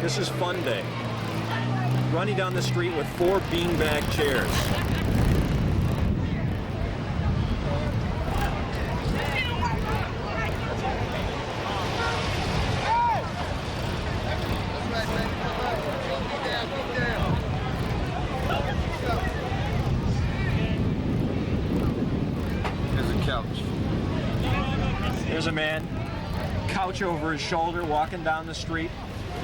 This is fun day. Running down the street with 4 beanbag chairs. There's a couch. There's a man, couch over his shoulder, walking down the street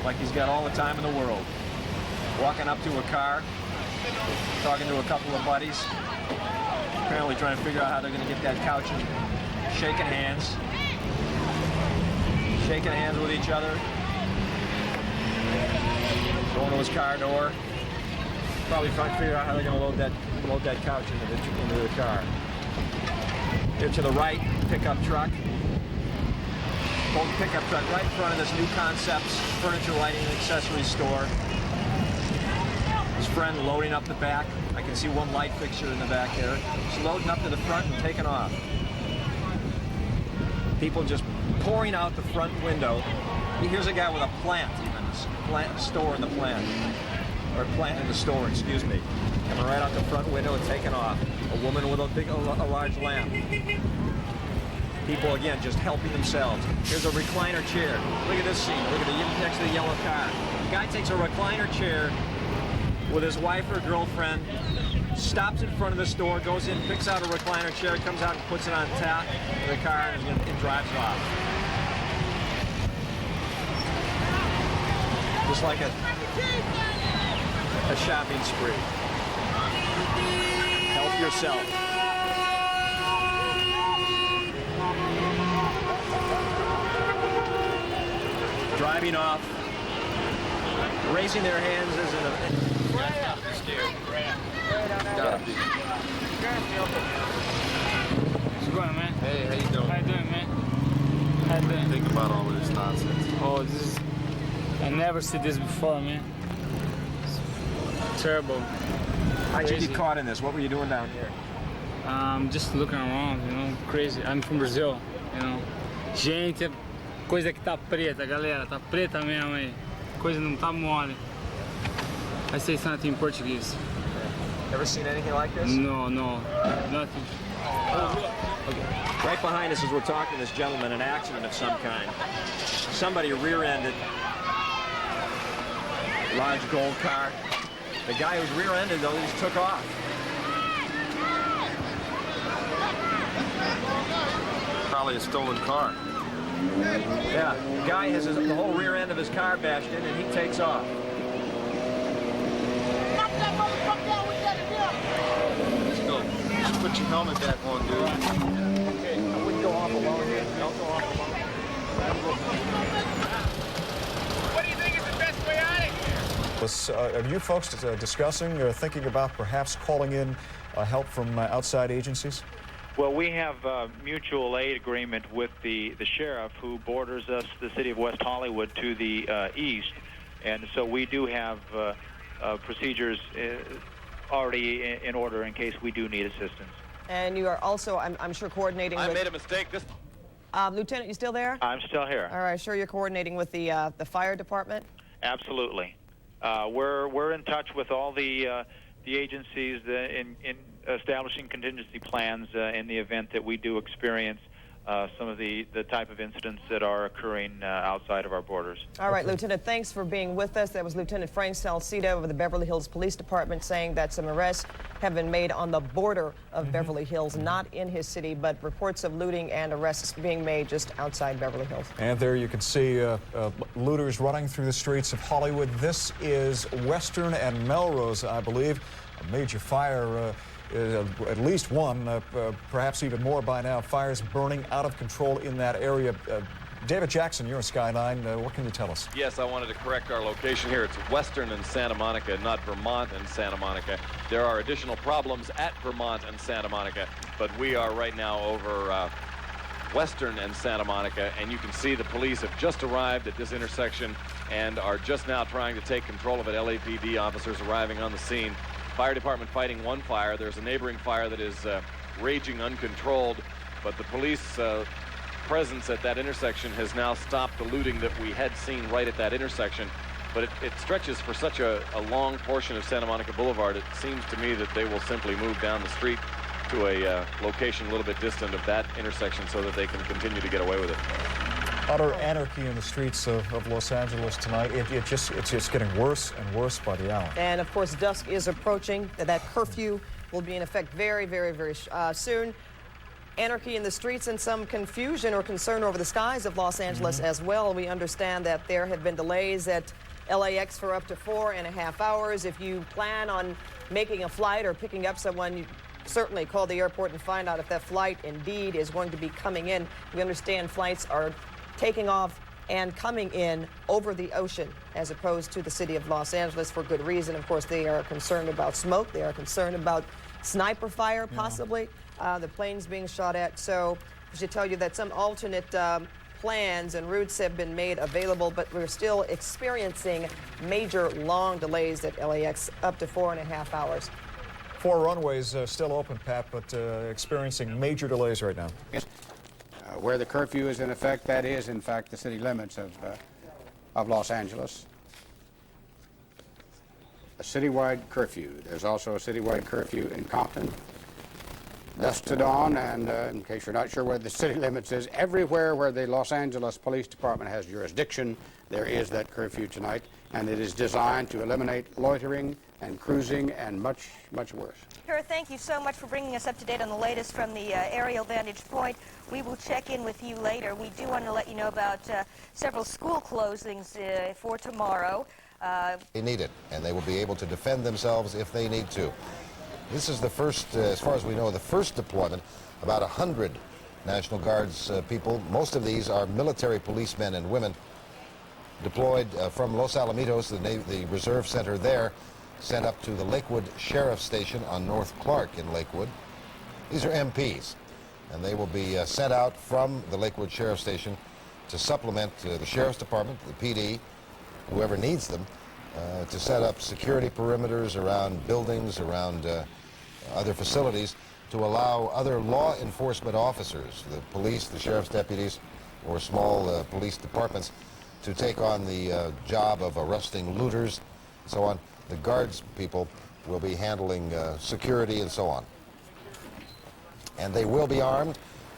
like he's got all the time in the world. Walking up to a car, talking to a couple of buddies, apparently trying to figure out how they're going to get that couch and shaking hands with each other, going to his car door, probably trying to figure out how they're going to load that couch into the car. Here to the right, pickup truck. Old pickup truck right in front of this new Concepts furniture lighting and accessory store. His friend loading up the back. I can see one light fixture in the back there. He's loading up to the front and taking off. People just pouring out the front window. Here's a guy with a plant, even store in the plant. Or plant in the store, excuse me. Coming right out the front window and taking off. A woman with a large lamp. People, again, just helping themselves. Here's a recliner chair. Look at this scene. Look at the next to the yellow car. The guy takes a recliner chair with his wife or girlfriend, stops in front of the store, goes in, picks out a recliner chair, comes out and puts it on top of the car, and it drives off. Just like a shopping spree. Help yourself. Driving off, raising their hands as in a... Gotta be. What's going on, man? Hey, how you doing? How you doing, man? How you doing? Think about all of this nonsense. Oh, this is... I never see this before, man. It's terrible. How'd you get caught in this? What were you doing down here? Just looking around, you know, crazy. I'm from Brazil, you know. Gente, coisa que tá preta, galera, tá preta mesmo aí. Coisa não tá mole. I say something in Portuguese. Ever seen anything like this? No, nothing. Okay. Right behind us as we're talking to this gentleman, an accident of some kind. Somebody rear-ended a large gold car. The guy who's rear-ended, though, just took off. Probably a stolen car. Yeah, the guy has the whole rear end of his car bashed in, and he takes off. Let's go. Just put your helmet back on, dude. Okay, I wouldn't go off alone here. Don't go off alone. What do you think is the best way out of here? Are you folks discussing or thinking about perhaps calling in help from outside agencies? Well, we have a mutual aid agreement with the sheriff who borders us, the city of West Hollywood, to the east. And so we do have procedures already in order in case we do need assistance. And you are also, I'm sure, coordinating with... I made a mistake. Lieutenant, you still there? I'm still here. All right, sure you're coordinating with the fire department? Absolutely. We're in touch with all the agencies in establishing contingency plans in the event that we do experience some of the type of incidents that are occurring outside of our borders. All right, Lieutenant, thanks for being with us. That was Lieutenant Frank Salcido of the Beverly Hills Police Department saying that some arrests have been made on the border of Beverly Hills, not in his city, but reports of looting and arrests being made just outside Beverly Hills. And there you can see looters running through the streets of Hollywood. This is Western and Melrose, I believe. A major fire, at least one, perhaps even more by now. Fires burning out of control in that area. David Jackson, you're on Skyline. What can you tell us? Yes, I wanted to correct our location here. It's Western and Santa Monica, not Vermont and Santa Monica. There are additional problems at Vermont and Santa Monica, but we are right now over Western and Santa Monica, and you can see the police have just arrived at this intersection and are just now trying to take control of it. LAPD officers arriving on the scene. Fire department fighting one fire. There's a neighboring fire that is raging uncontrolled, but the police presence at that intersection has now stopped the looting that we had seen right at that intersection. but it stretches for such a long portion of Santa Monica Boulevard. It seems to me that they will simply move down the street to a location a little bit distant of that intersection so that they can continue to get away with it. Utter anarchy in the streets of Los Angeles tonight. It's just getting worse and worse by the hour. And of course, dusk is approaching. That curfew will be in effect very, very, very soon. Anarchy in the streets and some confusion or concern over the skies of Los Angeles as well. We understand that there have been delays at LAX for up to 4.5 hours. If you plan on making a flight or picking up someone, you certainly call the airport and find out if that flight indeed is going to be coming in. We understand flights are taking off and coming in over the ocean as opposed to the city of Los Angeles for good reason. Of course, they are concerned about smoke. They are concerned about sniper fire, possibly, the planes being shot at. So I should tell you that some alternate plans and routes have been made available, but we're still experiencing major long delays at LAX, up to 4.5 hours. 4 runways still open, Pat, but experiencing major delays right now. Where the curfew is in effect, that is, in fact, the city limits of Los Angeles. A citywide curfew. There's also a citywide curfew in Compton. Dusk to dawn, and in case you're not sure where the city limits is, everywhere where the Los Angeles Police Department has jurisdiction, there is that curfew tonight, and it is designed to eliminate loitering and cruising and much, much worse. Kara, thank you so much for bringing us up to date on the latest from the aerial vantage point. We will check in with you later. We do want to let you know about several school closings for tomorrow. They need it, and they will be able to defend themselves if they need to. This is the first, as far as we know, the first deployment. About 100 National Guards people, most of these are military policemen and women, deployed from Los Alamitos, the reserve center there, sent up to the Lakewood Sheriff's Station on North Clark in Lakewood. These are MPs, and they will be sent out from the Lakewood Sheriff's Station to supplement the Sheriff's Department, the PD, whoever needs them, to set up security perimeters around buildings, around other facilities, to allow other law enforcement officers, the police, the sheriff's deputies, or small police departments, to take on the job of arresting looters, and so on. The guards people will be handling security and so on. And they will be armed.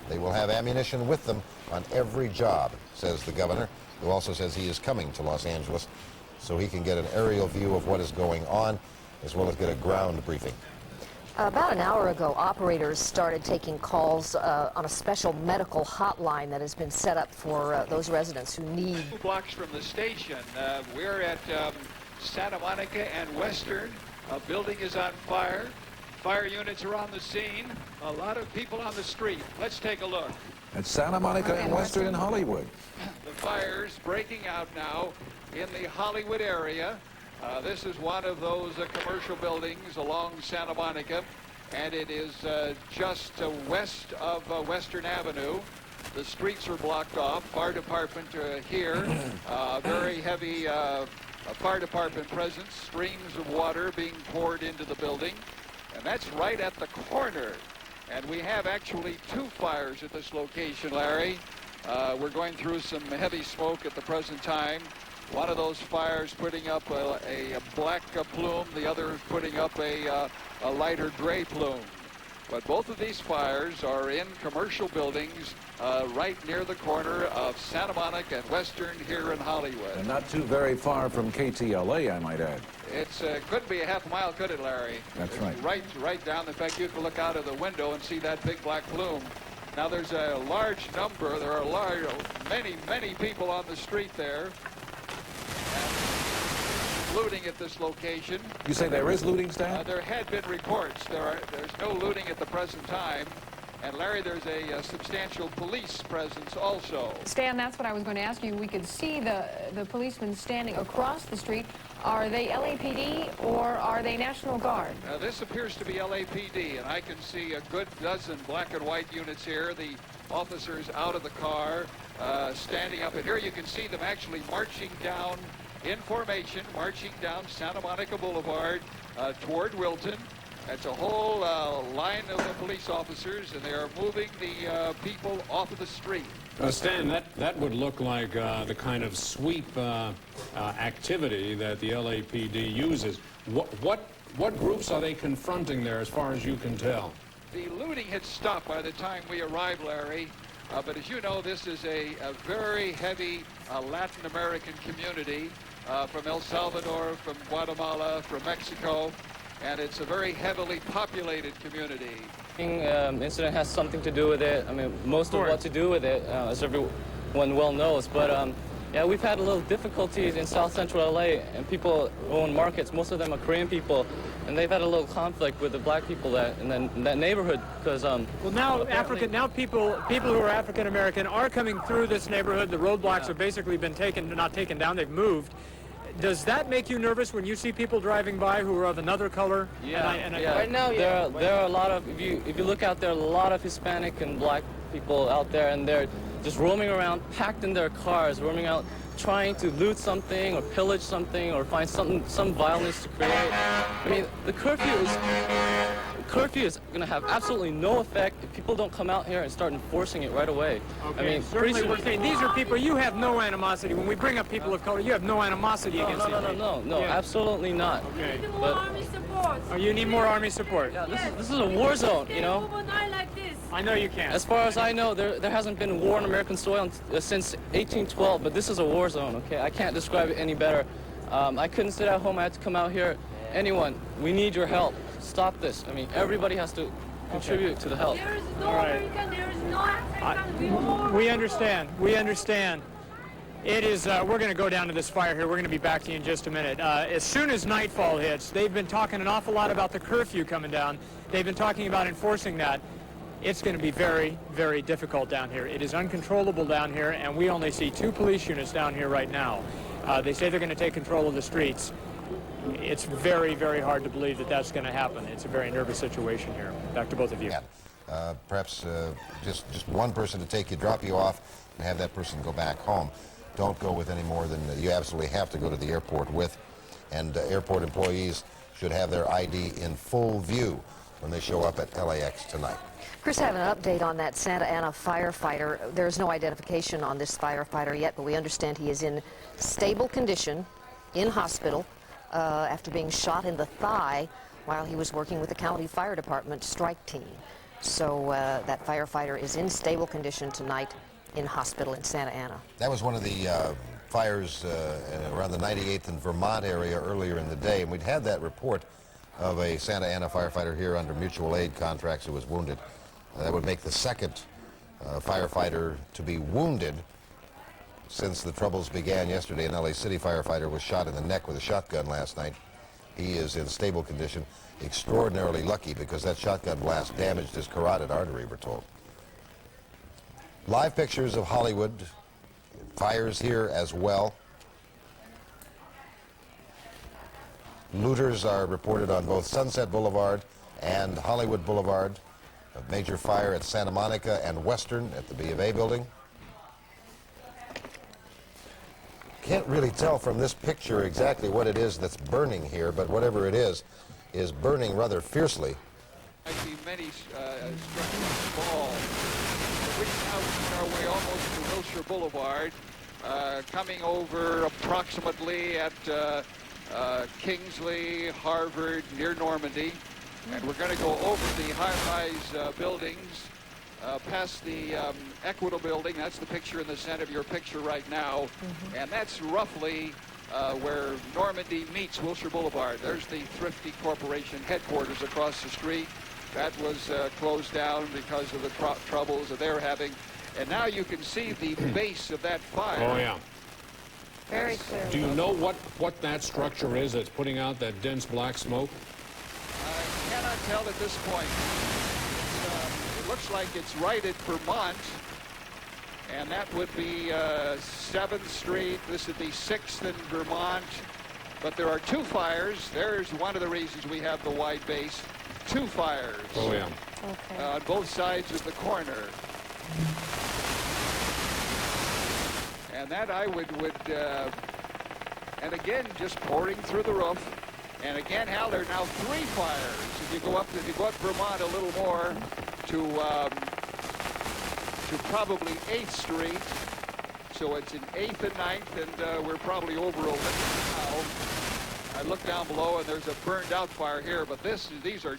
They will have ammunition with them on every job, says the governor, who also says he is coming to Los Angeles so he can get an aerial view of what is going on, as well as get a ground briefing. About an hour ago, operators started taking calls on a special medical hotline that has been set up for those residents who need. 2 blocks from the station, we're at Santa Monica and Western. A building is on fire. Fire units are on the scene. A lot of people on the street. Let's take a look. At Santa Monica and Western in Hollywood. The fire's breaking out now in the Hollywood area. This is one of those commercial buildings along Santa Monica, and it is just west of Western Avenue. The streets are blocked off. Fire department here. Very heavy fire department presence. Streams of water being poured into the building. And that's right at the corner. And we have actually 2 fires at this location, Larry. We're going through some heavy smoke at the present time. One of those fires putting up a black plume, the other putting up a lighter gray plume. But both of these fires are in commercial buildings right near the corner of Santa Monica and Western here in Hollywood. And not too very far from KTLA, I might add. It's couldn't be a half mile, could it, Larry? That's it's right. Right down. In fact, you can look out of the window and see that big black plume. Now, there's a large number. There are many people on the street there. Looting at this location. You say there is looting, Stan? There had been reports. There's no looting at the present time. And Larry, there's a substantial police presence also. Stan, that's what I was going to ask you. We could see the policemen standing across the street. Are they LAPD or are they National Guard? This appears to be LAPD, and I can see a good dozen black and white units here. The officers out of the car, standing up. And here you can see them actually marching down in formation, marching down Santa Monica Boulevard toward Wilton. That's a whole line of police officers, and they are moving the people off of the street. Stan, that would look like the kind of sweep activity that the LAPD uses. What groups are they confronting there, as far as you can tell? The looting had stopped by the time we arrived, Larry. But as you know, this is a very heavy Latin American community from El Salvador, from Guatemala, from Mexico, and it's a very heavily populated community. Incident has something to do with it. I mean, most of what to do with it, as everyone well knows. But yeah, we've had a little difficulties in South Central LA, and people own markets. Most of them are Korean people, and they've had a little conflict with the black people in that neighborhood because. Well, now people who are African American are coming through this neighborhood. The roadblocks have basically been not taken down. They've moved. Does that make you nervous when you see people driving by who are of another color? Yeah, right now, there are a lot of, if you look out there, a lot of Hispanic and black people out there, and they're just roaming around, packed in their cars, roaming out, trying to loot something or pillage something or find some violence to create. I mean, the curfew is going to have absolutely no effect if people don't come out here and start enforcing it right away. Okay. I mean, certainly we're saying these are people, you have no animosity. When we bring up people of color, you have no animosity against these people. No, absolutely not. Okay. But, Army support. Oh, you need more Army support? Yeah, this is a war zone, you know? Like this. I know you can't. As far as I know, there hasn't been war on American soil since 1812, but this is a war zone, okay? I can't describe it any better. I couldn't sit at home, I had to come out here. Anyone, we need your help. Stop this. I mean, everybody has to contribute to the help. There is no American, there is no African. We understand. We understand. It is, we're going to go down to this fire here. We're going to be back to you in just a minute. As soon as nightfall hits, they've been talking an awful lot about the curfew coming down. They've been talking about enforcing that. It's going to be very, very difficult down here. It is uncontrollable down here, and we only see 2 police units down here right now. They say they're going to take control of the streets. It's very, very hard to believe that that's going to happen. It's a very nervous situation here. Back to both of you. Yeah. Perhaps just one person to take you, drop you off, and have that person go back home. Don't go with any more than you absolutely have to go to the airport with. And airport employees should have their ID in full view when they show up at LAX tonight. Chris, I have an update on that Santa Ana firefighter. There's no identification on this firefighter yet, but we understand he is in stable condition in hospital after being shot in the thigh while he was working with the county fire department strike team. So that firefighter is in stable condition tonight in hospital in Santa Ana. That was one of the fires around the 98th and Vermont area earlier in the day, and we'd had that report of a Santa Ana firefighter here under mutual aid contracts who was wounded. That would make the second firefighter to be wounded since the troubles began yesterday. An LA City firefighter was shot in the neck with a shotgun last night. He is in stable condition. Extraordinarily lucky because that shotgun blast damaged his carotid artery, we're told. Live pictures of Hollywood. Fires here as well. Looters are reported on both Sunset Boulevard and Hollywood Boulevard. A major fire at Santa Monica and Western at the B of A building. Can't really tell from this picture exactly what it is that's burning here, but whatever it is burning rather fiercely. I see many structures fall. We now make our way almost to Wilshire Boulevard, coming over approximately at Kingsley, Harvard, near Normandy. And we're going to go over the high-rise buildings, past the Equitable building. That's the picture in the center of your picture right now. And that's roughly where Normandy meets Wilshire Boulevard. There's the Thrifty Corporation headquarters across the street. That was closed down because of the troubles that they're having. And now you can see the base of that fire. Oh, yeah. Very clear. Do you know what that structure is that's putting out that dense black smoke? I cannot tell at this point. It looks like it's right at Vermont, and that would be 7th Street. This would be 6th and Vermont. But there are 2 fires. There's one of the reasons we have the wide base. 2 fires. Oh, yeah. Okay. On both sides of the corner. And that I would and again, just pouring through the roof. And again, Hal, there are now 3 fires. If you go up Vermont a little more to to probably 8th Street. So it's in 8th and 9th, and we're probably over a little now. I look down below, and there's a burned out fire here, but these are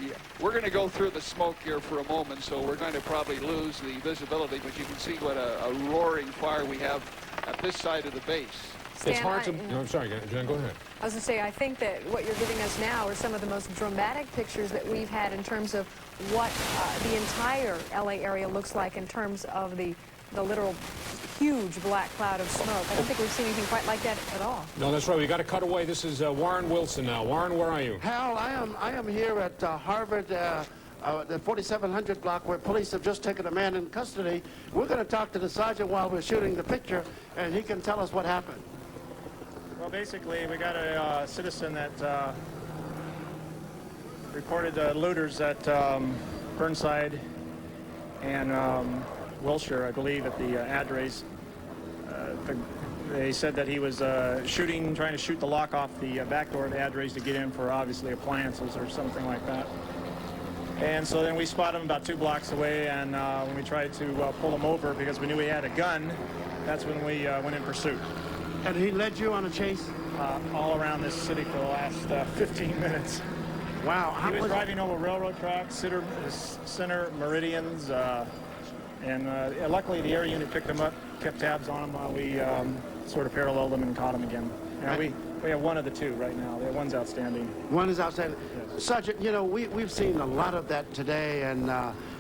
yeah, we're going to go through the smoke here for a moment, so we're going to probably lose the visibility, but you can see what a roaring fire we have at this side of the base. It's hard to... No, I'm sorry, Jen, go ahead. I was going to say, I think that what you're giving us now are some of the most dramatic pictures that we've had in terms of what the entire LA area looks like in terms of the literal huge black cloud of smoke. I don't think we've seen anything quite like that at all. No, that's right. We got to cut away. This is Warren Wilson now. Warren, where are you? Hal, I am here at Harvard, the 4700 block, where police have just taken a man in custody. We're going to talk to the sergeant while we're shooting the picture, and he can tell us what happened. Well, basically, we got a citizen that reported looters at Burnside and Wilshire, I believe, at the address. They said that he was trying to shoot the lock off the back door of the address to get in for obviously appliances or something like that. And so then we spotted him about 2 blocks away, and when we tried to pull him over because we knew he had a gun, that's when we went in pursuit. And he led you on a chase? All around this city for the last 15 minutes. Wow. He was driving over railroad tracks, center meridians, and luckily the air unit picked him up, kept tabs on him while we sort of paralleled him and caught him again. And we have one of the 2 right now. One's outstanding. One is outstanding. Yes. Sergeant, you know, we've seen a lot of that today, and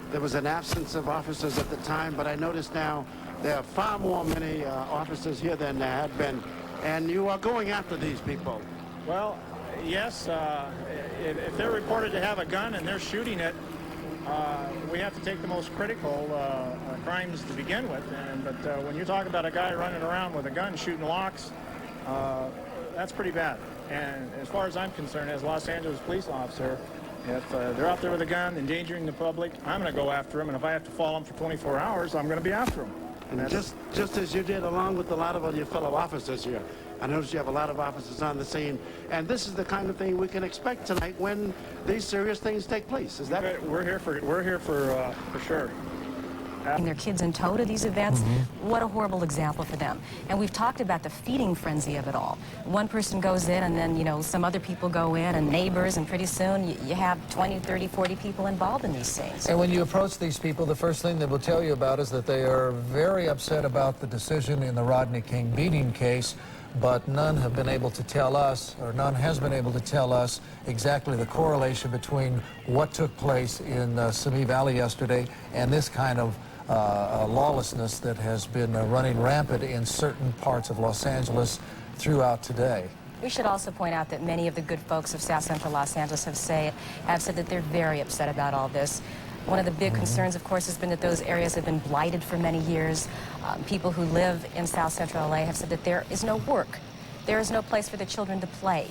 there was an absence of officers at the time, but I notice now there are far many officers here than there had been, and you are going after these people. Well, yes. If they're reported to have a gun and they're shooting it, we have to take the most critical crimes to begin with. But when you talk about a guy running around with a gun shooting locks, that's pretty bad. And as far as I'm concerned, as a Los Angeles police officer, if they're out there with a gun endangering the public, I'm going to go after them. And if I have to follow them for 24 hours, I'm going to be after them. And just as you did along with a lot of your fellow officers here. I noticed you have a lot of officers on the scene, and this is the kind of thing we can expect tonight when these serious things take place. Is that? We're here for sure. Their kids in tow to these events, what a horrible example for them. And we've talked about the feeding frenzy of it all. One person goes in, and then, you know, some other people go in, and neighbors, and pretty soon you have 20, 30, 40 people involved in these scenes. And when you approach these people, the first thing they will tell you about is that they are very upset about the decision in the Rodney King beating case, but none have been able to tell us, or none has been able to tell us exactly the correlation between what took place in Simi Valley yesterday and this kind of lawlessness that has been running rampant in certain parts of Los Angeles throughout today. We should also point out that many of the good folks of South Central Los Angeles have said that they're very upset about all this. One of the big concerns, of course, has been that those areas have been blighted for many years. People who live in South Central LA have said that there is no work. There is no place for the children to play.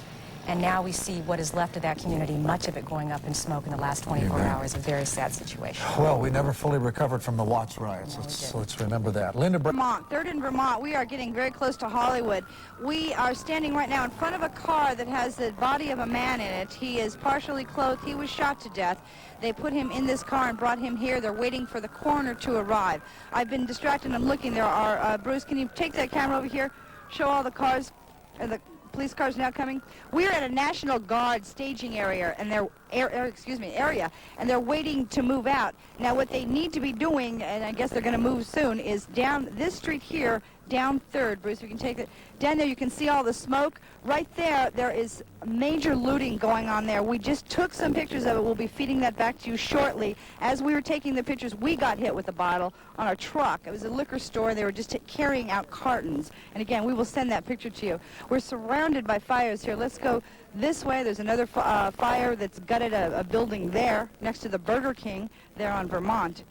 And now we see what is left of that community, much of it going up in smoke in the last 24 hours. A very sad situation. Well, we never fully recovered from the Watts riots. Let's remember that. Linda Vermont, 3rd and Vermont. We are getting very close to Hollywood. We are standing right now in front of a car that has the body of a man in it. He is partially clothed. He was shot to death. They put him in this car and brought him here. They're waiting for the coroner to arrive. I've been distracted. I'm looking. There are, Bruce, can you take that camera over here? Show all the cars. The police cars now coming. We're at a National Guard staging area, and they're area, and they're waiting to move out. Now, what they need to be doing, and I guess they're going to move soon, is down this street here, down 3rd. Bruce, we can take it down there. You can see all the smoke right there. There is major looting going on there. We just took some pictures of it. We'll be feeding that back to you shortly. As we were taking the pictures, we got hit with a bottle on our truck. It was a liquor store. They were just carrying out cartons. And again, we will send that picture to you. We're surrounded by fires here. Let's go this way. There's another fire that's gutted a building there next to the Burger King there on Vermont.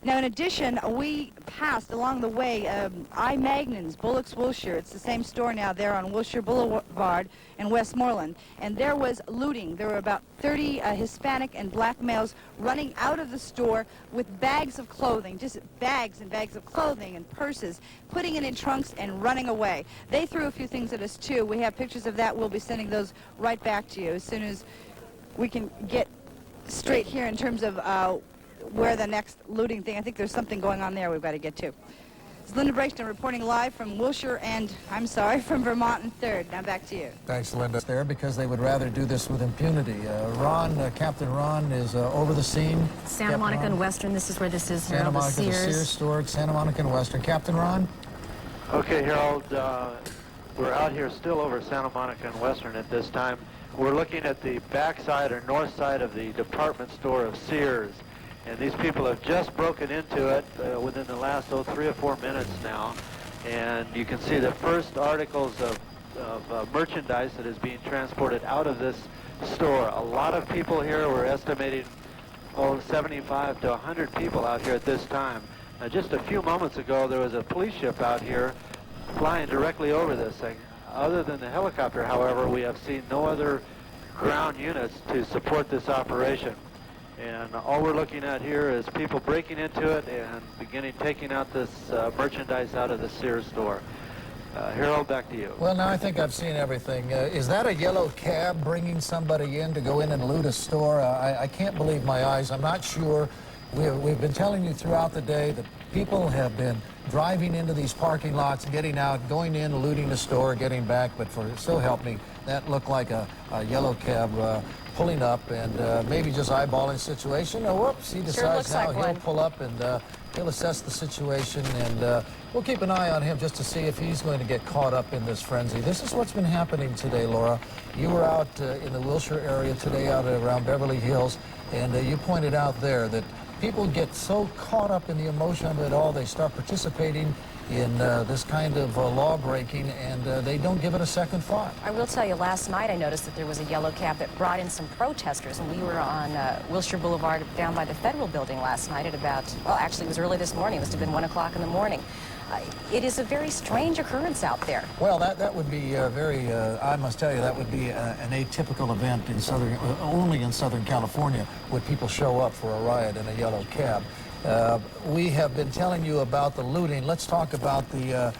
Now, in addition, we passed along the way I. Magnon's, Bullock's Wilshire. It's the same store now there on Wilshire Boulevard in Westmoreland. And there was looting. There were about 30 Hispanic and black males running out of the store with bags of clothing, just bags and bags of clothing and purses, putting it in trunks and running away. They threw a few things at us, too. We have pictures of that. We'll be sending those right back to you as soon as we can get straight here in terms of where the next looting thing, I think there's something going on there we've got to get to. It's Linda Brixton reporting live from Wilshire and, I'm sorry, from Vermont and 3rd. Now back to you. Thanks, Linda. There, because they would rather do this with impunity. Captain Ron is over the scene. Santa Monica and Western, this is where this is, Harold. Santa Monica, the Sears store, Santa Monica and Western. Captain Ron? Okay, Harold, we're out here still over Santa Monica and Western at this time. We're looking at the backside or north side of the department store of Sears. And these people have just broken into it within the last 3 or 4 minutes now. And you can see the first articles of merchandise that is being transported out of this store. A lot of people here. We're estimating 75 to 100 people out here at this time. Just a few moments ago, there was a police ship out here flying directly over this thing. Other than the helicopter, however, we have seen no other ground units to support this operation. And all we're looking at here is people breaking into it and taking out this merchandise out of the Sears store. Harold, back to you. Well, now I think I've seen everything. Is that a yellow cab bringing somebody in to go in and loot a store? I can't believe my eyes. I'm not sure. We've been telling you throughout the day that people have been driving into these parking lots, getting out, going in, looting the store, getting back. But so help me, that looked like a yellow cab pulling up and maybe just eyeballing the situation. Oh, whoops, he decides now he'll pull up and he'll assess the situation, and we'll keep an eye on him just to see if he's going to get caught up in this frenzy. This is what's been happening today, Laura. You were out in the Wilshire area today, out around Beverly Hills, and you pointed out there that people get so caught up in the emotion of it all, they start participating in this kind of law-breaking, and they don't give it a second thought. I will tell you, last night I noticed that there was a yellow cab that brought in some protesters, and we were on Wilshire Boulevard down by the Federal Building last night at about, well, actually it was early this morning. It must have been 1 o'clock in the morning. It is a very strange occurrence out there. Well, that would be very, I must tell you, that would be an atypical event in only in Southern California would people show up for a riot in a yellow cab. We have been telling you about the looting. Let's talk about the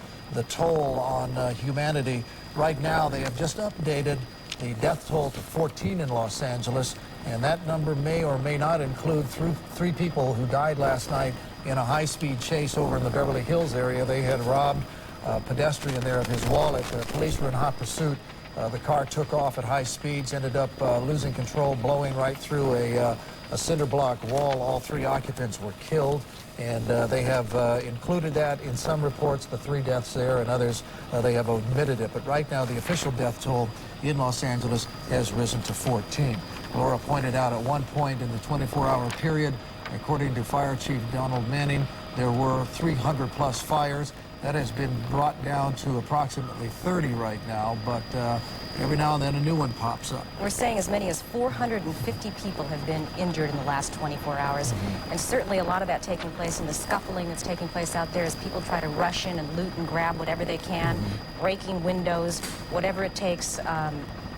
toll on humanity. Right now, they have just updated the death toll to 14 in Los Angeles, and that number may or may not include three people who died last night in a high-speed chase over in the Beverly Hills area. They had robbed a pedestrian there of his wallet. The police were in hot pursuit. The car took off at high speeds, ended up losing control, blowing right through a cinder block wall. All 3 occupants were killed, and they have included that in some reports, the 3 deaths there, and others they have omitted it. But right now, the official death toll in Los Angeles has risen to 14. Laura pointed out at one point in the 24-hour period, according to Fire Chief Donald Manning, there were 300-plus fires. That has been brought down to approximately 30 right now, but every now and then a new one pops up. We're saying as many as 450 people have been injured in the last 24 hours, and certainly a lot of that taking place in the scuffling that's taking place out there as people try to rush in and loot and grab whatever they can, breaking windows, whatever it takes,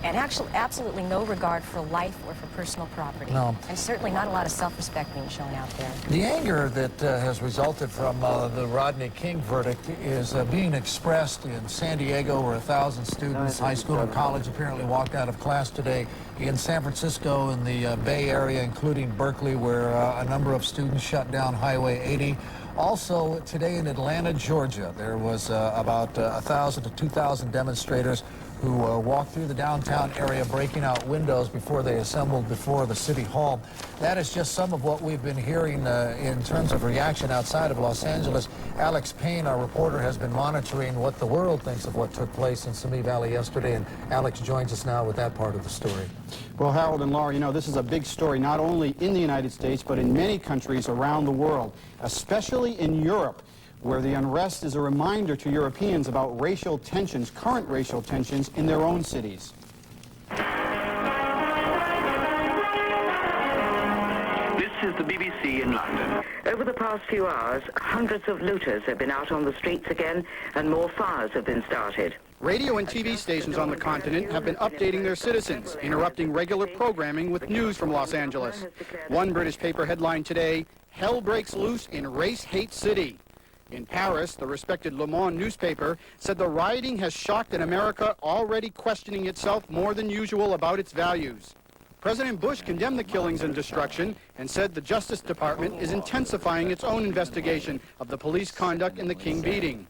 and actually absolutely no regard for life or for personal property. No. And certainly not a lot of self-respect being shown out there. The anger that has resulted from the Rodney King verdict is being expressed in San Diego, where 1,000 students, high school and college, apparently walked out of class today. In San Francisco, in the Bay Area, including Berkeley, where a number of students shut down Highway 80. Also, today in Atlanta, Georgia, there was about 1,000 to 2,000 demonstrators who walked through the downtown area, breaking out windows before they assembled before the City Hall. That is just some of what we've been hearing in terms of reaction outside of Los Angeles. Alex Payne, our reporter, has been monitoring what the world thinks of what took place in Simi Valley yesterday, and Alex joins us now with that part of the story. Well, Harold and Laura, you know, this is a big story not only in the United States, but in many countries around the world, especially in Europe, where the unrest is a reminder to Europeans about racial tensions, current racial tensions in their own cities. This is the BBC in London. Over the past few hours, hundreds of looters have been out on the streets again, and more fires have been started. Radio and TV stations on the continent have been updating their citizens, interrupting regular programming with news from Los Angeles. One British paper headlined today, "Hell breaks loose in race-hate city." In Paris, the respected Le Monde newspaper said the rioting has shocked an America already questioning itself more than usual about its values. President Bush condemned the killings and destruction and said the Justice Department is intensifying its own investigation of the police conduct in the King beating.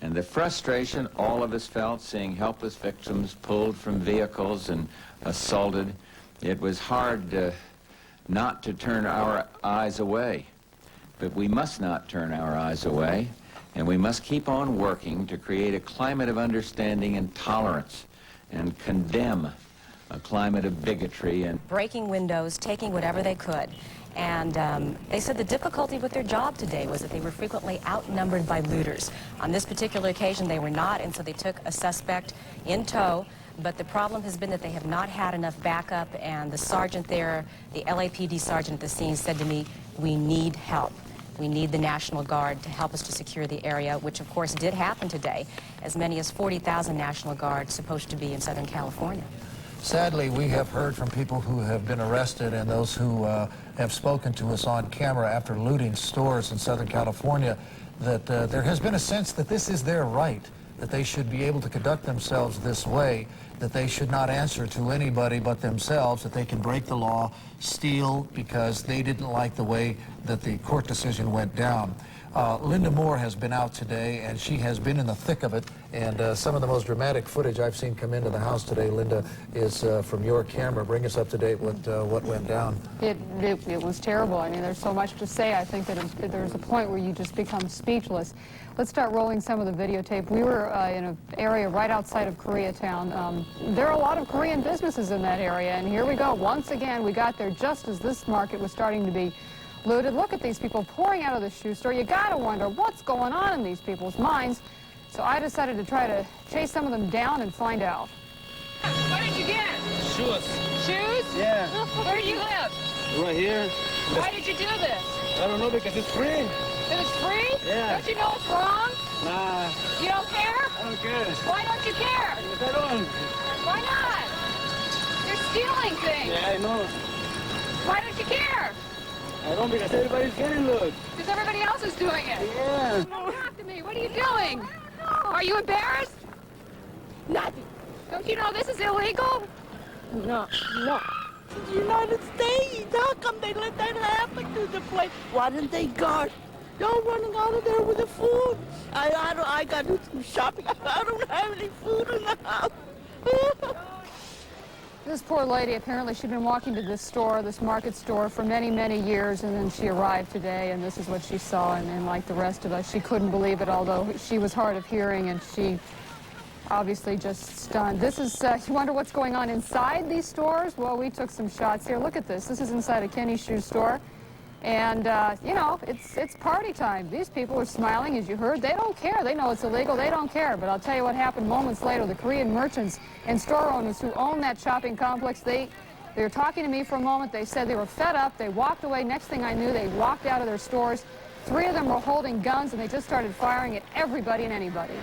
And the frustration all of us felt seeing helpless victims pulled from vehicles and assaulted, it was hard not to turn our eyes away. But we must not turn our eyes away, and we must keep on working to create a climate of understanding and tolerance and condemn a climate of bigotry and breaking windows, taking whatever they could. And they said the difficulty with their job today was that they were frequently outnumbered by looters. On this particular occasion, they were not, and so they took a suspect in tow. But the problem has been that they have not had enough backup, and the sergeant there, the LAPD sergeant at the scene, said to me, "We need help. We need the National Guard to help us to secure the area," which of course did happen today. As many as 40,000 National Guard supposed to be in Southern California. Sadly, we have heard from people who have been arrested and those who have spoken to us on camera after looting stores in Southern California that there has been a sense that this is their right, that they should be able to conduct themselves this way, that they should not answer to anybody but themselves, that they can break the law, steal because they didn't like the way that the court decision went down. Linda Moore has been out today, and she has been in the thick of it, and some of the most dramatic footage I've seen come into the house today, Linda, is from your camera. Bring us up to date with what went down. It was terrible. I mean, there's so much to say. I think that there's a point where you just become speechless. Let's start rolling some of the videotape. We were in an area right outside of Koreatown. There are a lot of Korean businesses in that area, and here we go. Once again, we got there just as this market was starting to be looted. Look at these people pouring out of the shoe store. You gotta wonder what's going on in these people's minds. So I decided to try to chase some of them down and find out. What did you get? Shoes. Shoes? Yeah. Where do you live? Right here. Why did you do this? I don't know, because it's free. If it's free? Yeah. Don't you know it's wrong? Nah. You don't care? I don't care. Why don't you care? Because I don't. Why not? You're stealing things. Yeah, I know. Why don't you care? I don't, because everybody's getting loot. Because everybody else is doing it. Yeah. Don't talk to me. What are you doing? Are you embarrassed? Nothing. Don't you know this is illegal? No. The United States, how come they let that happen to the place? Why didn't they guard? Y'all running out of there with the food. I got to do some shopping. I don't have any food in the house. This poor lady, apparently she'd been walking to this store, this market store, for many, many years, and then she arrived today, and this is what she saw, and like the rest of us, she couldn't believe it, although she was hard of hearing, and she obviously just stunned. This is, you wonder what's going on inside these stores? Well, we took some shots here. Look at this. This is inside a Kenny shoe store. And, you know, it's party time. These people are smiling, as you heard. They don't care. They know it's illegal. They don't care. But I'll tell you what happened moments later. The Korean merchants and store owners who own that shopping complex, they were talking to me for a moment. They said they were fed up. They walked away. Next thing I knew, they walked out of their stores. 3 of them were holding guns, and they just started firing at everybody and anybody.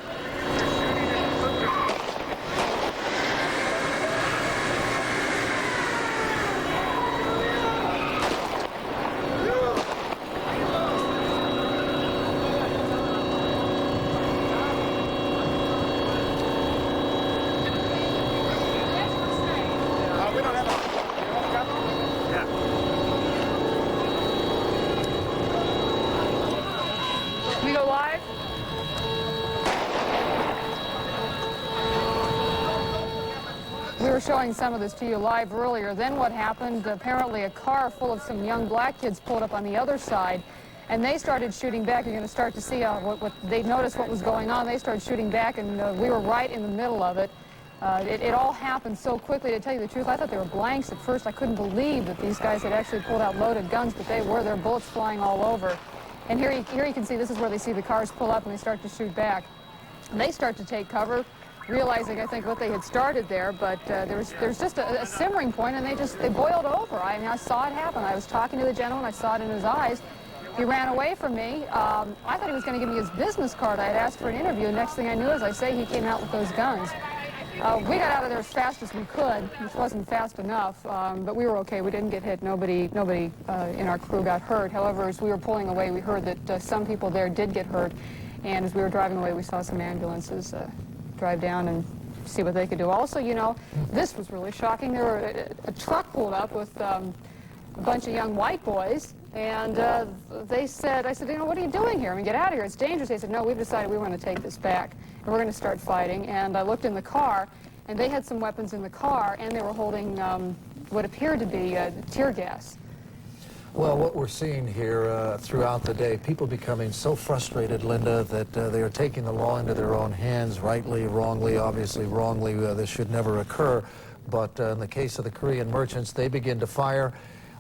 We go live? We were showing some of this to you live earlier. Then what happened, apparently a car full of some young black kids pulled up on the other side, and they started shooting back. You're going to start to see what they noticed what was going on. They started shooting back, and we were right in the middle of it. It all happened so quickly. To tell you the truth, I thought they were blanks at first. I couldn't believe that these guys had actually pulled out loaded guns, but they were. There were bullets flying all over. And here you can see this is where they see the cars pull up and they start to shoot back. And they start to take cover, realizing, I think, what they had started there, but there's just a simmering point, and they boiled over. I mean, I saw it happen. I was talking to the gentleman. I saw it in his eyes. He ran away from me. I thought he was going to give me his business card. I had asked for an interview. Next thing I knew, as I say, he came out with those guns. We got out of there as fast as we could, which wasn't fast enough, but we were okay. We didn't get hit. Nobody in our crew got hurt. However, as we were pulling away, we heard that some people there did get hurt, and as we were driving away, we saw some ambulances drive down, and see what they could do. Also, you know, this was really shocking. There were a truck pulled up with a bunch of young white boys, and they said, I said, you know, what are you doing here? I mean, get out of here. It's dangerous. They said, no, we've decided we want to take this back, and we're going to start fighting. And I looked in the car, and they had some weapons in the car, and they were holding what appeared to be tear gas. Well, what we're seeing here throughout the day, people becoming so frustrated, Linda, that they are taking the law into their own hands, rightly, wrongly, obviously wrongly. This should never occur. But in the case of the Korean merchants, they begin to fire.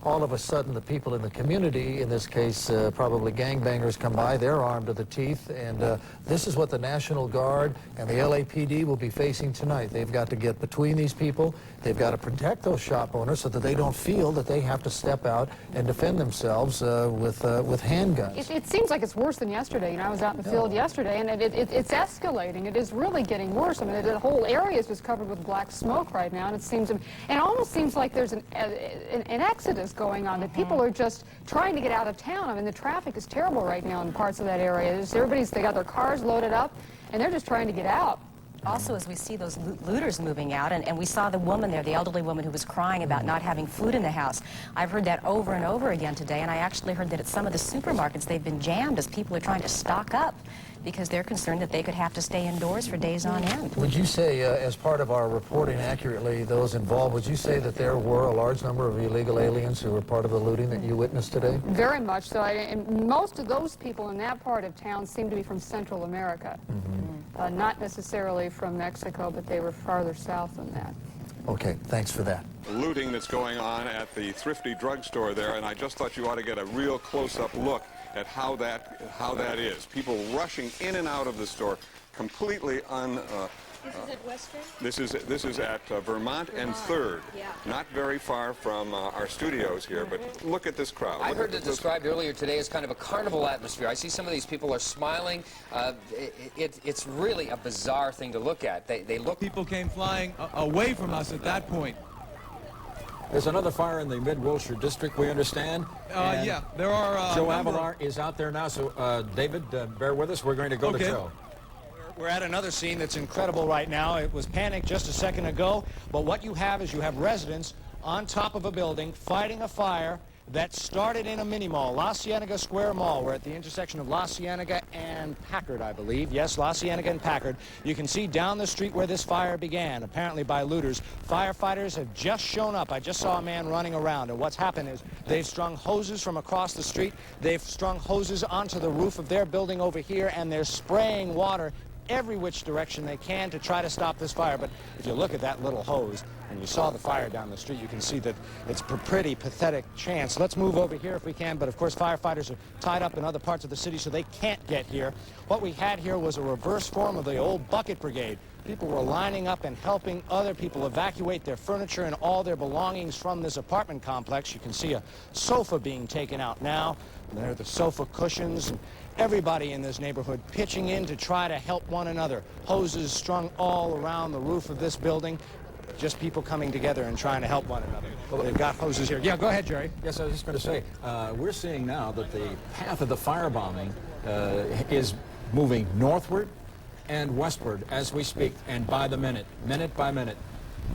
All of a sudden, the people in the community, in this case, probably gangbangers, come by. They're armed to the teeth, and this is what the National Guard and the LAPD will be facing tonight. They've got to get between these people. They've got to protect those shop owners so that they don't feel that they have to step out and defend themselves with handguns. It seems like it's worse than yesterday. You know, I was out in the field yesterday, and it's escalating. It is really getting worse. I mean, the whole area is just covered with black smoke right now, and it almost seems like there's an exodus going on, that people are just trying to get out of town. I mean, the traffic is terrible right now in parts of that area. They got their cars loaded up, and they're just trying to get out. Also, as we see those looters moving out, and we saw the woman there, the elderly woman who was crying about not having food in the house. I've heard that over and over again today, and I actually heard that at some of the supermarkets they've been jammed as people are trying to stock up because they're concerned that they could have to stay indoors for days on end. Would you say, as part of our reporting accurately, those involved, would you say that there were a large number of illegal aliens who were part of the looting that you witnessed today? Very much so. And most of those people in that part of town seem to be from Central America. Not necessarily from Mexico, but they were farther south than that. Okay, thanks for that. Looting that's going on at the thrifty drugstore there, and I just thought you ought to get a real close-up look at how that is. People rushing in and out of the store, completely This is at Western? This is at Vermont and 3rd. Yeah. Not very far from our studios here, but look at this crowd. I heard it described earlier today as kind of a carnival atmosphere. I see some of these people are smiling. It's really a bizarre thing to look at. They look... People came flying away from us at that point. There's another fire in the Mid-Wilshire district, we understand. Yeah, there are... Joe Avalar is out there now, so David, bear with us. We're going to go to Joe. We're at another scene that's incredible right now. It was panic just a second ago, but what you have is you have residents on top of a building fighting a fire that started in a mini-mall, La Cienega Square Mall. We're at the intersection of La Cienega and Packard, I believe. Yes, La Cienega and Packard. You can see down the street where this fire began, apparently by looters. Firefighters have just shown up. I just saw a man running around, and what's happened is they've strung hoses from across the street. They've strung hoses onto the roof of their building over here, and they're spraying water every which direction they can to try to stop this fire. But if you look at that little hose and you saw the fire down the street, you can see that it's a pretty pathetic chance. Let's move over here if we can, but of course firefighters are tied up in other parts of the city, so they can't get here. What we had here was a reverse form of the old bucket brigade. People were lining up and helping other people evacuate their furniture and all their belongings from this apartment complex. You can see a sofa being taken out now. There are the sofa cushions, and everybody in this neighborhood pitching in to try to help one another. Hoses strung all around the roof of this building. Just people coming together and trying to help one another. Well, they've got hoses here. Yeah, go ahead, Jerry. Yes, I was just going to say, we're seeing now that the path of the firebombing is moving northward and westward as we speak, and by the minute by minute.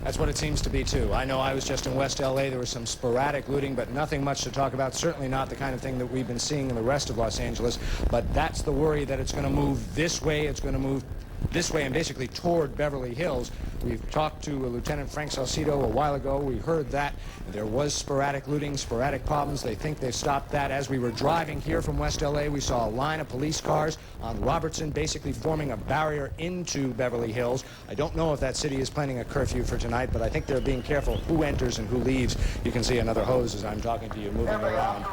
That's what it seems to be, too. I know I was just in West L.A. There was some sporadic looting, but nothing much to talk about. Certainly not the kind of thing that we've been seeing in the rest of Los Angeles. But that's the worry, that it's going to move this way. It's going to move this way and basically toward Beverly Hills. We've talked to Lieutenant Frank Salcido a while ago. We heard that there was sporadic looting, sporadic problems. They think they've stopped that. As we were driving here from West L.A., we saw a line of police cars on Robertson basically forming a barrier into Beverly Hills. I don't know if that city is planning a curfew for tonight, but I think they're being careful who enters and who leaves. You can see another hose as I'm talking to you moving around.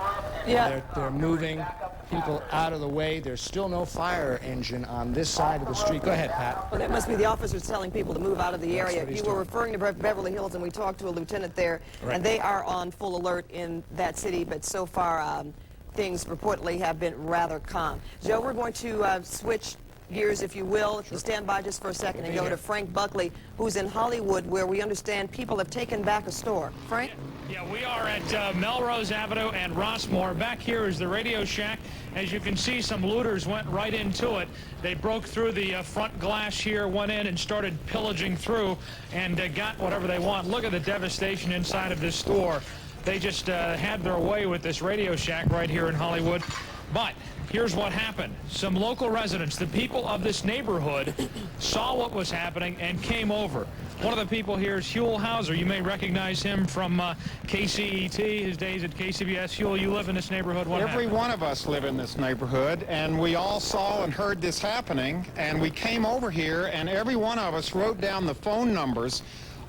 Yeah. They're moving people out of the way. There's still no fire engine on this side of the street. Go ahead, Pat. Well, that must be the officers telling people to move out of the area. You were referring to Beverly Hills, and we talked to a lieutenant there, and they are on full alert in that city, but so far things reportedly have been rather calm. Joe, we're going to switch gears, if you will. If you stand by just for a second and go to Frank Buckley, who's in Hollywood, where we understand people have taken back a store. Frank? Yeah, we are at Melrose Avenue and Rossmore. Back here is the Radio Shack. As you can see, some looters went right into it. They broke through the front glass here, went in and started pillaging through and got whatever they want. Look at the devastation inside of this store. They just had their way with this Radio Shack right here in Hollywood. But here's what happened. Some local residents, the people of this neighborhood, saw what was happening and came over. One of the people here is Huell Hauser. You may recognize him from KCET, his days at KCBS. Huell, you live in this neighborhood. What Every happened? one of us live in this neighborhood, and we all saw and heard this happening, and we came over here, and every one of us wrote down the phone numbers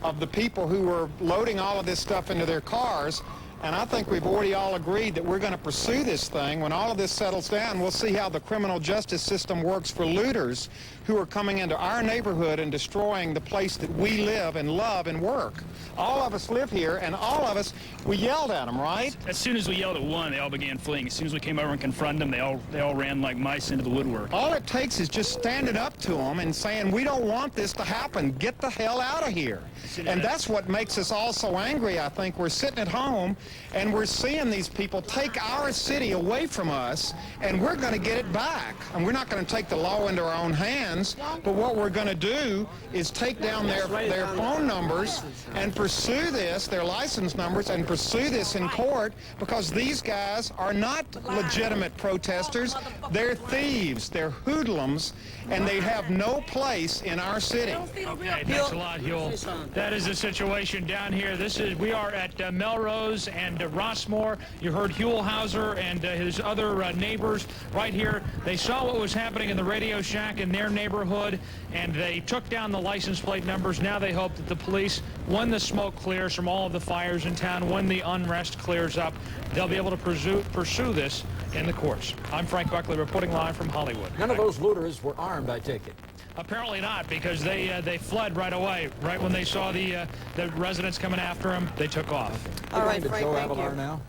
of the people who were loading all of this stuff into their cars. And I think we've already all agreed that we're going to pursue this thing. When all of this settles down, we'll see how the criminal justice system works for looters who are coming into our neighborhood and destroying the place that we live and love and work. All of us live here, and all of us, we yelled at them, right? As soon as we yelled at one, they all began fleeing. As soon as we came over and confronted them, they all ran like mice into the woodwork. All it takes is just standing up to them and saying, we don't want this to happen. Get the hell out of here. And that's what makes us all so angry, I think. We're sitting at home, and we're seeing these people take our city away from us, and we're going to get it back. And we're not going to take the law into our own hands, but what we're going to do is take down their phone numbers and pursue this, their license numbers, and pursue this in court, because these guys are not legitimate protesters. They're thieves, they're hoodlums, and they have no place in our city. Okay, thanks a lot, Huell. That is the situation down here. We are at Melrose and Rossmore. You heard Huell Hauser and his other neighbors right here. They saw what was happening in the Radio Shack in their neighborhood, and they took down the license plate numbers. Now they hope that the police, when the smoke clears from all of the fires in town, when the unrest clears up, they'll be able to pursue this in the courts. I'm Frank Buckley reporting live from Hollywood. None of those looters were armed, I take it. Apparently not, because they fled right away. Right when they saw the residents coming after them, they took off. All right, Frank, Joe thank Avalar you. now.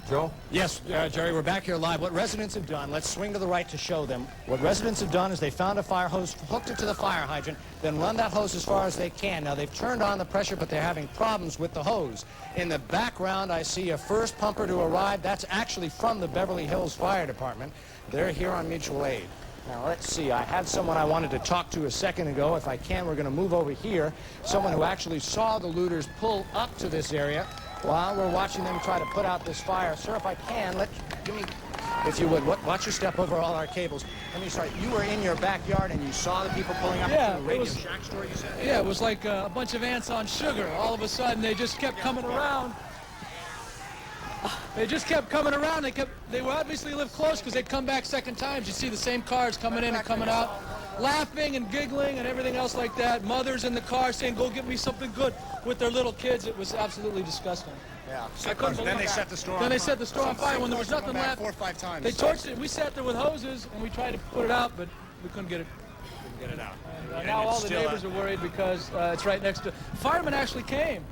Joe? Yes, Jerry, we're back here live. What residents have done, let's swing to the right to show them. What residents have done is they found a fire hose, hooked it to the fire hydrant, then run that hose as far as they can. Now, they've turned on the pressure, but they're having problems with the hose. In the background, I see a first pumper to arrive. That's actually from the Beverly Hills Fire Department. They're here on mutual aid. Now, let's see. I had someone I wanted to talk to a second ago. If I can, we're going to move over here. Someone who actually saw the looters pull up to this area while we're watching them try to put out this fire. Sir, if I can, give me, if you would, watch your step over all our cables. Let me start. You were in your backyard and you saw the people pulling up to the Radio Shack store, you said? Yeah, it was like a bunch of ants on sugar. All of a sudden, they just kept coming around. They just kept coming around. They would obviously live close because they'd come back second times. You see the same cars coming in and coming out, laughing and giggling and everything else like that. Mothers in the car saying, go get me something good with their little kids. It was absolutely disgusting. Yeah. Then they set the store on fire. Then they set the store on fire when there was nothing left. 4 or 5 times. They torched it. We sat there with hoses and we tried to put it out, but we couldn't get it. Get it out. And now all the neighbors are worried because it's right next to. Firemen actually came.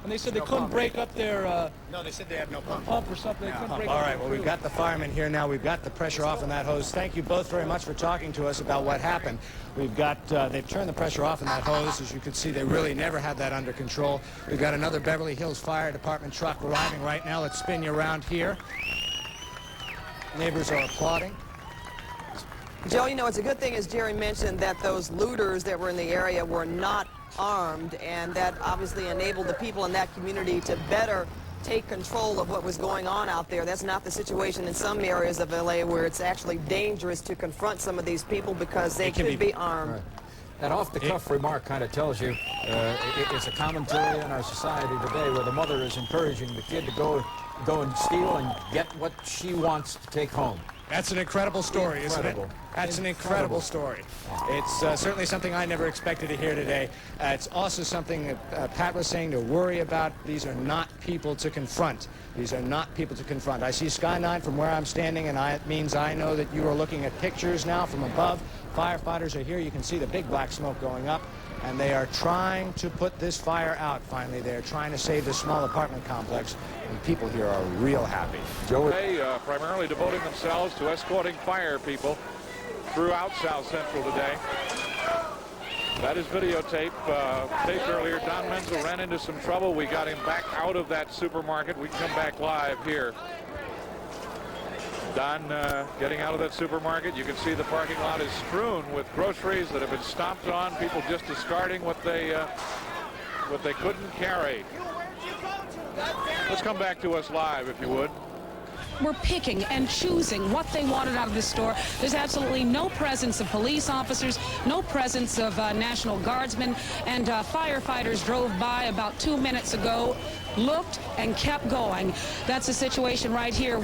And they said they couldn't break up their no, they said they had no pump. Pump or something. They couldn't break All up right, well, we've got the firemen here now. We've got the pressure off on that hose. Thank you both very much for talking to us about what happened. We've got, they've turned the pressure off on that hose. As you can see, they really never had that under control. We've got another Beverly Hills Fire Department truck arriving right now. Let's spin you around here. Neighbors are applauding. Joe, you know, it's a good thing, as Jerry mentioned, that those looters that were in the area were not armed, and that obviously enabled the people in that community to better take control of what was going on out there. That's not the situation in some areas of LA where it's actually dangerous to confront some of these people because they could be armed. Right. That off-the-cuff remark kind of tells you it's a commentary in our society today where the mother is encouraging the kid to go and steal and get what she wants to take home. That's an incredible story, isn't it? That's an incredible story. It's certainly something I never expected to hear today. It's also something that Pat was saying to worry about. These are not people to confront. These are not people to confront. I see Sky 9 from where I'm standing, and it means I know that you are looking at pictures now from above. Firefighters are here. You can see the big black smoke going up, and they are trying to put this fire out finally. They're trying to save this small apartment complex, and people here are real happy. They primarily devoting themselves to escorting fire people throughout South Central today. That is videotape taped earlier. Don Menzel ran into some trouble. We got him back out of that supermarket. We can come back live here. Don getting out of that supermarket. You can see the parking lot is strewn with groceries that have been stomped on. People just discarding what they couldn't carry. Let's come back to us live, if you would. Were picking and choosing what they wanted out of this store. There's absolutely no presence of police officers, no presence of National Guardsmen, and firefighters drove by about 2 minutes ago, looked, and kept going. That's the situation right here.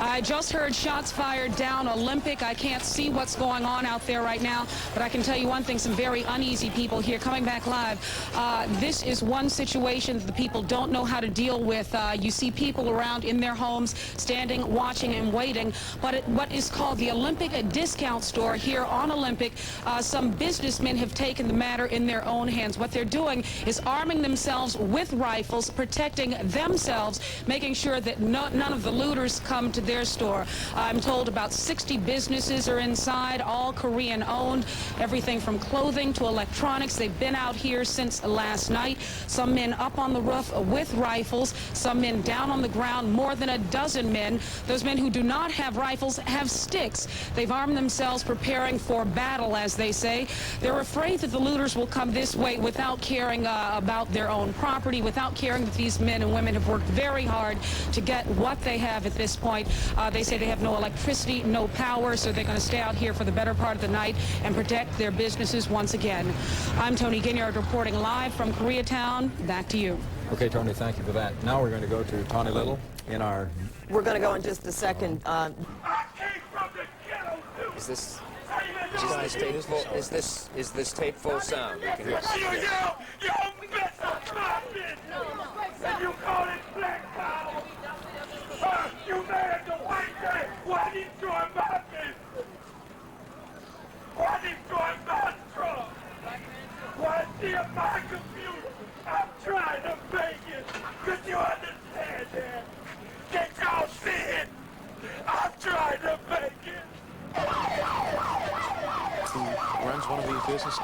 I just heard shots fired down Olympic. I can't see what's going on out there right now, but I can tell you one thing, some very uneasy people here coming back live. This is one situation that the people don't know how to deal with. You see people around in their homes standing, watching, and waiting. But at what is called the Olympic discount store here on Olympic, some businessmen have taken the matter in their own hands. What they're doing is arming themselves with rifles, protecting themselves, making sure that none of the looters come to their store. I'm told about 60 businesses are inside, all Korean owned, everything from clothing to electronics. They've been out here since last night. Some men up on the roof with rifles, some men down on the ground, more than a dozen men. Those men who do not have rifles have sticks. They've armed themselves, preparing for battle, as they say. They're afraid that the looters will come this way without caring about their own property, without caring that these men and women have worked very hard to get what they have at this point. They say they have no electricity, no power, so they're going to stay out here for the better part of the night and protect their businesses once again. I'm Tony Ginyard reporting live from Koreatown. Back to you. Okay, Tony, thank you for that. Now we're going to go to Tawny Little in our... We're going to go in just a second. Is this tape full sound? You call it black power. You mad at the white guy. Why destroy my business? Why destroy my truck? Why steal my computer? I'm trying to make it. Could you understand that? Can't y'all see it? I'm trying to make it. Who runs one of these businesses?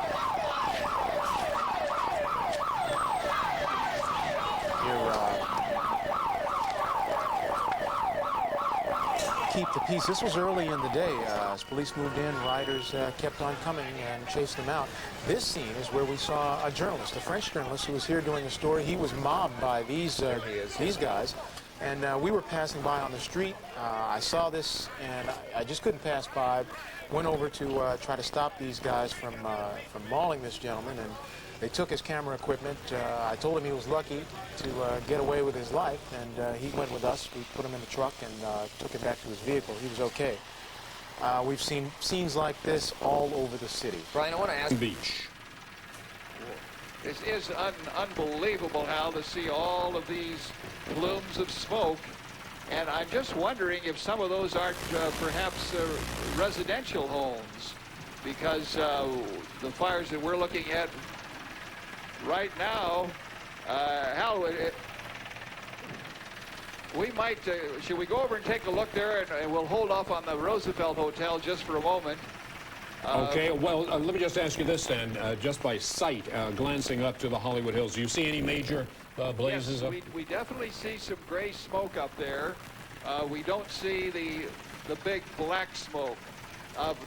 Keep the peace. This was early in the day. As police moved in, riders kept on coming and chased them out. This scene is where we saw a journalist, a French journalist who was here doing a story. He was mobbed by these guys, and we were passing by on the street. I saw this, and I just couldn't pass by. Went over to try to stop these guys from mauling this gentleman, and they took his camera equipment. I told him he was lucky to get away with his life, and he went with us. We put him in the truck and took him back to his vehicle. He was okay. We've seen scenes like this all over the city. Brian, I want to ask... Beach. This is unbelievable, Hal, to see all of these plumes of smoke. And I'm just wondering if some of those aren't perhaps residential homes, because the fires that we're looking at right now, Hal, we might, should we go over and take a look there, and we'll hold off on the Roosevelt Hotel just for a moment. Okay, well, let me just ask you this then, just by sight, glancing up to the Hollywood Hills, do you see any major blazes? Yes, we definitely see some gray smoke up there. We don't see the big black smoke.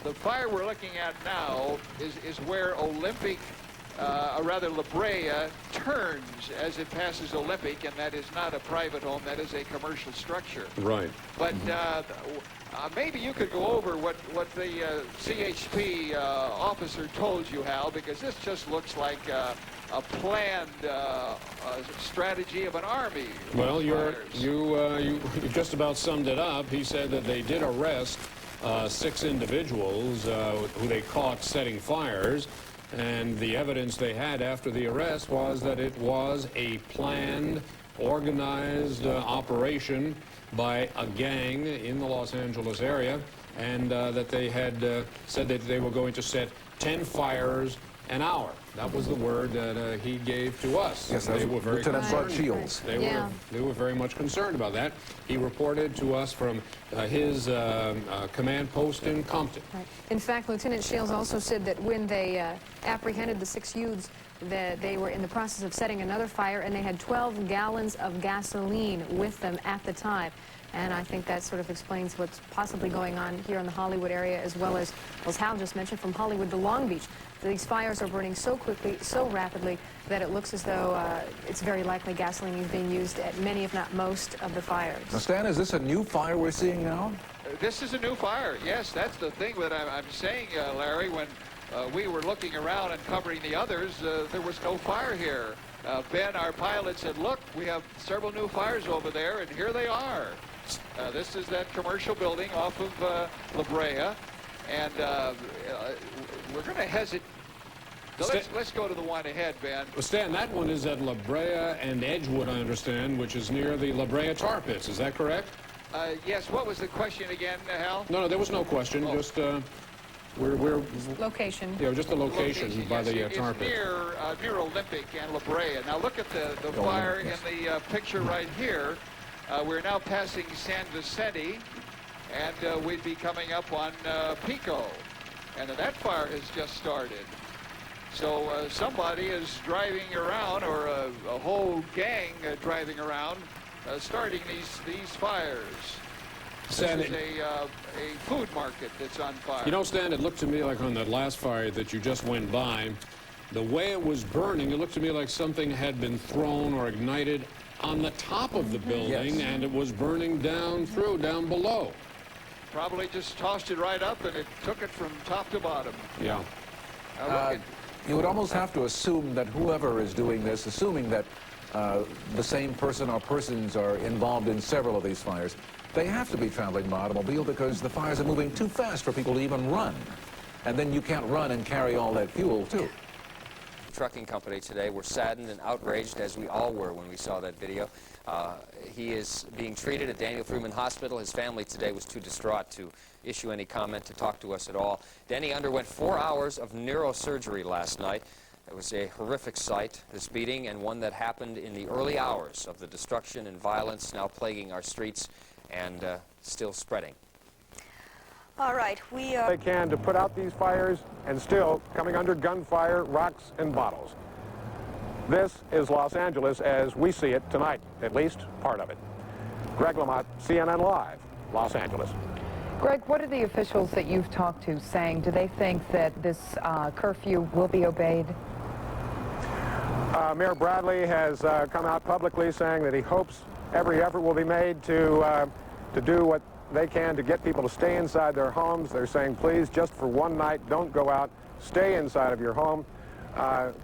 The fire we're looking at now is where Olympic, or rather La Brea, turns as it passes Olympic, and that is not a private home, that is a commercial structure. Right. But maybe you could go over what the CHP officer told you, Hal, because this just looks like a planned strategy of an army. Well, you just about summed it up. He said that they did arrest 6 individuals who they caught setting fires, and the evidence they had after the arrest was that it was a planned, organized operation by a gang in the Los Angeles area, and that they had said that they were going to set 10 fires an hour. That was the word that he gave to us. Yes, they were very Lieutenant Bud concerned. Shields. They were very much concerned about that. He reported to us from his command post in Compton. Right. In fact, Lieutenant Shields also said that when they apprehended the 6 youths, that they were in the process of setting another fire, and they had 12 gallons of gasoline with them at the time. And I think that sort of explains what's possibly going on here in the Hollywood area, as well as Hal just mentioned, from Hollywood to Long Beach. These fires are burning so quickly, so rapidly, that it looks as though it's very likely gasoline is being used at many, if not most, of the fires. Now, Stan, is this a new fire we're seeing now? This is a new fire. Yes, that's the thing that I'm saying, Larry. When we were looking around and covering the others, there was no fire here. Ben, our pilot, said, look, we have several new fires over there, and here they are. This is that commercial building off of La Brea, and we're going to hesitate. Let's go to the one ahead, Ben. Well, Stan, that one is at La Brea and Edgewood, I understand, which is near the La Brea tar pits. Is that correct? Yes. What was the question again, Hal? No, there was no question. Oh. Just we're location. Yeah, just the location by the tar pit. It's near Olympic and La Brea. Now look at the fire in the picture right here. We're now passing San Vicente, and we'd be coming up on Pico, and that fire has just started. So somebody is driving around, or a whole gang driving around, starting these fires. Stan, this is a food market that's on fire. You know, Stan, it looked to me like on that last fire that you just went by, the way it was burning, it looked to me like something had been thrown or ignited on the top of the building, yes, and it was burning down below. Probably just tossed it right up, and it took it from top to bottom. Yeah. You would almost have to assume that whoever is doing this, assuming that the same person or persons are involved in several of these fires, they have to be traveling by automobile because the fires are moving too fast for people to even run. And then you can't run and carry all that fuel, too. Trucking company today were saddened and outraged, as we all were when we saw that video. He is being treated at Daniel Freeman Hospital. His family today was too distraught to issue any comment, to talk to us at all. Danny underwent 4 hours of neurosurgery last night. It was a horrific sight, this beating, and one that happened in the early hours of the destruction and violence now plaguing our streets and still spreading. All right, They can to put out these fires, and still coming under gunfire, rocks, and bottles. This is Los Angeles as we see it tonight, at least part of it. Greg Lamont, CNN Live, Los Angeles. Greg, what are the officials that you've talked to saying? Do they think that this curfew will be obeyed? Mayor Bradley has come out publicly saying that he hopes every effort will be made to do what they can to get people to stay inside their homes. They're saying, please, just for one night, don't go out. Stay inside of your home.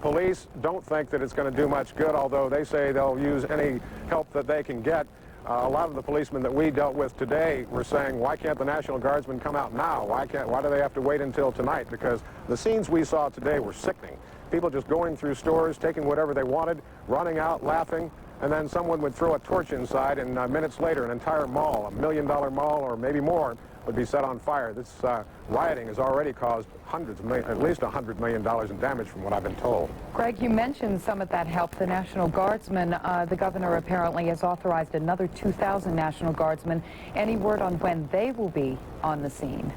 Police don't think that it's going to do much good, although they say they'll use any help that they can get. A lot of the policemen that we dealt with today were saying, why can't the National Guardsmen come out now? Why do they have to wait until tonight? Because the scenes we saw today were sickening. People just going through stores, taking whatever they wanted, running out, laughing, and then someone would throw a torch inside, and minutes later, an entire mall, $1 million mall or maybe more, would be set on fire. This rioting has already caused at least $100 million in damage from what I've been told. Greg, you mentioned some of that help, the National Guardsmen. The governor apparently has authorized another 2,000 National Guardsmen. Any word on when they will be on the scene?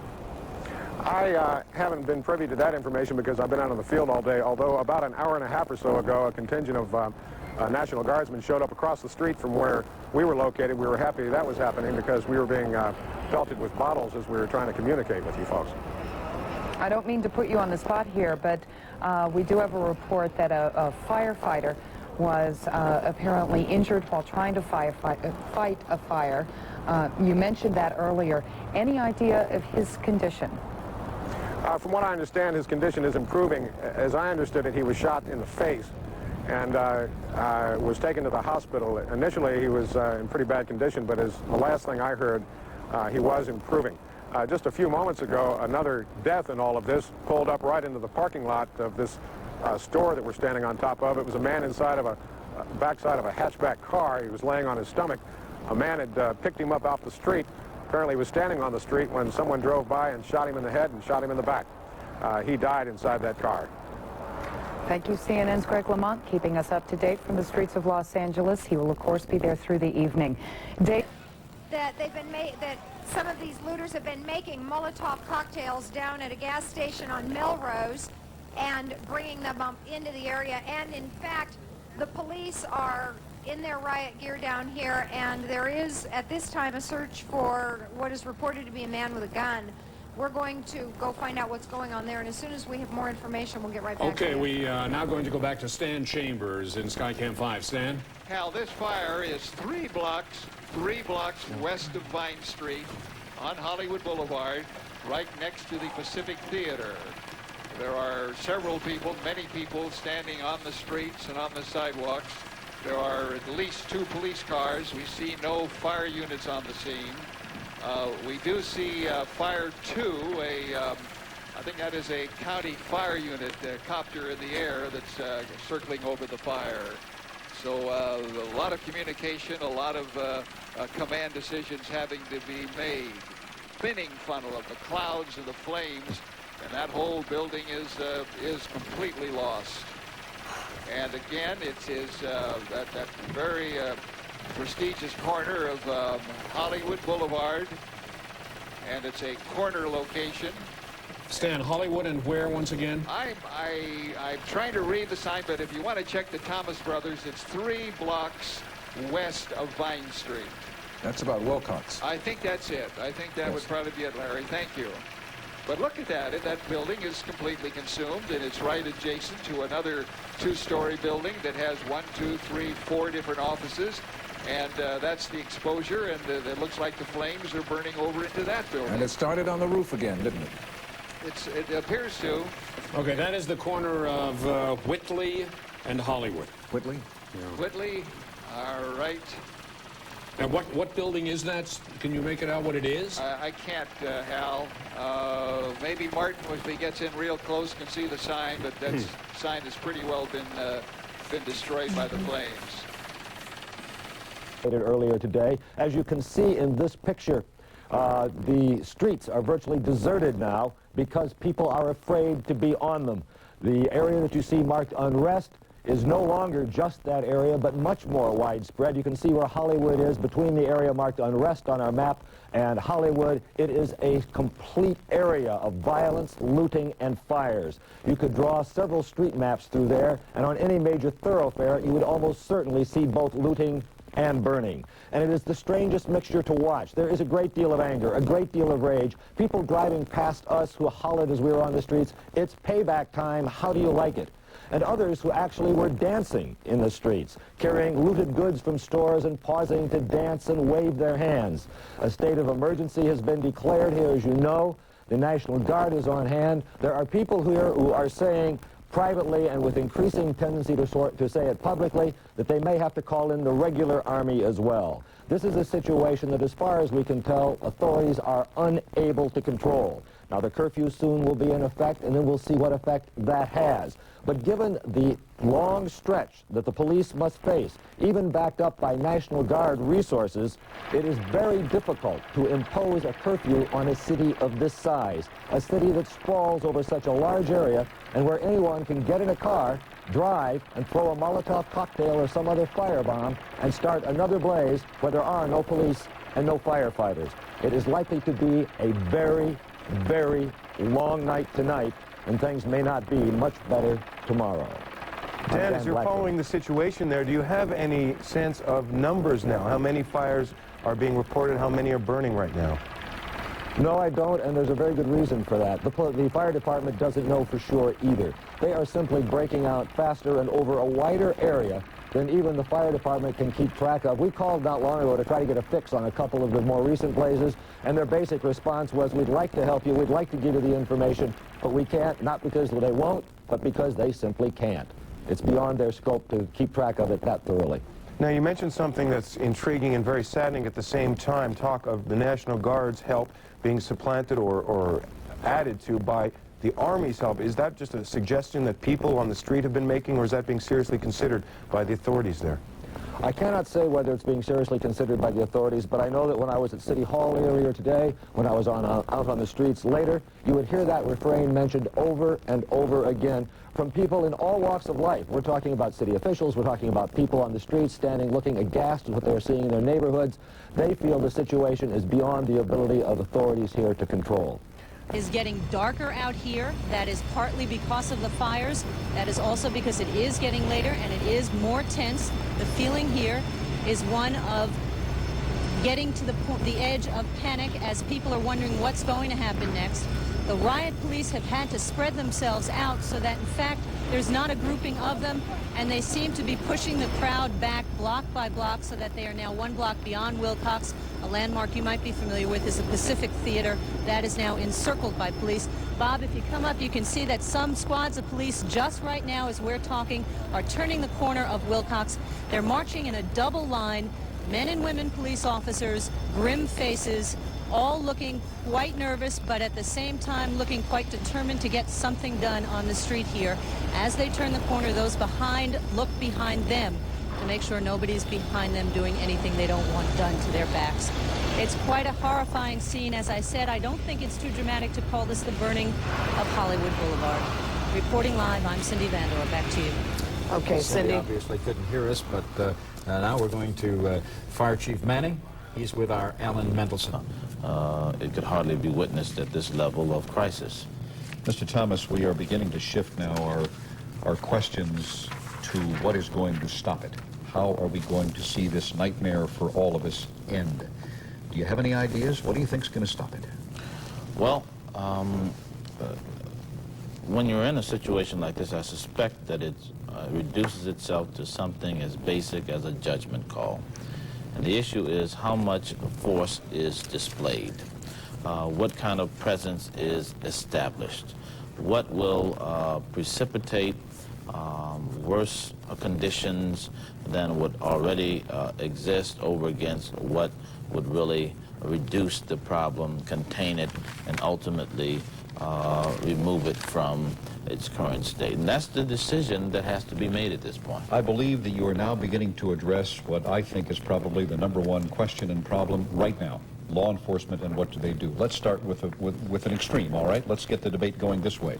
I haven't been privy to that information because I've been out on the field all day, although about an hour and a half or so ago, a contingent of National Guardsmen showed up across the street from where we were located. We were happy that was happening because we were being pelted with bottles as we were trying to communicate with you folks. I don't mean to put you on the spot here, but we do have a report that a firefighter was apparently injured while trying to fight a fire. You mentioned that earlier. Any idea of his condition? From what I understand, his condition is improving. As I understood it, he was shot in the face and was taken to the hospital. Initially, he was in pretty bad condition, but as the last thing I heard, he was improving. Just a few moments ago, another death in all of this pulled up right into the parking lot of this store that we're standing on top of. It was a man inside of a backside of a hatchback car. He was laying on his stomach. A man had picked him up off the street. Apparently, he was standing on the street when someone drove by and shot him in the head and shot him in the back. He died inside that car. Thank you, CNN's Greg Lamont, keeping us up to date from the streets of Los Angeles. He will, of course, be there through the evening. That some of these looters have been making Molotov cocktails down at a gas station on Melrose and bringing them up into the area. And in fact, the police are in their riot gear down here, and there is at this time a search for what is reported to be a man with a gun. We're going to go find out what's going on there, and as soon as we have more information, we'll get right back to you. Okay, we are now going to go back to Stan Chambers in Skycam 5. Stan? Hal, this fire is 3 blocks west of Vine Street on Hollywood Boulevard, right next to the Pacific Theater. There are several people, many people, standing on the streets and on the sidewalks. There are at least 2 police cars. We see no fire units on the scene. We do see Fire 2, I think that is a county fire unit copter in the air that's circling over the fire. So a lot of communication, a lot of command decisions having to be made. Spinning funnel of the clouds of the flames, and that whole building is completely lost. And again, it is that very prestigious corner of Hollywood Boulevard, and it's a corner location. Stan, Hollywood and where once again? I'm trying to read the sign, but if you want to check the Thomas Brothers, it's 3 blocks west of Vine Street. That's about Wilcox. I think that's it. I think that would probably be it, Larry. Thank you. But look at that. That building is completely consumed, and it's right adjacent to another 2-story building that has 1, 2, 3, 4 different offices. And that's the exposure, and it looks like the flames are burning over into that building. And it started on the roof again, didn't it? It appears to. Okay, that is the corner of Whitley and Hollywood. Whitley? Yeah. Whitley, all right. Now, what building is that? Can you make it out what it is? I can't, Hal. Maybe Martin, if he gets in real close, can see the sign, but that sign has pretty well been destroyed by the flames. Earlier today, as you can see in this picture, the streets are virtually deserted now because people are afraid to be on them. The area that you see marked unrest is no longer just that area, but much more widespread. You can see where Hollywood is between the area marked unrest on our map and Hollywood. It is a complete area of violence, looting, and fires. You could draw several street maps through there, and on any major thoroughfare, you would almost certainly see both looting and burning. And it is the strangest mixture to watch. There is a great deal of anger, a great deal of rage. People driving past us who hollered as we were on the streets, "It's payback time, how do you like it?" And others who actually were dancing in the streets, carrying looted goods from stores and pausing to dance and wave their hands. A state of emergency has been declared here, as you know. The National Guard is on hand. There are people here who are saying privately and with increasing tendency to say it publicly that they may have to call in the regular army as well. This is a situation that, as far as we can tell, authorities are unable to control. Now, the curfew soon will be in effect, and then we'll see what effect that has. But given the long stretch that the police must face, even backed up by National Guard resources, it is very difficult to impose a curfew on a city of this size, a city that sprawls over such a large area and where anyone can get in a car, drive, and throw a Molotov cocktail or some other firebomb and start another blaze where there are no police and no firefighters. It is likely to be a very, very long night tonight, and things may not be much better tomorrow. Dan, as you're following the situation there, do you have any sense of numbers now? How many fires are being reported? How many are burning right now? No, I don't, and there's a very good reason for that. The fire department doesn't know for sure either. They are simply breaking out faster and over a wider area than even the fire department can keep track of. We called not long ago to try to get a fix on a couple of the more recent blazes, and their basic response was, "We'd like to help you, we'd like to give you the information, but we can't," not because they won't, but because they simply can't. It's beyond their scope to keep track of it that thoroughly. Now, you mentioned something that's intriguing and very saddening at the same time, talk of the National Guard's help being supplanted or added to by the Army's help. Is that just a suggestion that people on the street have been making, or is that being seriously considered by the authorities there? I cannot say whether it's being seriously considered by the authorities, but I know that when I was at City Hall earlier today, when I was out on the streets later, you would hear that refrain mentioned over and over again from people in all walks of life. We're talking about city officials, we're talking about people on the streets standing looking aghast at what they're seeing in their neighborhoods. They feel the situation is beyond the ability of authorities here to control. Is getting darker out here. That is partly because of the fires. That is also because it is getting later and it is more tense. The feeling here is one of getting to the edge of panic as people are wondering what's going to happen next. The riot police have had to spread themselves out so that, in fact, there's not a grouping of them, and they seem to be pushing the crowd back block by block so that they are now one block beyond Wilcox. A landmark you might be familiar with is the Pacific Theater. That is now encircled by police. Bob, if you come up, you can see that some squads of police just right now as we're talking are turning the corner of Wilcox. They're marching in a double line, men and women police officers, grim faces, all looking quite nervous, but at the same time looking quite determined to get something done on the street here. As they turn the corner, those behind look behind them to make sure nobody's behind them doing anything they don't want done to their backs. It's quite a horrifying scene. As I said, I don't think it's too dramatic to call this the burning of Hollywood Boulevard. Reporting live, I'm Cindy Vandor. Back to you. Okay, Cindy obviously couldn't hear us, but now we're going to Fire Chief Manning. He's with our Alan Mendelson. It could hardly be witnessed at this level of crisis. Mr. Thomas, we are beginning to shift now our questions to what is going to stop it. How are we going to see this nightmare for all of us end? Do you have any ideas? What do you think is going to stop it? Well, when you're in a situation like this, I suspect that it reduces itself to something as basic as a judgment call. And the issue is how much force is displayed, what kind of presence is established, what will precipitate worse conditions than would already exist over against what would really reduce the problem, contain it, and ultimately remove it from its current state. And that's the decision that has to be made at this point. I believe that you are now beginning to address what I think is probably the #1 question and problem right now. Law enforcement and what do they do? Let's start with an extreme, all right? Let's get the debate going this way.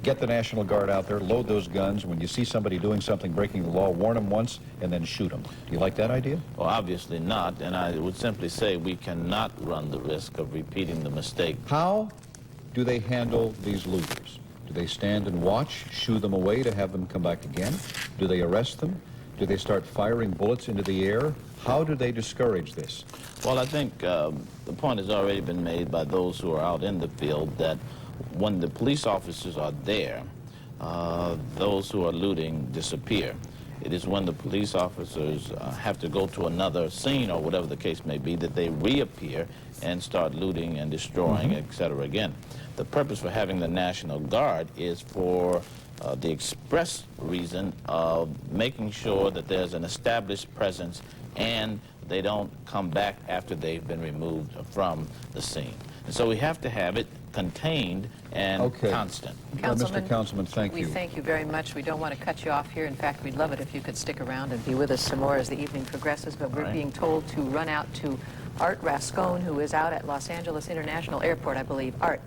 Get the National Guard out there, load those guns. When you see somebody doing something, breaking the law, warn them once, and then shoot them. Do you like that idea? Well, obviously not, and I would simply say we cannot run the risk of repeating the mistake. How do they handle these looters? Do they stand and watch, shoo them away to have them come back again? Do they arrest them? Do they start firing bullets into the air? How do they discourage this? Well, I think the point has already been made by those who are out in the field that when the police officers are there, those who are looting disappear. It is when the police officers have to go to another scene or whatever the case may be that they reappear and start looting and destroying, etc. again. The purpose for having the National Guard is for the express reason of making sure that there's an established presence and they don't come back after they've been removed from the scene. And so we have to have it contained and constant. Mr. Councilman, thank you. We thank you very much. We don't want to cut you off here. In fact, we'd love it if you could stick around and be with us some more as the evening progresses, but we're being told to run out to Art Rascone, who is out at Los Angeles International Airport, I believe. Art.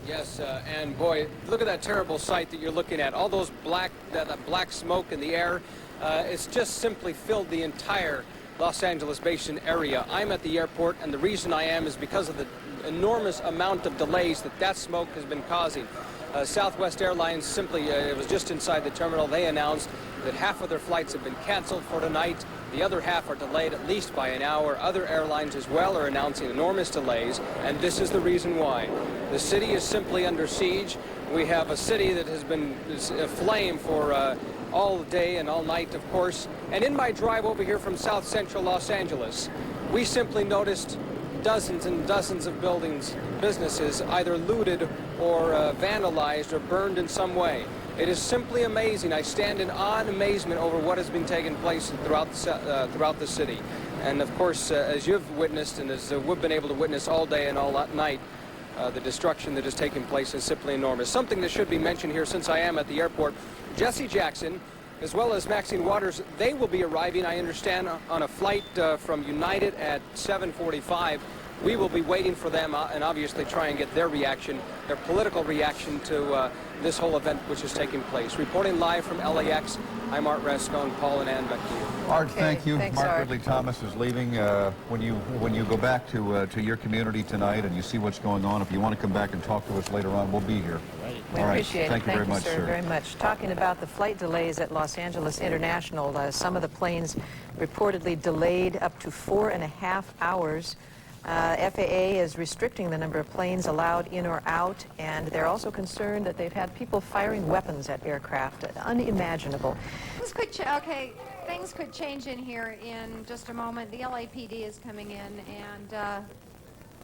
Yes, and boy, look at that terrible sight that you're looking at. All those black smoke in the air. It's just simply filled the entire Los Angeles Basin area. I'm at the airport, and the reason I am is because of the enormous amount of delays that smoke has been causing. Southwest Airlines simply, it was just inside the terminal, they announced that half of their flights have been canceled for tonight. The other half are delayed at least by an hour. Other airlines as well are announcing enormous delays, and this is the reason why. The city is simply under siege. We have a city that has been aflame for all day and all night, of course. And in my drive over here from South Central Los Angeles, we simply noticed dozens and dozens of buildings, businesses, either looted or vandalized or burned in some way. It is simply amazing. I stand in awe and amazement over what has been taking place throughout the city. And of course, as you've witnessed and as we've been able to witness all day and all night, the destruction that has taken place is simply enormous. Something that should be mentioned here, since I am at the airport, Jesse Jackson, as well as Maxine Waters. They will be arriving, I understand, on a flight from United at 7:45. We will be waiting for them and obviously try and get their reaction, their political reaction to this whole event which is taking place. Reporting live from LAX, I'm Art Rascone. Paul and Ann, back to you. Art, thank you. Thanks, Mark Art. Ridley Thomas is leaving. When you go back to your community tonight and you see what's going on, if you want to come back and talk to us later on, we'll be here. We All right. appreciate it. Thank you very much, sir. Very much. Talking about the flight delays at Los Angeles International, some of the planes reportedly delayed up to 4.5 hours. FAA is restricting the number of planes allowed in or out, and they're also concerned that they've had people firing weapons at aircraft. Unimaginable. Things could change in here in just a moment. The LAPD is coming in, and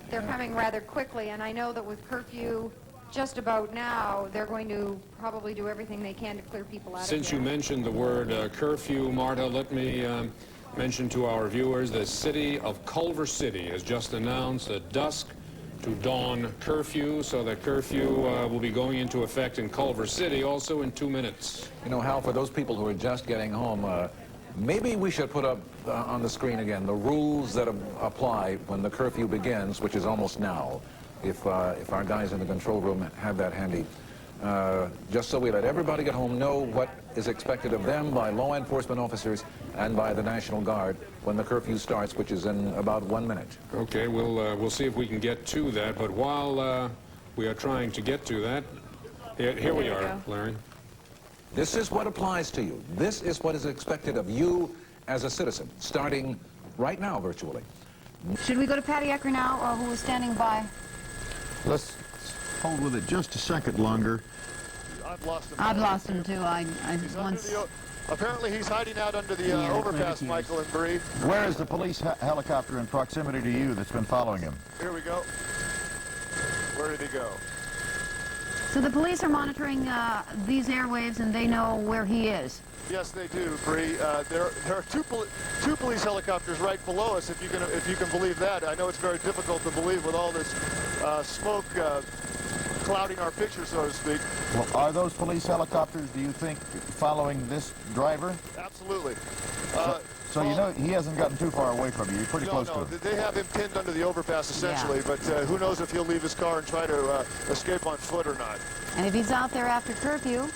they're coming rather quickly, and I know that with curfew just about now, they're going to probably do everything they can to clear people out of here. Since you mentioned the word curfew, Marta, let me mention to our viewers the city of Culver City has just announced a dusk to dawn curfew, so that curfew will be going into effect in Culver City also in 2 minutes. You know, Hal, for those people who are just getting home, maybe we should put up on the screen again the rules that apply when the curfew begins, which is almost now, if our guys in the control room have that handy. Just so we let everybody get home know what is expected of them by law enforcement officers and by the National Guard when the curfew starts, which is in about 1 minute. Okay, we'll see if we can get to that, but while we are trying to get to that, here we are, Larry. This is what applies to you. This is what is expected of you as a citizen, starting right now, virtually. Should we go to Patty Ecker now, who is standing by? Let's hold with it just a second longer. I've lost him too. Apparently he's hiding out under the overpass, Michael and Bree. Where is the police helicopter in proximity to you that's been following him? Here we go. Where did he go? So the police are monitoring these airwaves, and they know where he is. Yes, they do, Bree. There are two police helicopters right below us, if you can believe that. I know it's very difficult to believe with all this smoke clouding our picture, so to speak. Well, are those police helicopters, do you think, following this driver? Absolutely. So you know he hasn't gotten too far away from you. You're pretty close to him. They have him pinned under the overpass, essentially, but who knows if he'll leave his car and try to escape on foot or not. And if he's out there after curfew,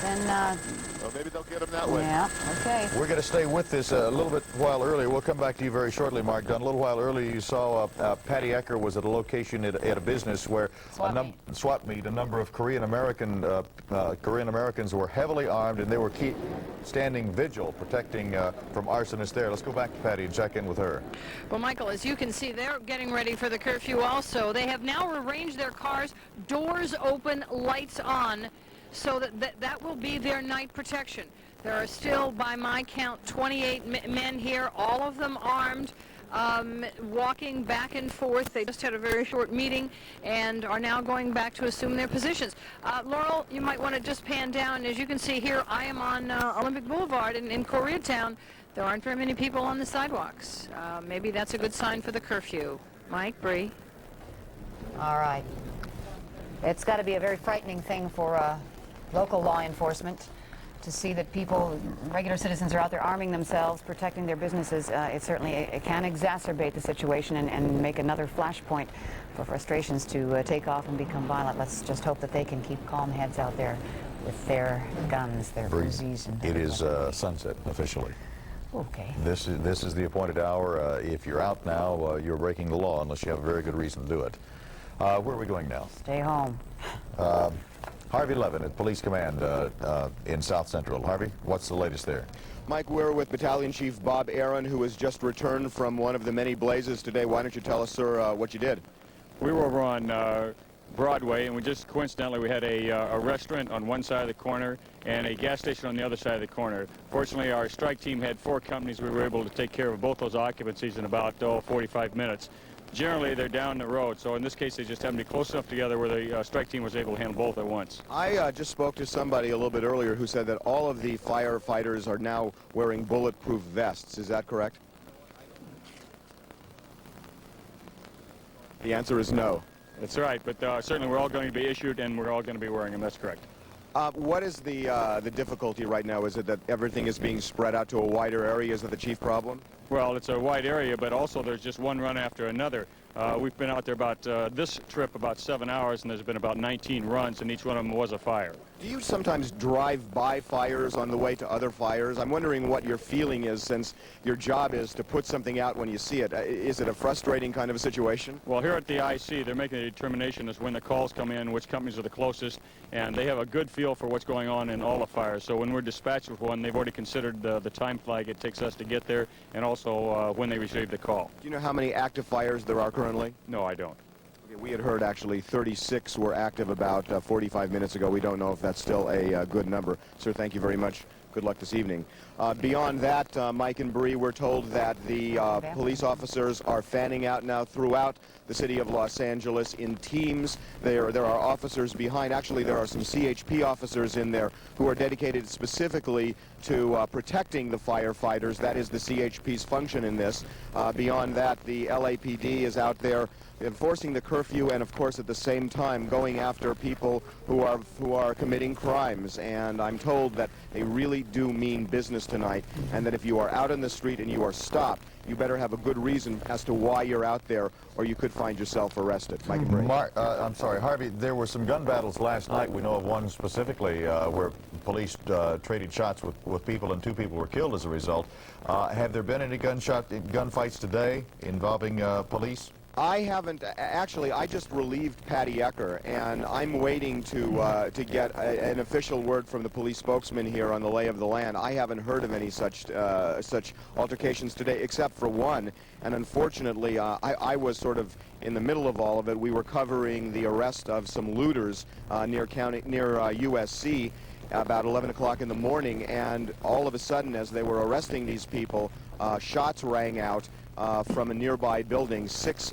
then... well, maybe they'll get him that way. Yeah, okay. We're going to stay with this a little bit while earlier. We'll come back to you very shortly, Mark Dunn. A little while earlier, you saw Patty Ecker was at a location at a business where swap meet. A number of Korean Americans were heavily armed, and they were standing vigil, protecting from arsonists there. Let's go back to Patty and check in with her. Well, Michael, as you can see, they're getting ready for the curfew also. They have now arranged their cars, doors open, lights on, so that will be their night protection. There are still, by my count, 28 men here, all of them armed, walking back and forth. They just had a very short meeting and are now going back to assume their positions. Laurel, you might want to just pan down. As you can see here, I am on Olympic Boulevard in Koreatown. There aren't very many people on the sidewalks. Maybe that's a good sign for the curfew. Mike, Bree. All right. It's got to be a very frightening thing for local law enforcement to see that people, regular citizens, are out there arming themselves, protecting their businesses. It certainly can exacerbate the situation and make another flashpoint for frustrations to take off and become violent. Let's just hope that they can keep calm heads out there with their guns, their Uzis. It is sunset officially. Okay. This is the appointed hour. If you're out now, you're breaking the law unless you have a very good reason to do it. Where are we going now? Stay home. Harvey Levin at Police Command in South Central. Harvey, what's the latest there? Mike, we're with Battalion Chief Bob Aaron, who has just returned from one of the many blazes today. Why don't you tell us, sir, what you did? We were over on Broadway, and we just coincidentally we had a restaurant on one side of the corner and a gas station on the other side of the corner. Fortunately, our strike team had 4 companies. We were able to take care of both those occupancies in about 45 minutes. Generally, they're down the road, so in this case, they just happened to be close enough together where the strike team was able to handle both at once. I just spoke to somebody a little bit earlier who said that all of the firefighters are now wearing bulletproof vests. Is that correct? The answer is no. That's right, but certainly we're all going to be issued and we're all going to be wearing them. That's correct. What is the difficulty right now? Is it that everything is being spread out to a wider area? Is that the chief problem? Well, it's a wide area, but also there's just one run after another. We've been out there about, this trip, about 7 hours, and there's been about 19 runs, and each one of them was a fire. Do you sometimes drive by fires on the way to other fires? I'm wondering what your feeling is, since your job is to put something out when you see it. Is it a frustrating kind of a situation? Well, here at the IC, they're making a determination as when the calls come in, which companies are the closest, and they have a good feel for what's going on in all the fires. So when we're dispatched with one, they've already considered the time flag it takes us to get there, and also when they receive the call. Do you know how many active fires there are currently? No, I don't. Okay, we had heard actually 36 were active about 45 minutes ago. We don't know if that's still a good number. Sir, thank you very much. Good luck this evening. Beyond that, Mike and Bree, we're told that the police officers are fanning out now throughout the city of Los Angeles in teams. There are officers behind. Actually, there are some CHP officers in there who are dedicated specifically to protecting the firefighters. That is the CHP's function in this. Beyond that, the LAPD is out there enforcing the curfew, and of course at the same time going after people who are committing crimes. And I'm told that they really do mean business tonight, and that if you are out in the street and you are stopped, you better have a good reason as to why you're out there, or you could find yourself arrested. Mike and Bree. I'm sorry, Harvey, there were some gun battles last night. We know of one specifically where police traded shots with people, and 2 people were killed as a result. Have there been any gunfights today involving police? I haven't. Actually, I just relieved Patty Ecker, and I'm waiting to get an official word from the police spokesman here on the lay of the land. I haven't heard of any such altercations today, except for one. And unfortunately, I was sort of in the middle of all of it. We were covering the arrest of some looters near USC about 11 o'clock in the morning, and all of a sudden, as they were arresting these people, shots rang out from a nearby building.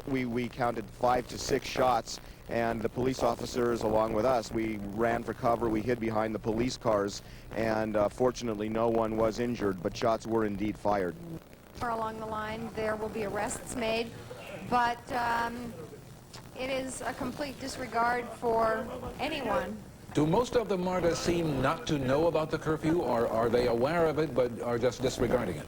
We counted 5 to 6 shots, and the police officers, along with us, we ran for cover. We hid behind the police cars, and fortunately no one was injured, but shots were indeed fired. Along the line, there will be arrests made, but it is a complete disregard for anyone. Do most of the MARTA seem not to know about the curfew, or are they aware of it but are just disregarding it?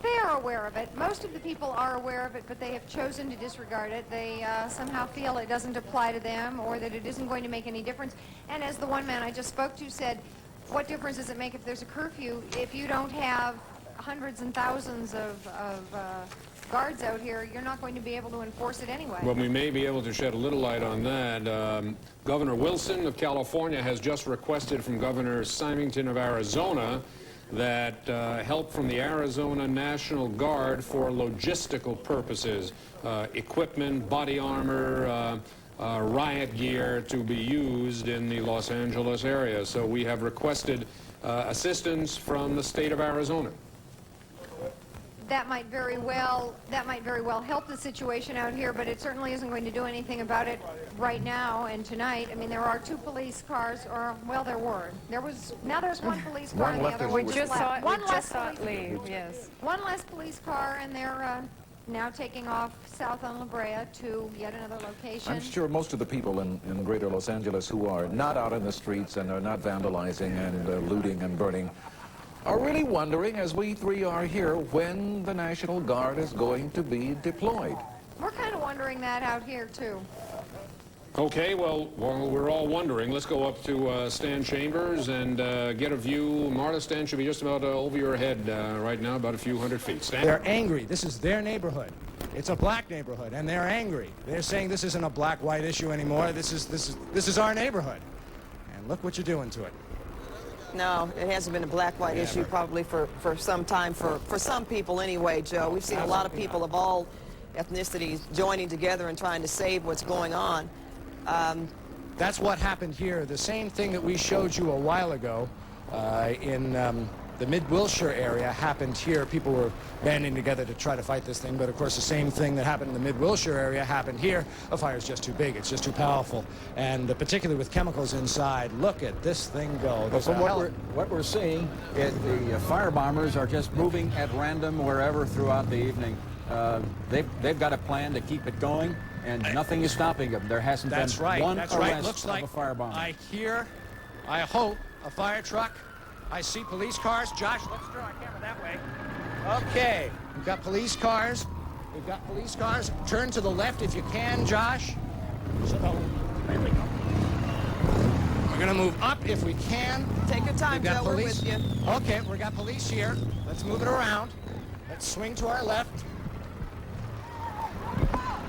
They are aware of it. Most of the people are aware of it, but they have chosen to disregard it. They somehow feel it doesn't apply to them, or that it isn't going to make any difference. And as the one man I just spoke to said, what difference does it make if there's a curfew if you don't have hundreds and thousands of guards out here? You're not going to be able to enforce it anyway. Well, we may be able to shed a little light on that. Governor Wilson of California has just requested from Governor Symington of Arizona that help from the Arizona National Guard for logistical purposes, equipment, body armor, riot gear to be used in the Los Angeles area. So we have requested assistance from the state of Arizona. That might very well help the situation out here, but it certainly isn't going to do anything about it right now and tonight. I mean, there are 2 police cars, or well, there were. Now there's 1 police car, and the other one just left. One less police car, and they're now taking off south on La Brea to yet another location. I'm sure most of the people in greater Los Angeles who are not out in the streets and are not vandalizing and looting and burning are really wondering, as we 3 are here, when the National Guard is going to be deployed. We're kind of wondering that out here, too. Okay, well, we're all wondering. Let's go up to Stan Chambers and get a view. Marta, Stan should be just about over your head right now, about a few hundred feet. Stan? They're angry. This is their neighborhood. It's a black neighborhood, and they're angry. They're saying this isn't a black-white issue anymore. This is our neighborhood. And look what you're doing to it. No, it hasn't been a black-white issue probably for some time, for some people anyway, Joe. We've seen a lot of people of all ethnicities joining together and trying to save what's going on. That's what happened here. The same thing that we showed you a while ago in the mid-Wilshire area happened here. People were banding together to try to fight this thing, but of course the same thing that happened in the mid-Wilshire area happened here. A fire's just too big. It's just too powerful. And particularly with chemicals inside, look at this thing go. Well, from what we're seeing, the fire bombers are just moving at random wherever throughout the evening. They've got a plan to keep it going, and nothing is stopping them. There hasn't been one arrest of a firebomber. I hear I hope, a fire truck. I see police cars. Josh, let's turn our camera that way. Okay, we've got police cars. We've got police cars. Turn to the left if you can, Josh. So, there we go. We're going to move up if we can. Take your time, Joe. We're with you. Okay, we got police here. Let's move it around. Let's swing to our left.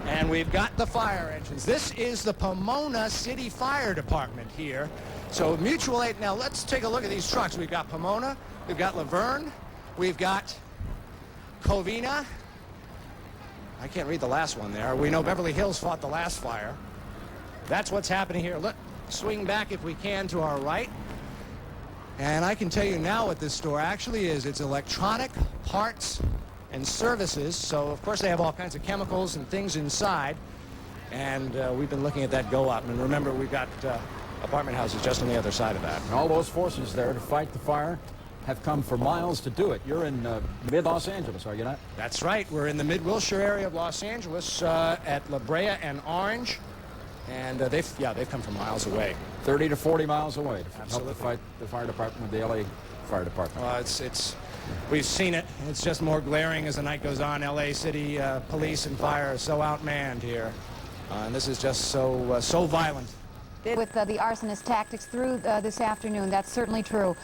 And we've got the fire engines. This is the Pomona City Fire Department here. So mutual aid. Now let's take a look at these trucks. We've got Pomona, we've got Laverne, we've got Covina. I can't read the last one there. We know Beverly Hills fought the last fire. That's what's happening here. Look, swing back if we can to our right. And I can tell you now what this store actually is. It's electronic parts and services. So, of course, they have all kinds of chemicals and things inside. And we've been looking at that go up. And remember, we've got apartment houses just on the other side of that. And all those forces there to fight the fire have come for miles to do it. You're in mid-Los Angeles, are you not? That's right. We're in the mid-Wilshire area of Los Angeles at La Brea and Orange. And they've come from miles away. 30 to 40 miles away to Absolutely. help to fight the fire department with the LA Fire Department. We've seen it. It's just more glaring as the night goes on. LA City police and fire are so outmanned here. And this is just so violent. With the arsonist tactics through this afternoon, that's certainly true.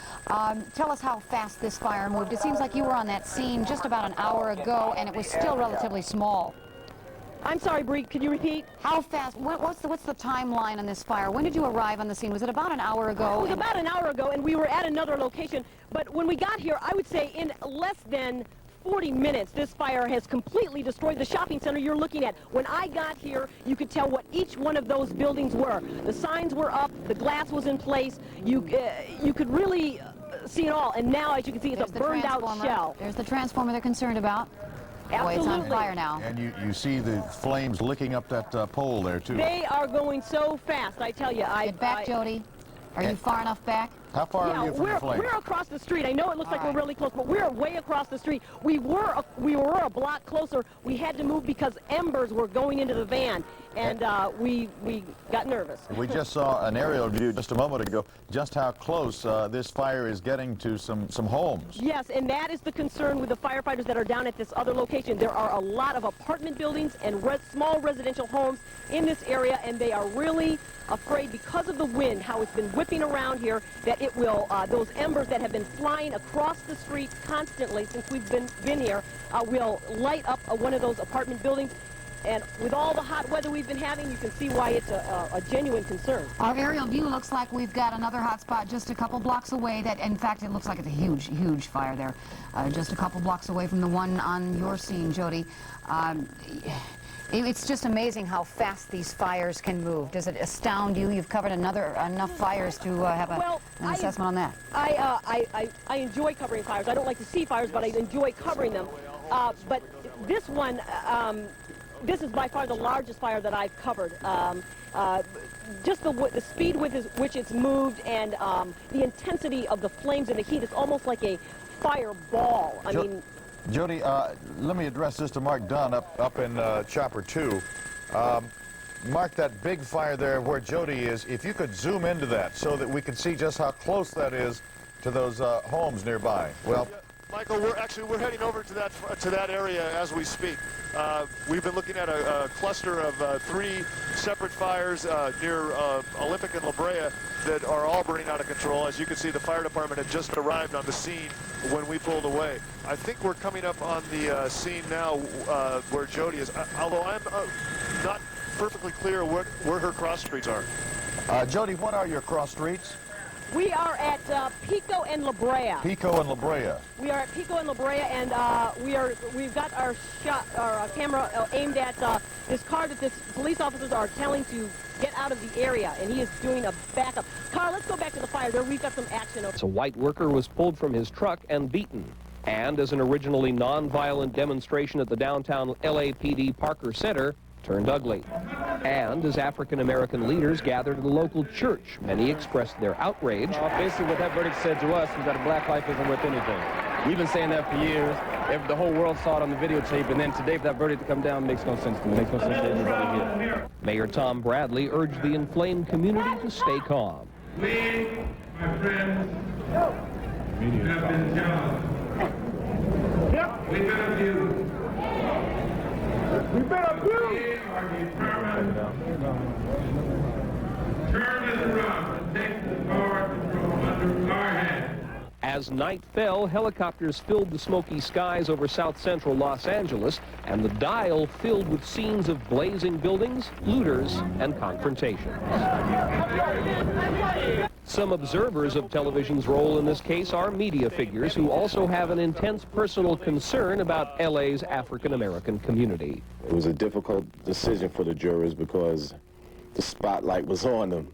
Tell us how fast this fire moved. It seems like you were on that scene just about an hour ago, and it was still relatively small. I'm sorry, Bree, could you repeat? How fast, what's the timeline on this fire? When did you arrive on the scene? Was it about an hour ago? It was about an hour ago, and we were at another location. But when we got here, I would say in less than 40 minutes, this fire has completely destroyed the shopping center you're looking at. When I got here, you could tell what each one of those buildings were. The signs were up, the glass was in place. You could really see it all. And now, as you can see, it's a burned-out shell. There's the transformer they're concerned about. Boy, it's on fire now. And you see the flames licking up that pole there, too. They are going so fast, I tell you. Get back, Jody. Are you far enough back? How far are you from the flame? We're across the street. I know it looks like we're really close, but we're way across the street. We were a block closer. We had to move because embers were going into the van, and we got nervous. We just saw an aerial view just a moment ago, just how close this fire is getting to some homes. Yes, and that is the concern with the firefighters that are down at this other location. There are a lot of apartment buildings and small residential homes in this area, and they are really afraid because of the wind, how it's been whipping around here, that it will, those embers that have been flying across the street constantly since we've been here, will light up one of those apartment buildings. And with all the hot weather we've been having, you can see why it's a genuine concern. Our aerial view looks like we've got another hot spot just a couple blocks away. That, in fact, it looks like it's a huge, huge fire there. Just a couple blocks away from the one on your scene, Jody. It's just amazing how fast these fires can move. Does it astound you? You've covered enough fires to have an assessment on that. I enjoy covering fires. I don't like to see fires, but I enjoy covering them. But this one, this is by far the largest fire that I've covered. Just the speed with which it's moved and the intensity of the flames and the heat, it's almost like a fireball. I mean... Jody, let me address this to Mark Dunn up in Chopper 2. Mark, that big fire there where Jody is, if you could zoom into that so that we can see just how close that is to those homes nearby. Well, Michael, we're heading over to that area as we speak. We've been looking at a cluster of 3 separate fires near Olympic and La Brea that are all burning out of control. As you can see, the fire department had just arrived on the scene when we pulled away. I think we're coming up on the scene now where Jody is, although I'm not perfectly clear where her cross streets are. Jody, what are your cross streets? We are at Pico and La Brea. Pico and La Brea. We are at Pico and La Brea, and we've got our camera aimed at this car that this police officers are telling to get out of the area, and he is doing a backup. Car, let's go back to the fire. There, we've got some action. A white worker was pulled from his truck and beaten. And as an originally non-violent demonstration at the downtown LAPD Parker Center turned ugly. And as African-American leaders gathered in the local church, many expressed their outrage. Basically what that verdict said to us was that a black life isn't worth anything. We've been saying that for years. The whole world saw it on the videotape, and then today for that verdict to come down makes no sense to me. Makes no sense to anybody here. Mayor Tom Bradley urged the inflamed community to stay calm. We, my friends, have been jealous. We've been abused. We are determined to turn this around and take the power control under our hands. As night fell, helicopters filled the smoky skies over south central Los Angeles, and the dial filled with scenes of blazing buildings, looters, and confrontations. Some observers of television's role in this case are media figures who also have an intense personal concern about LA's African-American community. It was a difficult decision for the jurors because the spotlight was on them.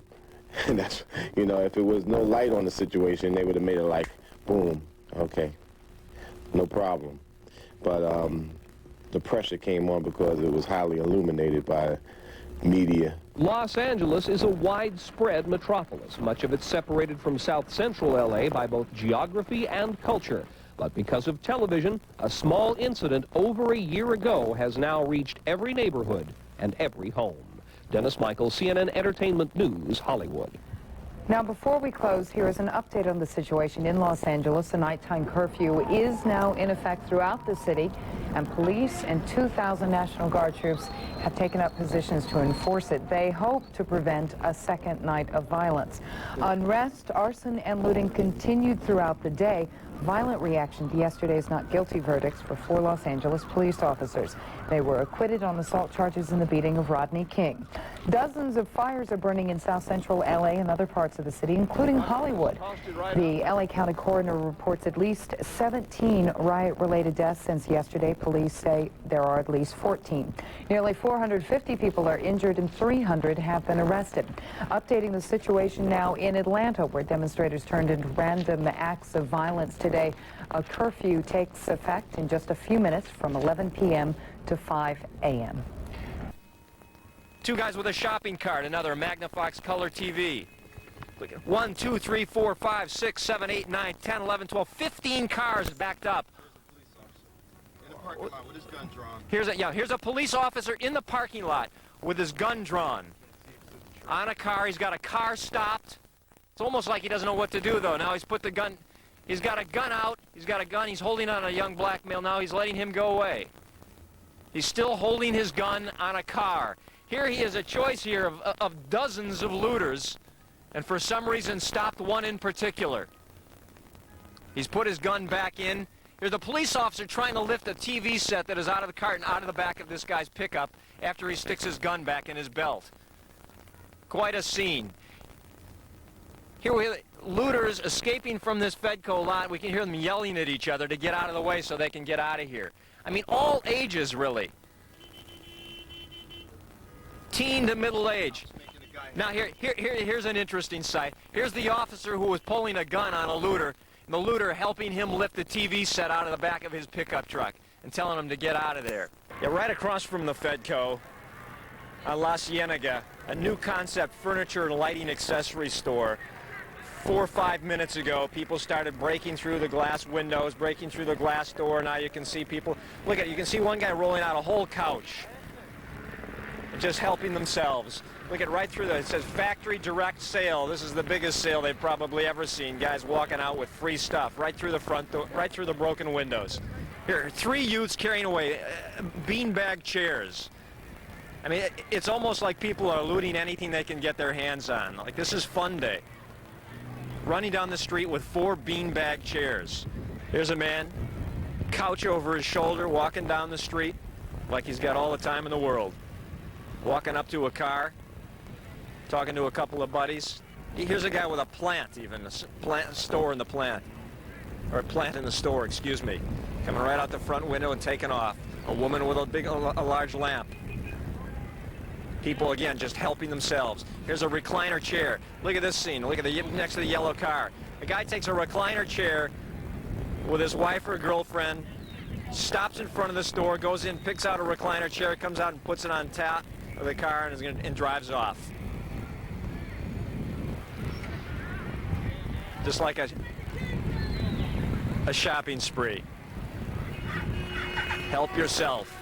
And that's, you know, if it was no light on the situation, they would have made it like, boom, okay, no problem. But the pressure came on because it was highly illuminated by media. Los Angeles is a widespread metropolis, much of it separated from South Central LA by both geography and culture. But because of television, a small incident over a year ago has now reached every neighborhood and every home. Dennis Michael, CNN Entertainment News, Hollywood. Now, before we close, here is an update on the situation in Los Angeles. A nighttime curfew is now in effect throughout the city, and police and 2,000 National Guard troops have taken up positions to enforce it. They hope to prevent a second night of violence. Unrest, arson, and looting continued throughout the day. Violent reaction to yesterday's not guilty verdicts for 4 Los Angeles police officers. They were acquitted on assault charges in the beating of Rodney King. Dozens of fires are burning in South Central LA and other parts of the city, including Hollywood. The LA County coroner reports at least 17 riot-related deaths since yesterday. Police say there are at least 14. Nearly 450 people are injured and 300 have been arrested. Updating the situation now in Atlanta, where demonstrators turned into random acts of violence today. A curfew takes effect in just a few minutes from 11 p.m. to 5 a.m. 2 guys with a shopping cart, another Magnafox color TV. Look at 1, 2, 3, 4, 5, 6, 7, 8, 9, 10, 11, 12, 15 cars backed up. In the parking lot with his gun drawn. Here's a police officer in the parking lot with his gun drawn. On a car, he's got a car stopped. It's almost like he doesn't know what to do, though. Now he's put the gun, he's got a gun out, he's got a gun, he's holding on a young black male. Now he's letting him go away. He's still holding his gun on a car. Here he is, a choice here of dozens of looters, and for some reason stopped one in particular. He's put his gun back in. Here's a police officer trying to lift a TV set that is out of the cart and out of the back of this guy's pickup after he sticks his gun back in his belt. Quite a scene. Here we have looters escaping from this Fedco lot. We can hear them yelling at each other to get out of the way so they can get out of here. I mean, all ages, really. Teen to middle age. Now, here's an interesting sight. Here's the officer who was pulling a gun on a looter, and the looter helping him lift the TV set out of the back of his pickup truck and telling him to get out of there. Yeah, right across from the Fedco on La Cienega, a new concept furniture and lighting accessory store. 4 or 5 minutes ago, people started breaking through the glass windows, breaking through the glass door. Now you can see people, look at it, you can see one guy rolling out a whole couch, just helping themselves. Look at right through there, it says factory direct sale. This is the biggest sale they've probably ever seen. Guys walking out with free stuff right through the front door, right through the broken windows. Here, 3 youths carrying away beanbag chairs. I mean, it's almost like people are looting anything they can get their hands on. Like, this is fun day. Running down the street with 4 beanbag chairs. There's a man, couch over his shoulder, walking down the street like he's got all the time in the world. Walking up to a car, talking to a couple of buddies. Here's a guy with a plant, even a plant store in the plant, or a plant in the store, excuse me, coming right out the front window and taking off. A woman with a large lamp. People, again, just helping themselves. Here's a recliner chair. Look at this scene. Look at the next to the yellow car. A guy takes a recliner chair with his wife or girlfriend, stops in front of the store, goes in, picks out a recliner chair, comes out and puts it on top of the car and drives off. Just like a shopping spree. Help yourself.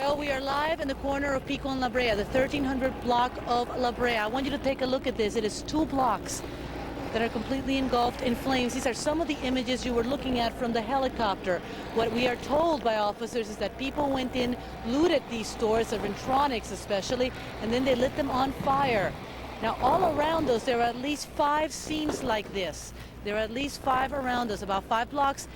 Well, we are live in the corner of Pico and La Brea, the 1300 block of La Brea. I want you to take a look at this. It is 2 blocks that are completely engulfed in flames. These are some of the images you were looking at from the helicopter. What we are told by officers is that people went in, looted these stores, electronics especially, and then they lit them on fire. Now, all around us, there are at least 5 scenes like this. There are at least 5 around us, about 5 blocks.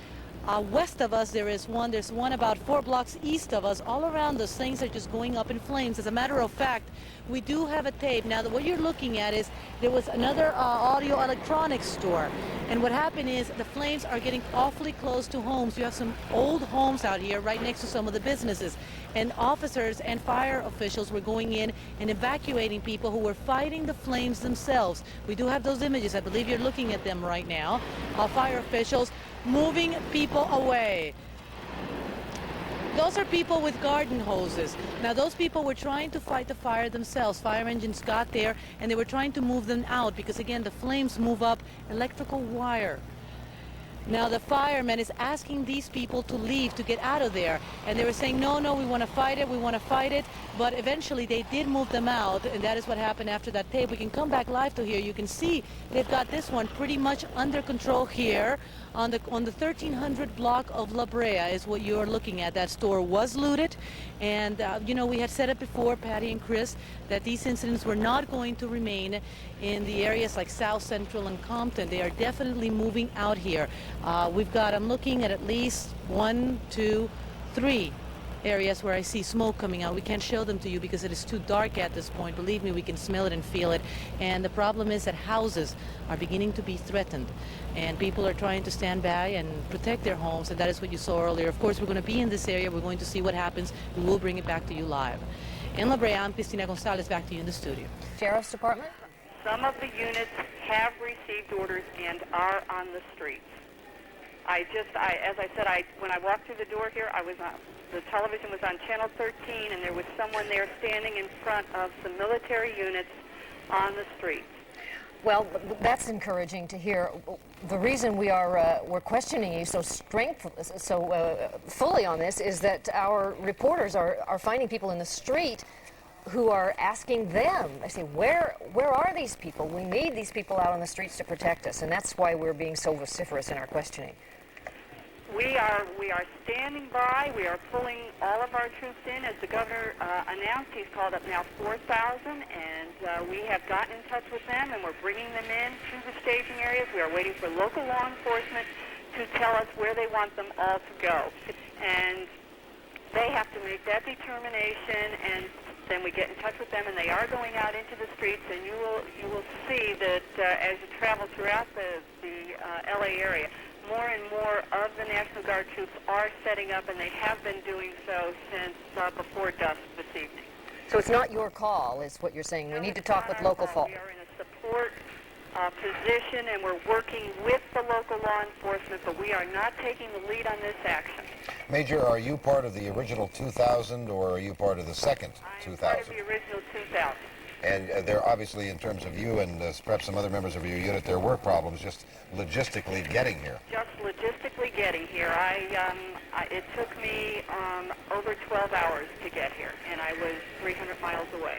West of us, there's one about 4 blocks east of us. All around us, things are just going up in flames. As a matter of fact, we do have a tape. Now, what you're looking at is there was another audio electronics store. And what happened is the flames are getting awfully close to homes. You have some old homes out here right next to some of the businesses. And officers and fire officials were going in and evacuating people who were fighting the flames themselves. We do have those images. I believe you're looking at them right now. Fire officials moving people away. Those are people with garden hoses. Now, those people were trying to fight the fire themselves. Fire engines got there, and they were trying to move them out because, again, the flames move up electrical wire. Now, the fireman is asking these people to leave, to get out of there. And they were saying, no, no, we want to fight it, we want to fight it. But eventually, they did move them out, and that is what happened after that tape. We can come back live to here. You can see they've got this one pretty much under control here. On the 1300 block of La Brea is what you're looking at. That store was looted, and you know, we had said it before, Patty and Chris, that these incidents were not going to remain in the areas like South Central and Compton. They are definitely moving out here. I'm looking at least 1, 2, 3 areas where I see smoke coming out. We can't show them to you because it is too dark at this point. Believe me, we can smell it and feel it. And the problem is that houses are beginning to be threatened, and people are trying to stand by and protect their homes, and that is what you saw earlier. Of course, we're going to be in this area. We're going to see what happens. We will bring it back to you live. In La Brea, I'm Cristina Gonzalez, back to you in the studio. Sheriff's Department? Some of the units have received orders and are on the streets. As I said, when I walked through the door here, the television was on channel 13, and there was someone there standing in front of some military units on the streets. Well, that's encouraging to hear. The reason we're questioning you so fully on this is that our reporters are finding people in the street who are asking them. They say, where are these people? We need these people out on the streets to protect us, and that's why we're being so vociferous in our questioning. We are standing by. We are pulling all of our troops in. As the governor announced, he's called up now 4,000, and we have gotten in touch with them, and we're bringing them in to the staging areas. We are waiting for local law enforcement to tell us where they want them all to go. And they have to make that determination, and then we get in touch with them, and they are going out into the streets, and you will see that as you travel throughout the LA area, more and more of the National Guard troops are setting up, and they have been doing so since before dusk this evening. So it's not your call, is what you're saying. We need to talk with local folk. We are in a support position, and we're working with the local law enforcement, but we are not taking the lead on this action. Major, are you part of the original 2,000, or are you part of the second 2,000? Part of the original 2,000. And there obviously, in terms of you and perhaps some other members of your unit, there were problems just logistically getting here. Just logistically getting here. It took me over 12 hours to get here, and I was 300 miles away.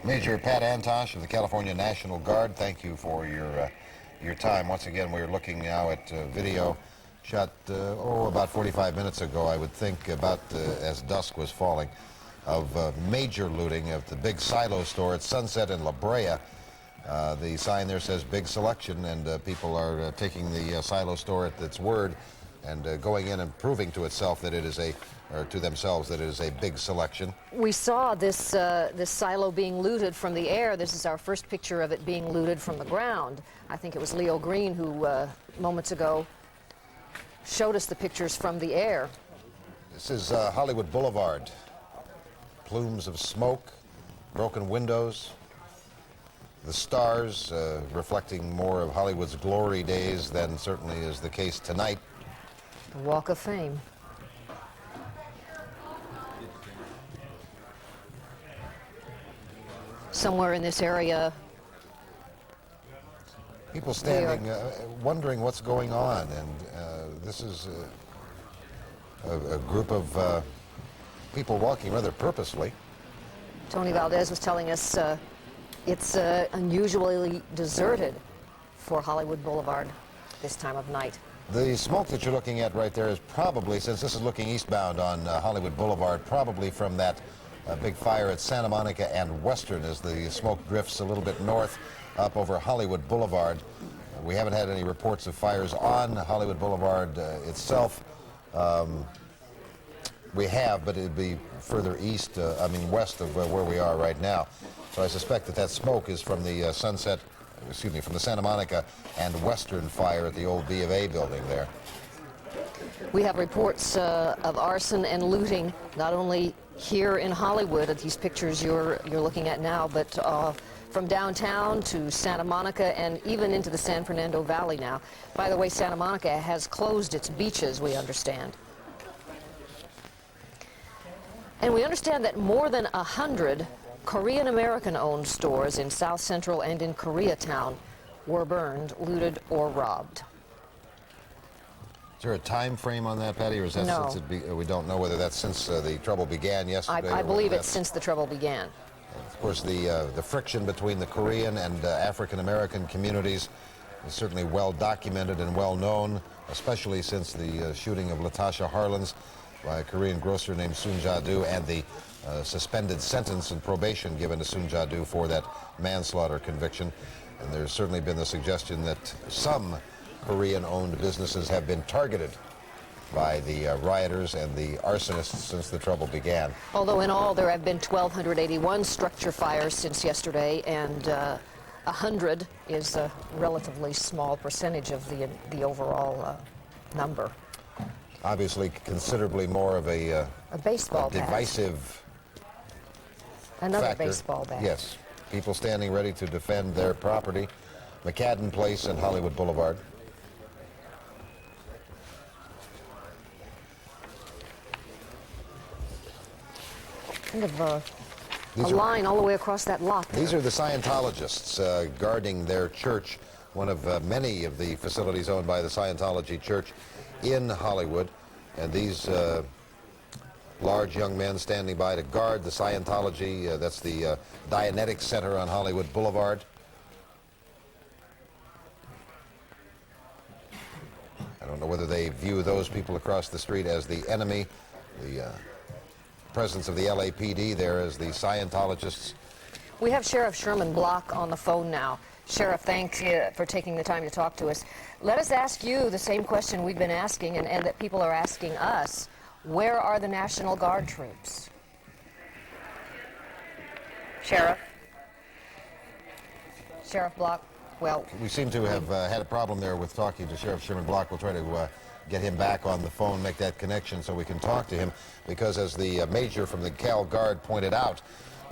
Major Pat Antosh of the California National Guard, thank you for your time. Once again, we're looking now at video shot about 45 minutes ago, I would think, about as dusk was falling, of major looting of the big silo store at Sunset in La Brea. The sign there says big selection, and people are taking the silo store at its word and going in and proving to itself that it is to themselves that it is a big selection. We saw this silo being looted from the air. This is our first picture of it being looted from the ground. I think it was Leo Green who moments ago showed us the pictures from the air. This is Hollywood Boulevard. Plumes of smoke, broken windows, the stars reflecting more of Hollywood's glory days than certainly is the case tonight. The Walk of Fame. Somewhere in this area, people standing, wondering what's going on, and this is a group of people walking rather purposefully. Tony Valdez was telling us it's unusually deserted for Hollywood Boulevard this time of night. The smoke that you're looking at right there is probably, since this is looking eastbound on Hollywood Boulevard, probably from that big fire at Santa Monica and Western, as the smoke drifts a little bit north up over Hollywood Boulevard. We haven't had any reports of fires on Hollywood Boulevard itself. We have, but it'd be further east, west of where we are right now. So I suspect that that smoke is from the from the Santa Monica and Western fire at the old B of A building there. We have reports of arson and looting, not only here in Hollywood, at these pictures you're looking at now, but from downtown to Santa Monica and even into the San Fernando Valley now. By the way, Santa Monica has closed its beaches, we understand. And we understand that more than 100 Korean-American-owned stores in South Central and in Koreatown were burned, looted, or robbed. Is there a time frame on that, Patty, or is that No. since we don't know whether that's since the trouble began yesterday? I believe it's since the trouble began. Of course, the friction between the Korean and African-American communities is certainly well documented and well known, especially since the shooting of Latasha Harlins by a Korean grocer named Soon Ja-do and the suspended sentence and probation given to Soon Ja-do for that manslaughter conviction. And there's certainly been the suggestion that some Korean-owned businesses have been targeted by the rioters and the arsonists since the trouble began. Although in all there have been 1,281 structure fires since yesterday, and 100 is a relatively small percentage of the overall number. Obviously, considerably more of a baseball bat. Divisive Another factor. baseball bat. Yes, people standing ready to defend their property. McCadden Place and Hollywood Boulevard. Kind of a line all the way across that lot there. These are the Scientologists guarding their church, one of many of the facilities owned by the Scientology Church in Hollywood. And these large young men standing by to guard the Scientology, that's the Dianetics Center on Hollywood Boulevard. I don't know whether they view those people across the street as the enemy, the presence of the LAPD there as the Scientologists. We have Sheriff Sherman Block on the phone now. Sheriff, thanks for taking the time to talk to us. Let us ask you the same question we've been asking and that people are asking us. Where are the National Guard troops? Sheriff? Sheriff Block, well... We seem to have had a problem there with talking to Sheriff Sherman Block. We'll try to get him back on the phone, make that connection so we can talk to him, because as the major from the Cal Guard pointed out,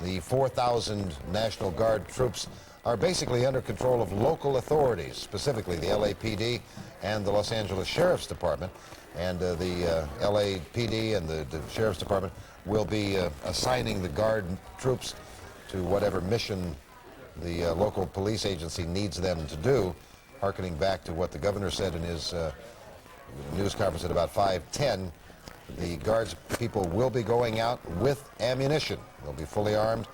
the 4,000 National Guard troops are basically under control of local authorities, specifically the LAPD and the Los Angeles Sheriff's Department. And the LAPD and the Sheriff's Department will be assigning the Guard troops to whatever mission the local police agency needs them to do, hearkening back to what the governor said in his news conference at about 5:10. The Guards people will be going out with ammunition. They'll be fully armed.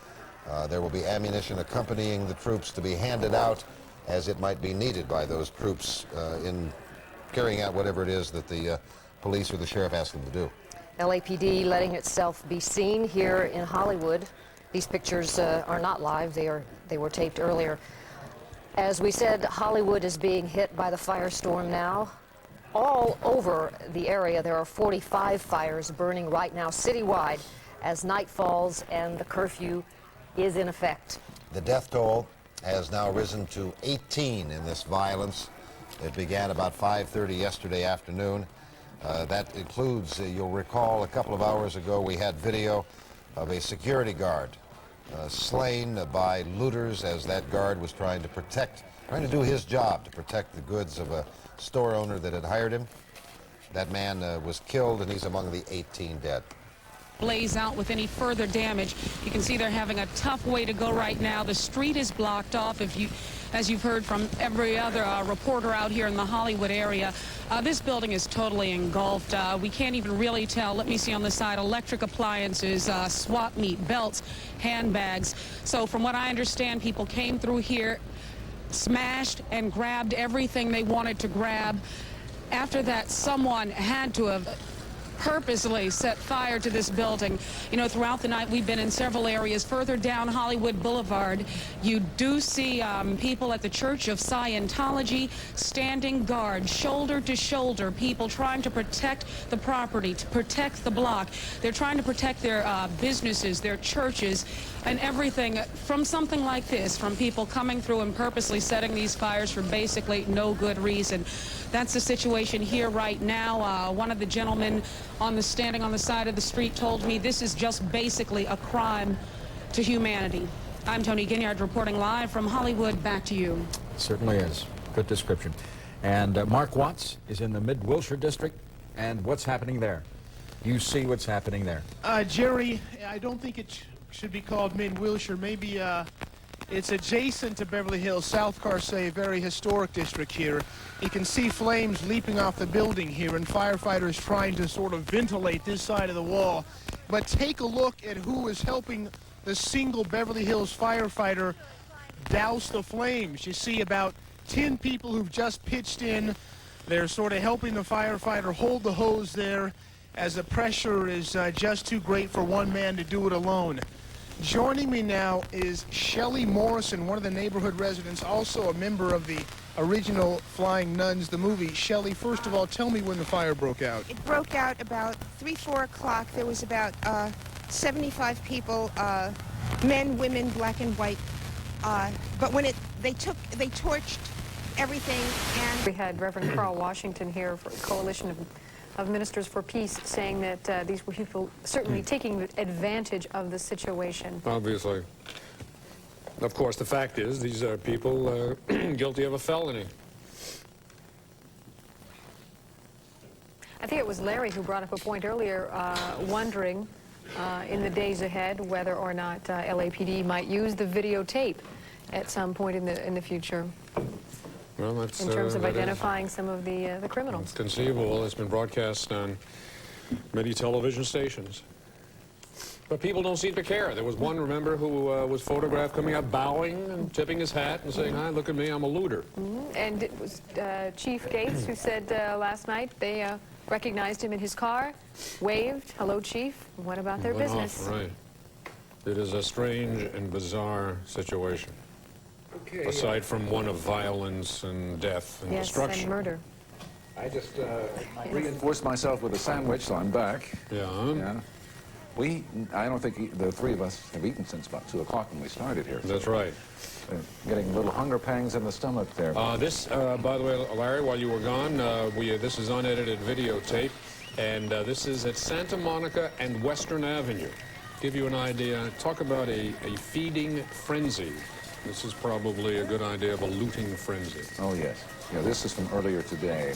There will be ammunition accompanying the troops to be handed out as it might be needed by those troops in carrying out whatever it is that the police or the sheriff asks them to do. LAPD letting itself be seen here in Hollywood. These pictures are not live. They were taped earlier. As we said, Hollywood is being hit by the firestorm now. All over the area, there are 45 fires burning right now citywide as night falls and the curfew is in effect. The death toll has now risen to 18 in this violence. It began about 5:30 yesterday afternoon. That includes, you'll recall, a couple of hours ago we had video of a security guard slain by looters as that guard was trying to do his job to protect the goods of a store owner that had hired him. That man was killed, and he's among the 18 dead. blaze out with any further damage. You can see they're having a tough way to go right now. The street is blocked off. As you've heard from every other reporter out here in the Hollywood area, this building is totally engulfed. We can't even really tell. Let me see on the side, electric appliances, swap meet, belts, handbags. So from what I understand, people came through here, smashed and grabbed everything they wanted to grab. After that, someone had to have purposely set fire to this building. You know, throughout the night, we've been in several areas. Further down Hollywood Boulevard, you do see people at the Church of Scientology standing guard, shoulder to shoulder, people trying to protect the property, to protect the block. They're trying to protect their businesses, their churches, and everything from something like this, from people coming through and purposely setting these fires for basically no good reason. That's the situation here right now. One of the gentlemen standing on the side of the street told me this is just basically a crime to humanity. I'm Tony Ginyard reporting live from Hollywood. Back to you. Certainly is. Good description. And Mark Watts is in the Mid-Wilshire district. And what's happening there? You see what's happening there. Jerry, I don't think it should be called Mid-Wilshire. Maybe it's adjacent to Beverly Hills, South Carsey, a very historic district here. You can see flames leaping off the building here, and firefighters trying to sort of ventilate this side of the wall. But take a look at who is helping the single Beverly Hills firefighter douse the flames. You see about 10 people who've just pitched in. They're sort of helping the firefighter hold the hose there, as the pressure is just too great for one man to do it alone. Joining me now is Shelley Morrison, one of the neighborhood residents, also a member of the original Flying Nuns, the movie. Shelley, first of all, tell me when the fire broke out. It broke out about 3, 4 o'clock. There was about 75 people, men, women, black and white. But when they torched everything, and we had Reverend Carl Washington here for a coalition of Ministers for Peace saying that these were people certainly taking advantage of the situation. Obviously. Of course, the fact is these are people guilty of a felony. I think it was Larry who brought up a point earlier, wondering in the days ahead whether or not LAPD might use the videotape at some point in the future. Well, that's, in terms of identifying some of the criminals. It's conceivable. It's been broadcast on many television stations. But people don't seem to care. There was one, remember, who was photographed coming up, bowing and tipping his hat and saying, "Hi, look at me, I'm a looter." And it was Chief Gates who said last night they recognized him in his car, waved, "Hello, Chief," and went about their business. Right. It is a strange and bizarre situation. Okay, aside from one of violence and death and destruction. And murder. I just reinforced myself with a sandwich, so I'm back. Yeah. I don't think the three of us have eaten since about 2 o'clock when we started here. That's right. Getting little hunger pangs in the stomach there. This, by the way, Larry, while you were gone, this is unedited videotape, and this is at Santa Monica and Western Avenue. Give you an idea. Talk about a feeding frenzy. This is probably a good idea of a looting frenzy. Oh, yes. Yeah, this is from earlier today.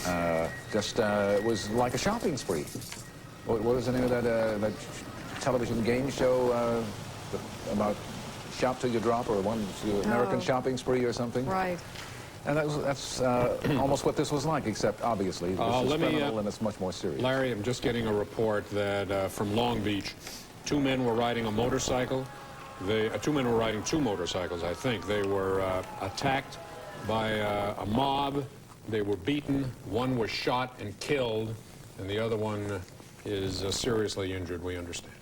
It was like a shopping spree. What was the name of that television game show about shop till you drop, or American Shopping Spree or something? Right. And that's almost what this was like, except obviously this is criminal and it's much more serious. Larry, I'm just getting a report that from Long Beach, 2 men were riding a motorcycle. 2 men were riding 2 motorcycles, I think. They were attacked by a mob. They were beaten. One was shot and killed, and the other one is seriously injured, we understand.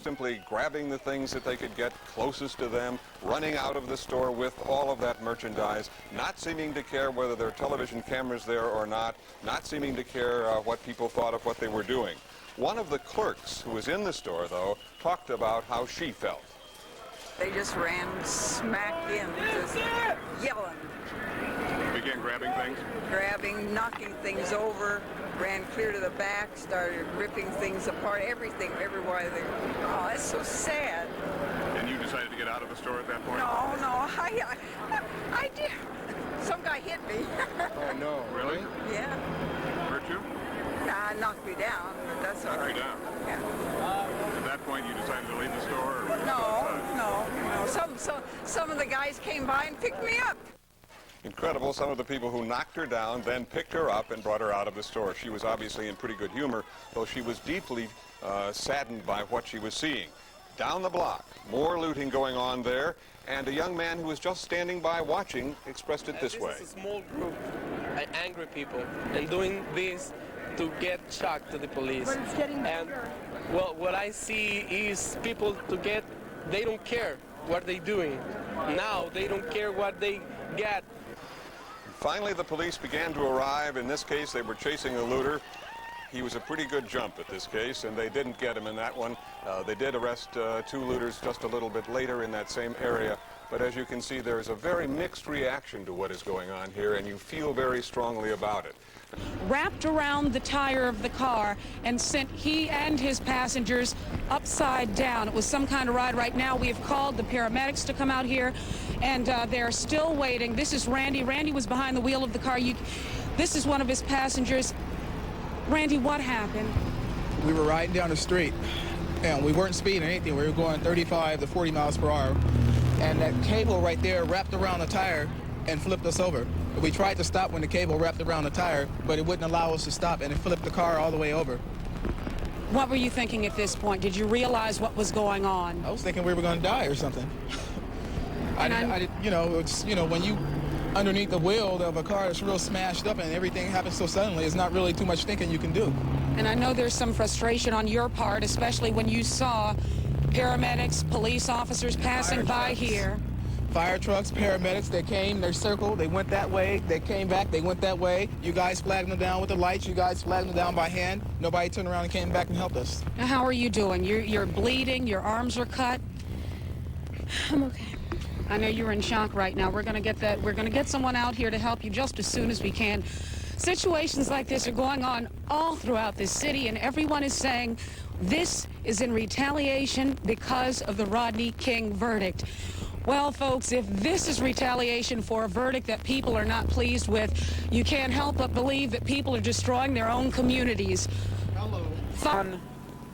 Simply grabbing the things that they could get closest to them, running out of the store with all of that merchandise, not seeming to care whether there are television cameras there or not seeming to care what people thought of what they were doing. One of the clerks who was in the store, though, talked about how she felt. They just ran smack in, just yelling. Began grabbing things? Grabbing, knocking things over, ran clear to the back, started ripping things apart, everything, everywhere. Oh, it's so sad. And you decided to get out of the store at that point? No, I did. Some guy hit me. Oh, no. Really? Yeah. Hurt you? Nah, knocked me down, but that's all right. Knocked you down? Yeah. At that point, you decided to leave the store? Or were you No. Some of the guys came by and picked me up. Incredible. Some of the people who knocked her down then picked her up and brought her out of the store. She was obviously in pretty good humor, though she was deeply saddened by what she was seeing. Down the block, more looting going on there, and a young man who was just standing by watching expressed it this way. This is a small group of angry people, and doing this to get shocked to the police. But it's getting and better. well, what I see is people they don't care what they're doing. Now they don't care what they get. Finally, the police began to arrive. In this case, they were chasing a looter. He was a pretty good jump at this case, and they didn't get him in that one. They did arrest 2 looters just a little bit later in that same area. But as you can see, there's a very mixed reaction to what is going on here, and you feel very strongly about it. Wrapped around the tire of the car and sent he and his passengers upside down. It was some kind of ride. Right now we have called the paramedics to come out here, and they're still waiting. This is Randy. Randy was behind the wheel of the car. This is one of his passengers. Randy, what happened? We were riding down the street, and we weren't speeding or anything. We were going 35 to 40 miles per hour, and that cable right there wrapped around the tire and flipped us over. We tried to stop when the cable wrapped around the tire, but it wouldn't allow us to stop, and it flipped the car all the way over. What were you thinking at this point? Did you realize what was going on? I was thinking we were going to die or something. When you underneath the wheel of a car that's real smashed up and everything happens so suddenly, it's not really too much thinking you can do. And I know there's some frustration on your part, especially when you saw paramedics, police officers passing by here. Fire trucks, paramedics, they came, they circled, they went that way, they came back, they went that way. You guys flagged them down with the lights, you guys flagged them down by hand. Nobody turned around and came back and helped us. Now, how are you doing? You're bleeding, your arms are cut. I'm okay. I know you're in shock right now. We're going to get someone out here to help you just as soon as we can. Situations like this are going on all throughout this city, and everyone is saying this is in retaliation because of the Rodney King verdict. Well, folks, if this is retaliation for a verdict that people are not pleased with, you can't help but believe that people are destroying their own communities. On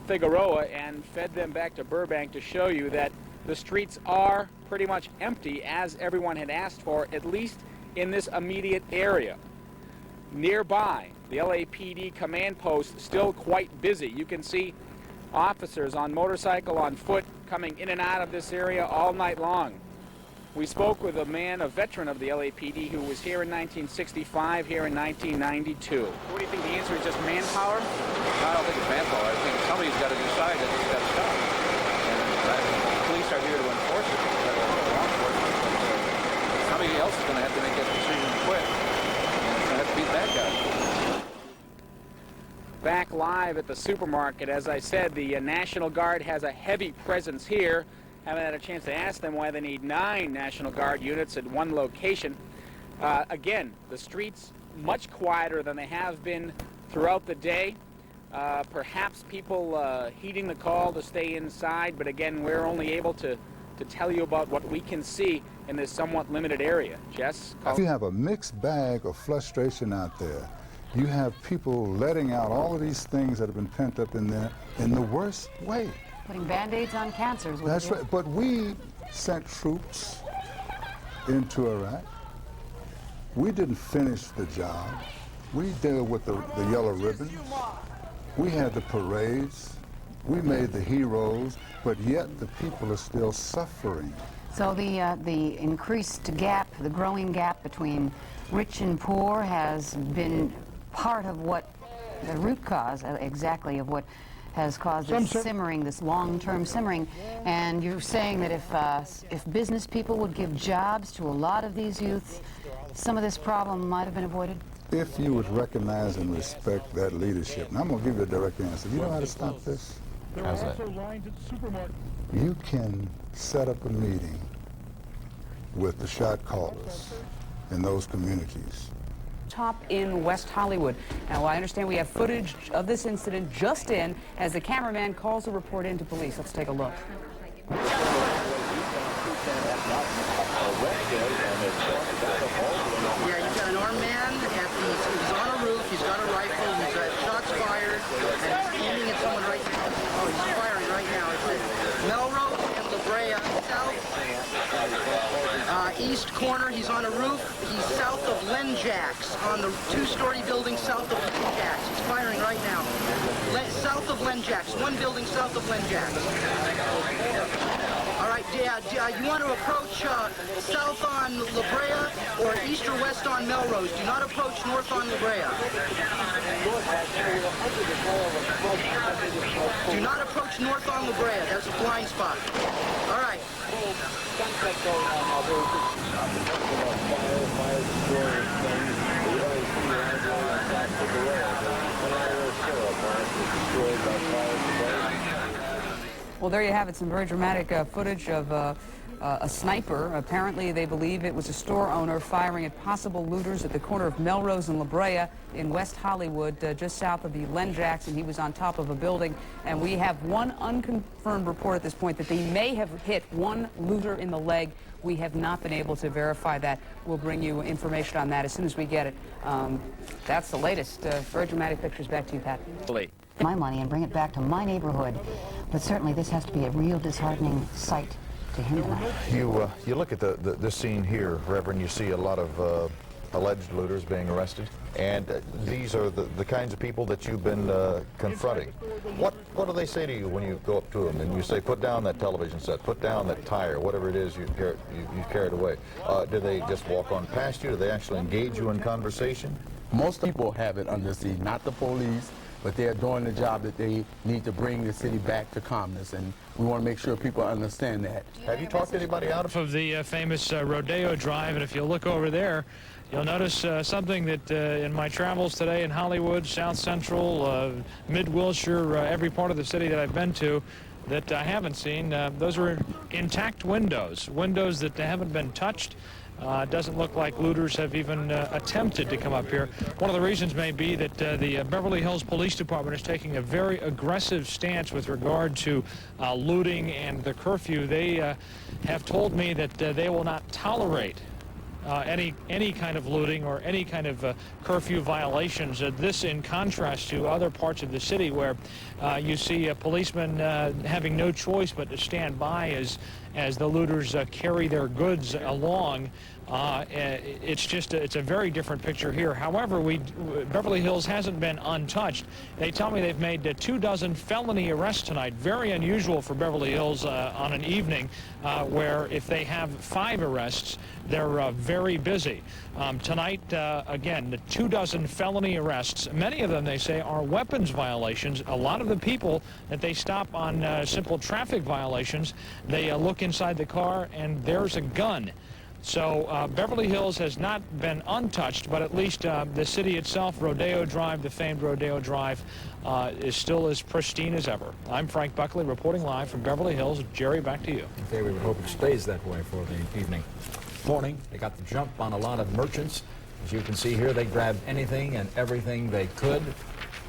Figueroa and fed them back to Burbank to show you that the streets are pretty much empty, as everyone had asked for, at least in this immediate area. Nearby, the LAPD command post still quite busy. You can see officers on motorcycle, on foot, coming in and out of this area all night long. We spoke with a man, a veteran of the LAPD, who was here in 1965, here in 1992. What do you think the answer is, just manpower? I don't think it's manpower. I think somebody's got to decide that it's got to stop. And the police are here to enforce it. Somebody else is going to have to make that decision to quit. And it's going to have to be that guy. Back live at the supermarket, as I said, the National Guard has a heavy presence here. Haven't had a chance to ask them why they need 9 National Guard units at one location. Again, the streets much quieter than they have been throughout the day. Perhaps people heeding the call to stay inside, but again, we're only able to tell you about what we can see in this somewhat limited area. Jess? You have a mixed bag of frustration out there. You have people letting out all of these things that have been pent up in there in the worst way. Putting Band-Aids on cancers. That's right. But we sent troops into Iraq. We didn't finish the job. We dealt with the yellow ribbons. We had the parades. We made the heroes, but yet the people are still suffering. So the increased gap, the growing gap between rich and poor has been part of what, the root cause exactly of what has caused this simmering, this long-term simmering. And you're saying that if business people would give jobs to a lot of these youths, some of this problem might have been avoided? If you would recognize and respect that leadership, and I'm going to give you a direct answer. You know how to stop this? How's that? You can set up a meeting with the shot callers in those communities. Top in West Hollywood. Now, I understand we have footage of this incident just in as the cameraman calls a report into police. Let's take a look. Yeah, you've got an armed man he's on a roof, he's got a rifle, he's got shots fired. and he's aiming at someone right now. Oh, he's firing right now. It says Melrose and La Brea South, east corner. He's on a roof. He's south of Lenjax, on the two-story building south of Lenjax. He's firing right now. South of Lenjax, one building south of Lenjax. All right, you want to approach south on La Brea or east or west on Melrose. Do not approach north on La Brea. Do not approach north on La Brea. That's a blind spot. All right. Well, there you have it, some very dramatic footage of a sniper. Apparently, they believe it was a store owner firing at possible looters at the corner of Melrose and La Brea in West Hollywood, just south of the Lenjax, and he was on top of a building. And we have one unconfirmed report at this point that they may have hit one looter in the leg. We have not been able to verify that. We'll bring you information on that as soon as we get it. That's the latest. Very dramatic pictures. Back to you, Pat. My money and bring it back to my neighborhood. But certainly this has to be a real disheartening sight to him tonight. You look at this scene here, Reverend, you see a lot of alleged looters being arrested, and these are the kinds of people that you've been confronting. What do they say to you when you go up to them and you say, put down that television set, put down that tire, whatever it is you've carried away? Do they just walk on past you? Do they actually engage you in conversation? Most people have it under siege, not the police, but they're doing the job that they need to bring the city back to calmness, and we want to make sure people understand that. Have you talked to anybody out of the famous Rodeo Drive? And if you look over there, you'll notice something that in my travels today in Hollywood, South Central, Mid-Wilshire, every part of the city that I've been to, that I haven't seen, those are intact windows that haven't been touched. Doesn't look like looters have even attempted to come up here. One of the reasons may be that the Beverly Hills Police Department is taking a very aggressive stance with regard to looting and the curfew. They have told me that they will not tolerate any kind of looting or any kind of curfew violations. This in contrast to other parts of the city where you see policemen having no choice but to stand by as the looters carry their goods along. It's a very different picture here. However, Beverly Hills hasn't been untouched. They tell me they've made 24 felony arrests tonight. Very unusual for Beverly Hills on an evening where if they have 5 arrests, they're very busy. Tonight, again, the 24 felony arrests. Many of them, they say, are weapons violations. A lot of the people that they stop on simple traffic violations, they look inside the car and there's a gun. So Beverly Hills has not been untouched, but at least the city itself, Rodeo Drive, the famed Rodeo Drive, is still as pristine as ever. I'm Frank Buckley reporting live from Beverly Hills. Jerry, back to you. Okay, we would hope it stays that way for the evening. Morning, they got the jump on a lot of merchants. As you can see here, they grabbed anything and everything they could.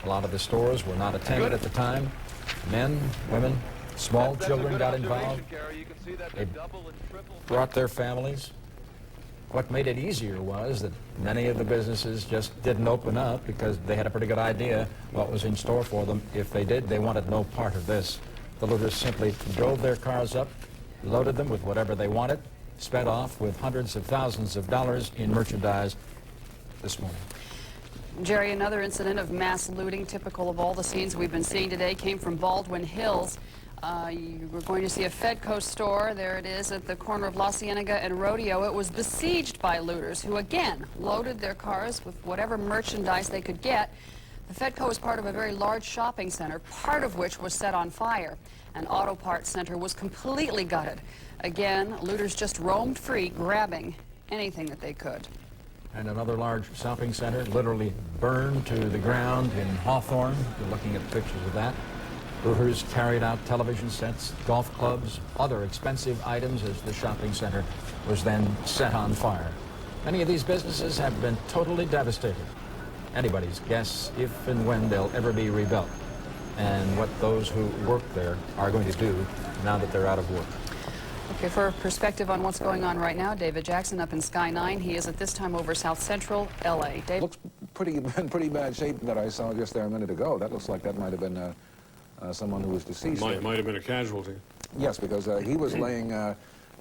A lot of the stores were not attended at the time. Men, women, small children got involved. They brought their families. What made it easier was that many of the businesses just didn't open up because they had a pretty good idea what was in store for them. If they did, they wanted no part of this. The looters simply drove their cars up, loaded them with whatever they wanted, sped off with hundreds of thousands of dollars in merchandise this morning. Jerry, another incident of mass looting, typical of all the scenes we've been seeing today, came from Baldwin Hills. You were going to see a Fedco store. There it is at the corner of La Cienega and Rodeo. It was besieged by looters who, again, loaded their cars with whatever merchandise they could get. The Fedco is part of a very large shopping center, part of which was set on fire. An auto parts center was completely gutted. Again, looters just roamed free, grabbing anything that they could. And another large shopping center literally burned to the ground in Hawthorne. You're looking at pictures of that. Looters carried out television sets, golf clubs, other expensive items as the shopping center was then set on fire. Many of these businesses have been totally devastated. Anybody's guess if and when they'll ever be rebuilt, and what those who work there are going to do now that they're out of work. Okay, for perspective on what's going on right now, David Jackson up in Sky 9. He is at this time over South Central L.A. David? Looks in pretty bad shape that I saw just there a minute ago. That looks like that might have been someone who was deceased. Might have been a casualty. Yes, because he was laying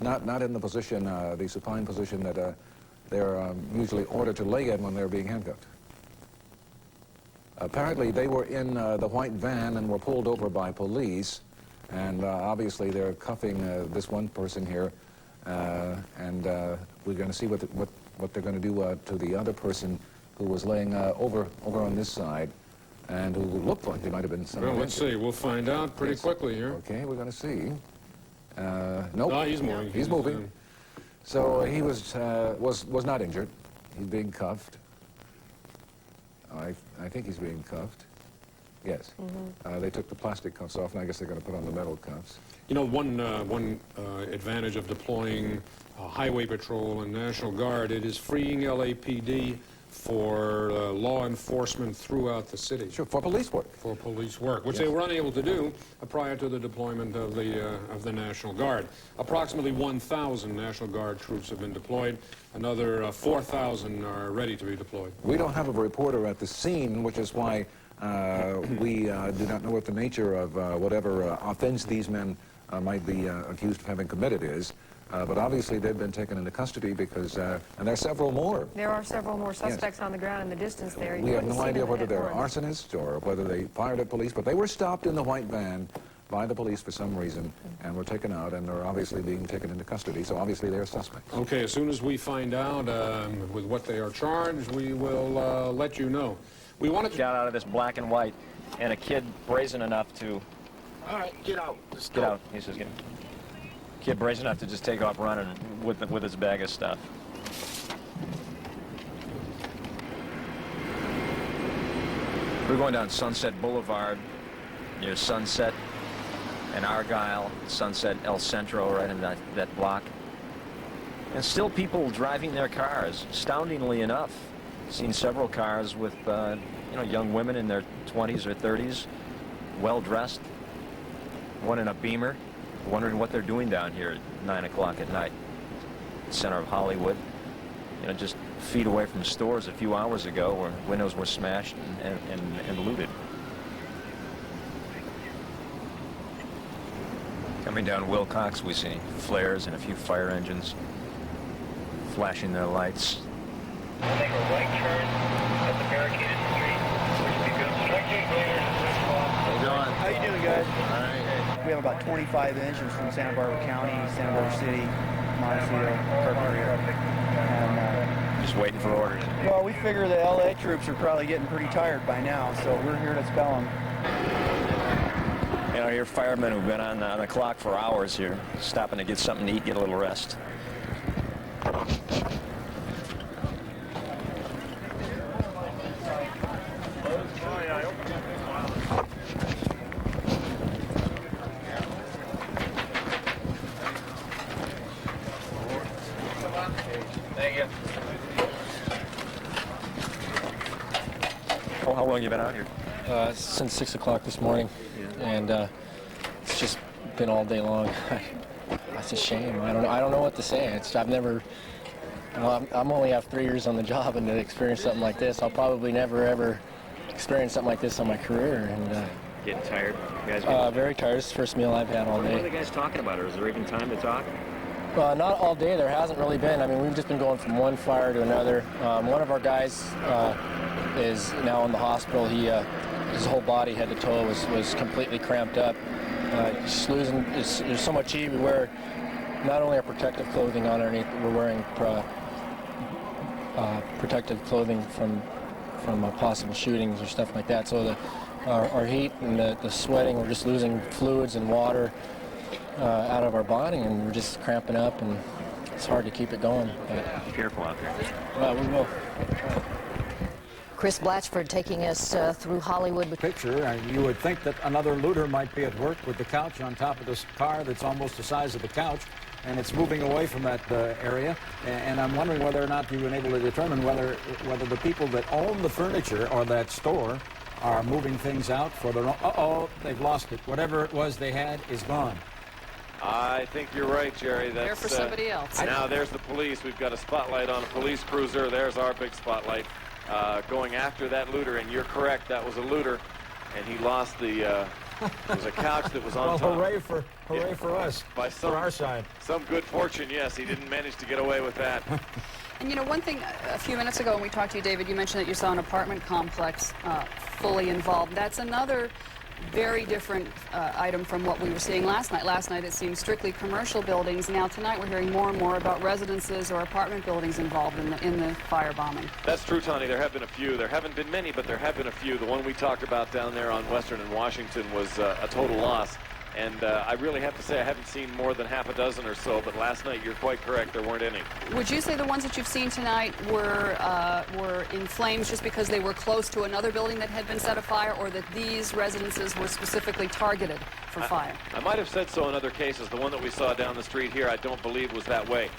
not in the position, the supine position that they're usually ordered to lay in when they're being handcuffed. Apparently, they were in the white van and were pulled over by police, and obviously they're cuffing this one person here, and we're going to see what they're going to do to the other person who was laying over on this side, and who looked like they might have been someone. Well, let's see. We'll find out pretty quickly here. Okay, we're going to see. Nope. No, he's moving. He's moving. So he was not injured. He's being cuffed. I think he's being cuffed. Yes. They took the plastic cuffs off, and I guess they're going to put on the metal cuffs. You know, one advantage of deploying Highway Patrol and National Guard, it is freeing LAPD for law enforcement throughout the city. Sure, for police work. For police work, which they were unable to do prior to the deployment of the National Guard. Approximately 1,000 National Guard troops have been deployed. Another 4,000 are ready to be deployed. We don't have a reporter at the scene, which is why we do not know what the nature of whatever offense these men might be accused of having committed is. But obviously they've been taken into custody because, and there are several more. There are several more suspects on the ground in the distance there. We have no idea whether they're arsonists or whether they fired at police, but they were stopped in the white van by the police for some reason and were taken out, and they're obviously being taken into custody, so obviously they're suspects. Okay, as soon as we find out with what they are charged, we will let you know. We wanted to get out of this black and white, and a kid brazen enough to... All right, get out. Get out, he says, get out. Kid brazen enough to just take off running with his bag of stuff. We're going down Sunset Boulevard near Sunset and Argyle, Sunset El Centro, right in that block. And still people driving their cars, astoundingly enough. Seen several cars with you know, young women in their 20s or 30s, well dressed. One in a Beamer. Wondering what they're doing down here at 9 o'clock at night. Center of Hollywood. You know, just feet away from stores a few hours ago where windows were smashed and looted. Coming down Wilcox, we see flares and a few fire engines flashing their lights. We'll make a right turn at the barricaded street. Which would be good. Striking clear. How you doing, guys? All right. We have about 25 engines from Santa Barbara County, Santa Barbara City, Montecito, Carpenter, and just waiting for orders. well, we figure the LA troops are probably getting pretty tired by now, so we're here to spell them. You know, your firemen who've been on the clock for hours here, stopping to get something to eat, get a little rest. Thank you. Oh, how long have you been out here? Since 6 o'clock this morning, and it's just been all day long. It's a shame. I don't know what to say. I've never. I'm only have 3 years on the job, and to experience something like this, I'll probably never ever experience something like this in my career. And Getting tired? You guys very tired. It's the first meal I've had all What are day. the guys talking about? Or is there even time to talk? Not all day. There hasn't really been. I mean, we've just been going from one fire to another. One of our guys is now in the hospital. His whole body, head to toe, was completely cramped up. Just losing. There's so much heat. We wear not only our protective clothing underneath, we're wearing protective clothing from possible shootings or stuff like that. So our heat and the sweating, we're just losing fluids and water out of our body, and we're just cramping up, and it's hard to keep it going. But, be careful out there. Well, we will. Chris Blatchford taking us through Hollywood. Picture, you would think that another looter might be at work with the couch on top of this car that's almost the size of the couch, and it's moving away from that area. And I'm wondering whether or not you've been able to determine whether the people that own the furniture or that store are moving things out for their own. Uh-oh, they've lost it. Whatever it was they had is gone. I think you're right, Jerry. That's there for somebody else. Now there's the police. We've got a spotlight on a police cruiser. There's our big spotlight. going after that looter, and you're correct, that was a looter, and he lost the, it was a couch that was on well, top. Hooray for us, By for our side. Some good fortune, yes, he didn't manage to get away with that. And you know, one thing, a few minutes ago when we talked to you, David, you mentioned that you saw an apartment complex fully involved. That's another very different item from what we were seeing last night. Last night it seemed strictly commercial buildings. Now tonight we're hearing more and more about residences or apartment buildings involved in the firebombing. That's true, Tony. There have been a few. There haven't been many, but there have been a few. The one we talked about down there on Western and Washington was a total loss. And I really have to say I haven't seen more than half a dozen or so, but last night you're quite correct, there weren't any. Would you say the ones that you've seen tonight were in flames just because they were close to another building that had been set afire, or that these residences were specifically targeted for fire? I might have said so in other cases. The one that we saw down the street here I don't believe was that way.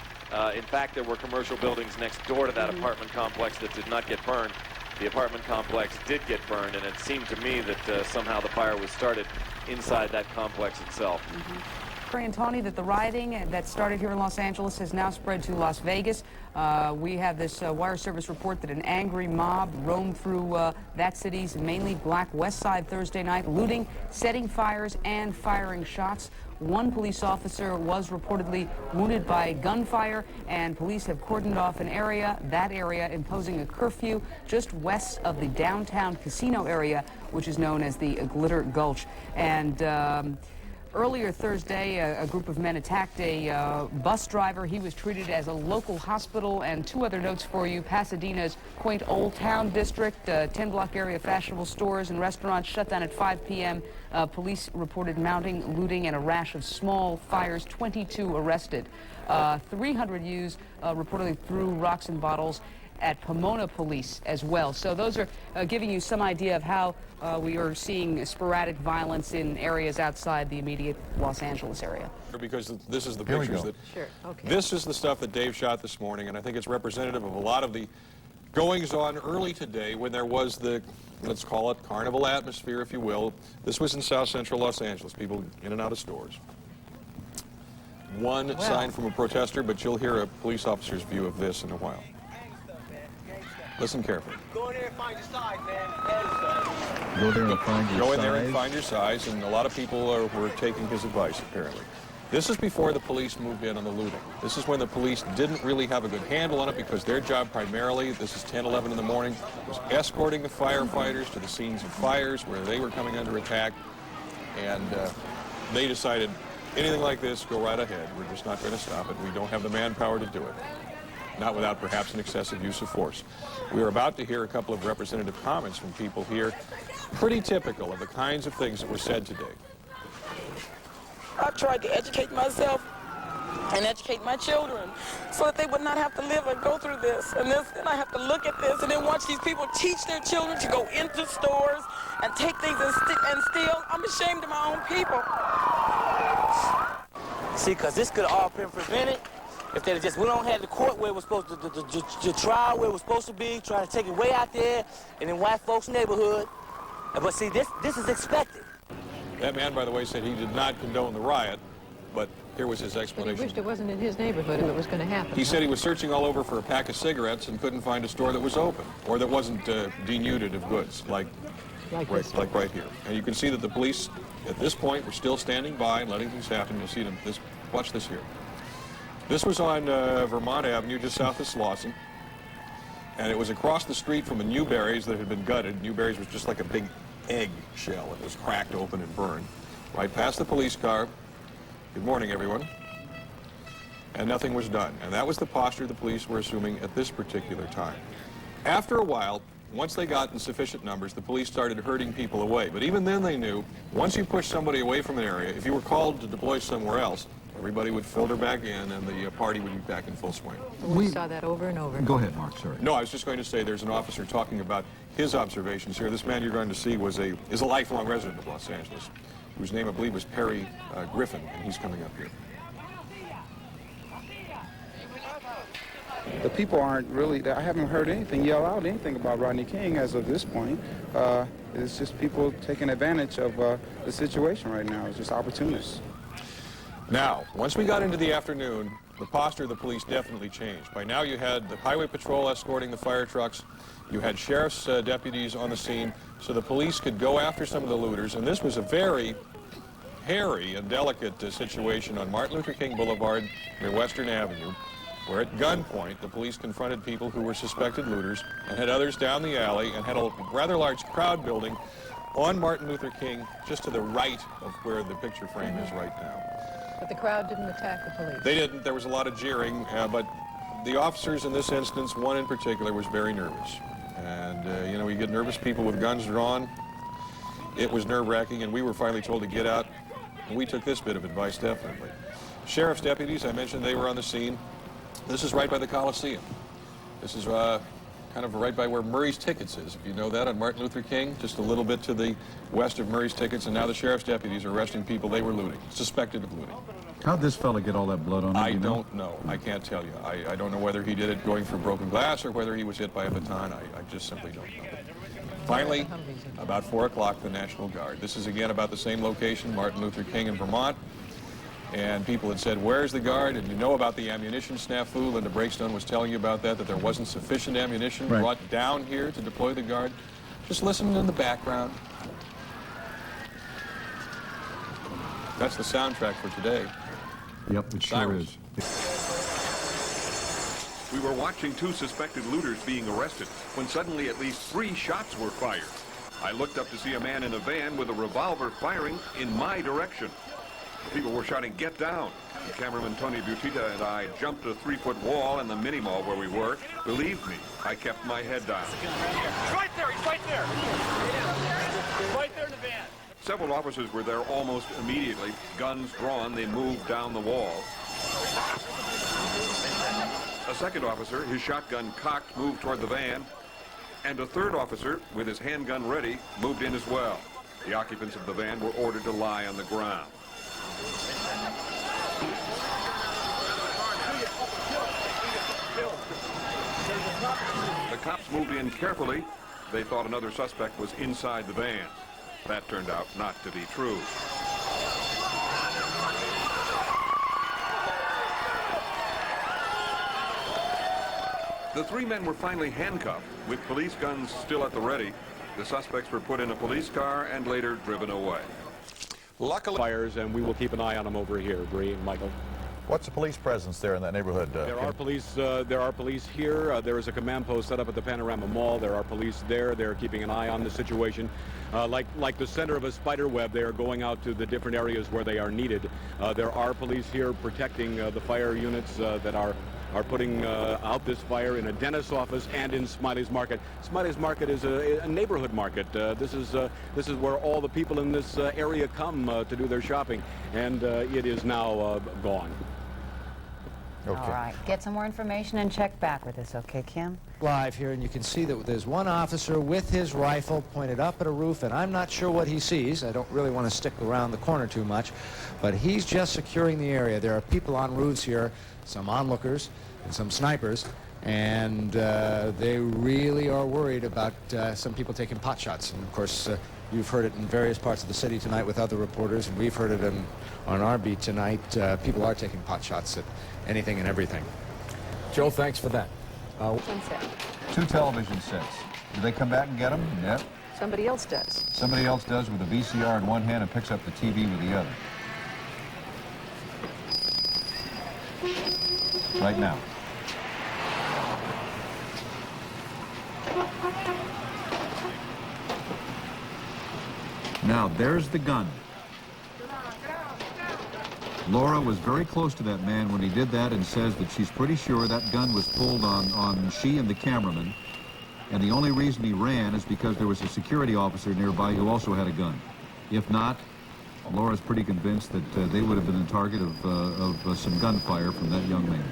In fact, there were commercial buildings next door to that apartment complex that did not get burned. The apartment complex did get burned, and it seemed to me that somehow the fire was started inside that complex itself. And Tony, that the rioting that started here in Los Angeles has now spread to Las Vegas. We have this wire service report that an angry mob roamed through that city's mainly black West Side Thursday night, looting, setting fires, and firing shots. One police officer was reportedly wounded by gunfire, and police have cordoned off that area imposing a curfew just west of the downtown casino area, which is known as the Glitter Gulch. And earlier Thursday, a group of men attacked a bus driver. He was treated as a local hospital. And two other notes for you. Pasadena's quaint Old Town district, 10-block area, fashionable stores and restaurants shut down at 5 p.m. Police reported mounting, looting, and a rash of small fires. 22 arrested. 300 youths reportedly threw rocks and bottles at Pomona police as well. So those are giving you some idea of how we are seeing sporadic violence in areas outside the immediate Los Angeles area. Because this is the pictures that... Sure, okay. This is the stuff that Dave shot this morning, and I think it's representative of a lot of the goings-on early today when there was the, let's call it, carnival atmosphere, if you will. This was in South Central Los Angeles, people in and out of stores. One sign from a protester, but you'll hear a police officer's view of this in a while. Listen carefully. Go in there and find your size, man. Go there and find your size. Go in there and find your size, and a lot of people were taking his advice, apparently. This is before the police moved in on the looting. This is when the police didn't really have a good handle on it because their job primarily, this is 10, 11 in the morning, was escorting the firefighters to the scenes of fires where they were coming under attack. And they decided, anything like this, go right ahead. We're just not going to stop it. We don't have the manpower to do it. Not without perhaps an excessive use of force. We are about to hear a couple of representative comments from people here, pretty typical of the kinds of things that were said today. I tried to educate myself and educate my children so that they would not have to live and go through this. And then I have to look at this and then watch these people teach their children to go into stores and take things and steal. I'm ashamed of my own people. See, because this could have all been prevented if they just went on, had the court where it was supposed to, the trial where it was supposed to be, trying to take it way out there in the white folks' neighborhood. But see, this is expected. That man, by the way, said he did not condone the riot, but here was his But he explanation. wished it wasn't in his neighborhood if it was going to happen. He said he was searching all over for a pack of cigarettes and couldn't find a store that was open or that wasn't denuded of goods, like right here. And you can see that the police, at this point, were still standing by and letting things happen. You'll see them. Watch this here. This was on Vermont Avenue, just south of Slauson. And it was across the street from a Newberry's that had been gutted. Newberry's was just like a big egg shell. It was cracked open and burned. Right past the police car. Good morning, everyone. And nothing was done. And that was the posture the police were assuming at this particular time. After a while, once they got in sufficient numbers, the police started herding people away. But even then they knew, once you push somebody away from an area, if you were called to deploy somewhere else, everybody would filter back in and the party would be back in full swing. We saw that over and over. Go ahead, Mark, sorry. No, I was just going to say there's an officer talking about his observations here. This man you're going to see is a lifelong resident of Los Angeles, whose name I believe was Perry Griffin, and he's coming up here. The people aren't really, I haven't heard anything yell out anything about Rodney King as of this point. It's just people taking advantage of the situation right now. It's just opportunists. Now, once we got into the afternoon, the posture of the police definitely changed. By now you had the highway patrol escorting the fire trucks, you had sheriff's deputies on the scene, so the police could go after some of the looters, and this was a very hairy and delicate situation on Martin Luther King Boulevard near Western Avenue, where at gunpoint the police confronted people who were suspected looters and had others down the alley and had a rather large crowd building on Martin Luther King just to the right of where the picture frame is right now. But the crowd didn't attack the police. They didn't. There was a lot of jeering, but the officers in this instance, one in particular, was very nervous. And, you know, you get nervous people with guns drawn. It was nerve-wracking, and we were finally told to get out. And we took this bit of advice, definitely. Sheriff's deputies, I mentioned they were on the scene. This is right by the Coliseum. This is kind of right by where Murray's Tickets is, if you know that, on Martin Luther King, just a little bit to the west of Murray's Tickets, and now the sheriff's deputies are arresting people they were looting, suspected of looting. How'd this fella get all that blood on him? I don't know. I can't tell you. I don't know whether he did it going for broken glass or whether he was hit by a baton. I just simply don't know. Finally, about 4 o'clock, the National Guard. This is again about the same location, Martin Luther King in Vermont. And people had said, where's the guard? And you know about the ammunition snafu. Linda Breakstone was telling you about that there wasn't sufficient ammunition brought down here to deploy the guard. Just listen in the background. That's the soundtrack for today. Yep, it sure is. We were watching 2 suspected looters being arrested when suddenly at least 3 shots were fired. I looked up to see a man in a van with a revolver firing in my direction. People were shouting, "Get down!" The cameraman Tony Butita and I jumped a 3-foot wall in the mini mall where we were. Believe me, I kept my head down. He's right there, he's right there. Right there in the van. Several officers were there almost immediately. Guns drawn, they moved down the wall. A second officer, his shotgun cocked, moved toward the van. And a third officer, with his handgun ready, moved in as well. The occupants of the van were ordered to lie on the ground. The cops moved in carefully. They thought another suspect was inside the van. That turned out not to be true. The 3 men were finally handcuffed, with police guns still at the ready. The suspects were put in a police car and later driven away. Luckily, fires, and we will keep an eye on them over here. Bree and Michael. What's the police presence there in that neighborhood? There are police. There are police here. There is a command post set up at the Panorama Mall. There are police there. They're keeping an eye on the situation. Like the center of a spider web, they are going out to the different areas where they are needed. There are police here protecting the fire units that are putting out this fire in a dentist's office and in Smiley's Market. Smiley's Market is a neighborhood market. This is where all the people in this area come to do their shopping, and it is now gone. Okay. All right. Get some more information and check back with us, okay, Kim? Live here, and you can see that there's one officer with his rifle pointed up at a roof, and I'm not sure what he sees. I don't really want to stick around the corner too much, but he's just securing the area. There are people on roofs here, some onlookers and some snipers, and they really are worried about some people taking pot shots. And of course, you've heard it in various parts of the city tonight with other reporters, and we've heard it on our beat tonight. People are taking pot shots at anything and everything. Joe, thanks for that. 2 television sets. Do they come back and get them? Yep. Somebody else does. Somebody else does with a VCR in one hand and picks up the TV with the other. Right now. Now, there's the gun. Laura was very close to that man when he did that and says that she's pretty sure that gun was pulled on she and the cameraman. And the only reason he ran is because there was a security officer nearby who also had a gun. If not, Laura's pretty convinced that they would have been the target of some gunfire from that young man.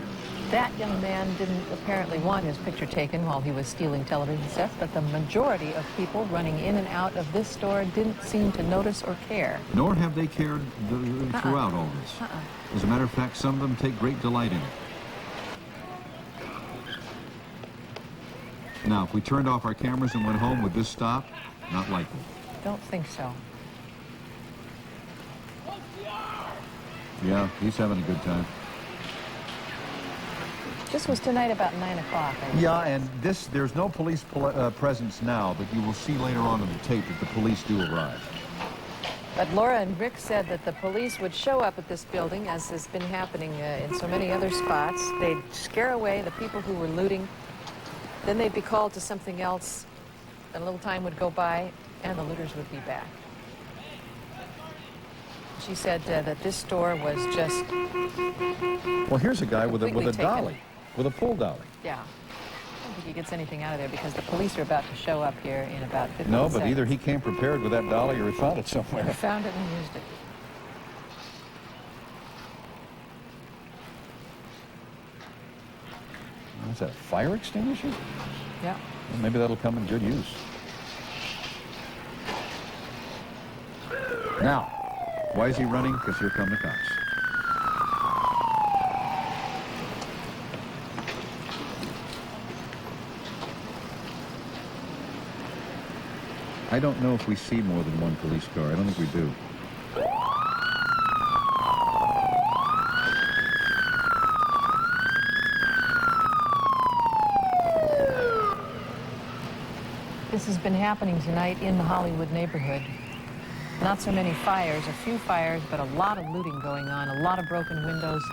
That young man didn't apparently want his picture taken while he was stealing television sets, but the majority of people running in and out of this store didn't seem to notice or care. Nor have they cared throughout all this. As a matter of fact, some of them take great delight in it. Now, if we turned off our cameras and went home, would this stop? Not likely. Don't think so. Yeah, he's having a good time. This was tonight about 9 o'clock. Yeah, and there's no police presence now, but you will see later on in the tape that the police do arrive. But Laura and Rick said that the police would show up at this building, as has been happening in so many other spots. They'd scare away the people who were looting. Then they'd be called to something else. A little time would go by, and the looters would be back. She said that this store was just... Well, here's a guy with a dolly, with a pull dolly. Yeah. I don't think he gets anything out of there because the police are about to show up here in about 15 No, but seconds. either he came prepared with that dolly or he found it somewhere. He found it and used it. What's that, a fire extinguisher? Yeah. Well, maybe that'll come in good use. Now, why is he running? Because here come the cops. I don't know if we see more than one police car. I don't think we do. This has been happening tonight in the Hollywood neighborhood. Not so many fires, a few fires, but a lot of looting going on, a lot of broken windows,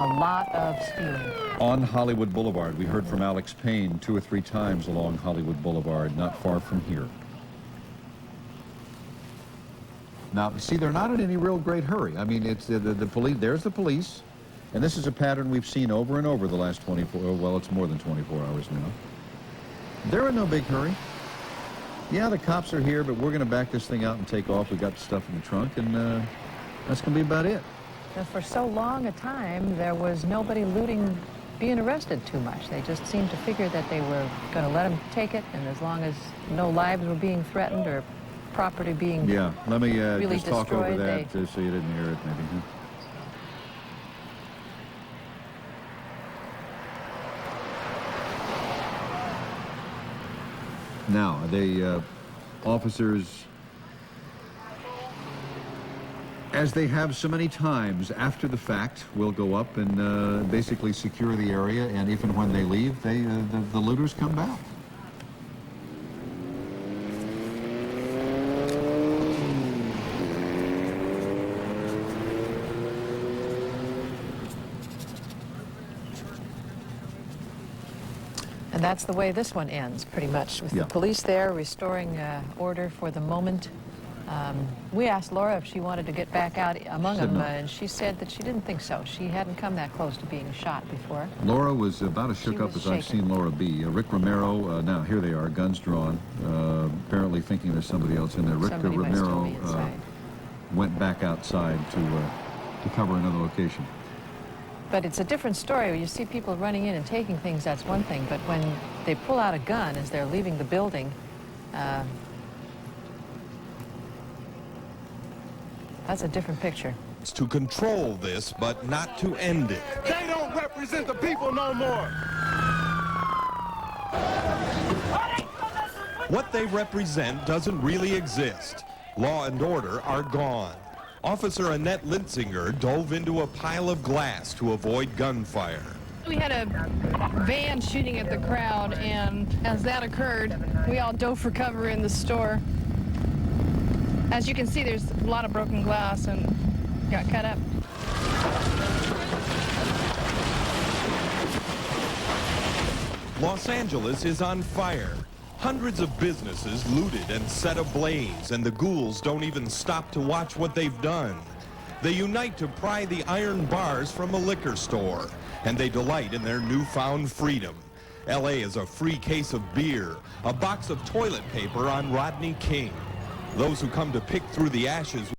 a lot of stealing. On Hollywood Boulevard, we heard from Alex Payne 2 or 3 times along Hollywood Boulevard, not far from here. Now, see, they're not in any real great hurry. I mean, it's the police, there's the police, and this is a pattern we've seen over and over the last 24, well, it's more than 24 hours now. They're in no big hurry. Yeah, the cops are here, but we're going to back this thing out and take off. We got the stuff in the trunk, and that's going to be about it. And for so long a time, there was nobody looting, being arrested too much. They just seemed to figure that they were going to let them take it, and as long as no lives were being threatened or property being Yeah, let me really just talk over destroyed, that so you didn't hear it, maybe. Huh? Now, the officers, as they have so many times after the fact, will go up and basically secure the area, and if and when they leave, the looters come back. And that's the way this one ends, pretty much, with the police there restoring order for the moment. We asked Laura if she wanted to get back out among them, and she said that she didn't think so. She hadn't come that close to being shot before. Laura was about as shook up as I've seen Laura be. Rick Romero, now here they are, guns drawn, apparently thinking there's somebody else in there. Rick Romero went back outside to cover another location. But it's a different story. When you see people running in and taking things, that's one thing. But when they pull out a gun as they're leaving the building, that's a different picture. It's to control this, but not to end it. They don't represent the people no more. What they represent doesn't really exist. Law and order are gone. Officer Annette Linsinger dove into a pile of glass to avoid gunfire. We had a van shooting at the crowd, and as that occurred, we all dove for cover in the store. As you can see, there's a lot of broken glass and got cut up. Los Angeles is on fire. Hundreds of businesses looted and set ablaze, and the ghouls don't even stop to watch what they've done. They unite to pry the iron bars from a liquor store, and they delight in their newfound freedom. L.A. is a free case of beer, a box of toilet paper on Rodney King. Those who come to pick through the ashes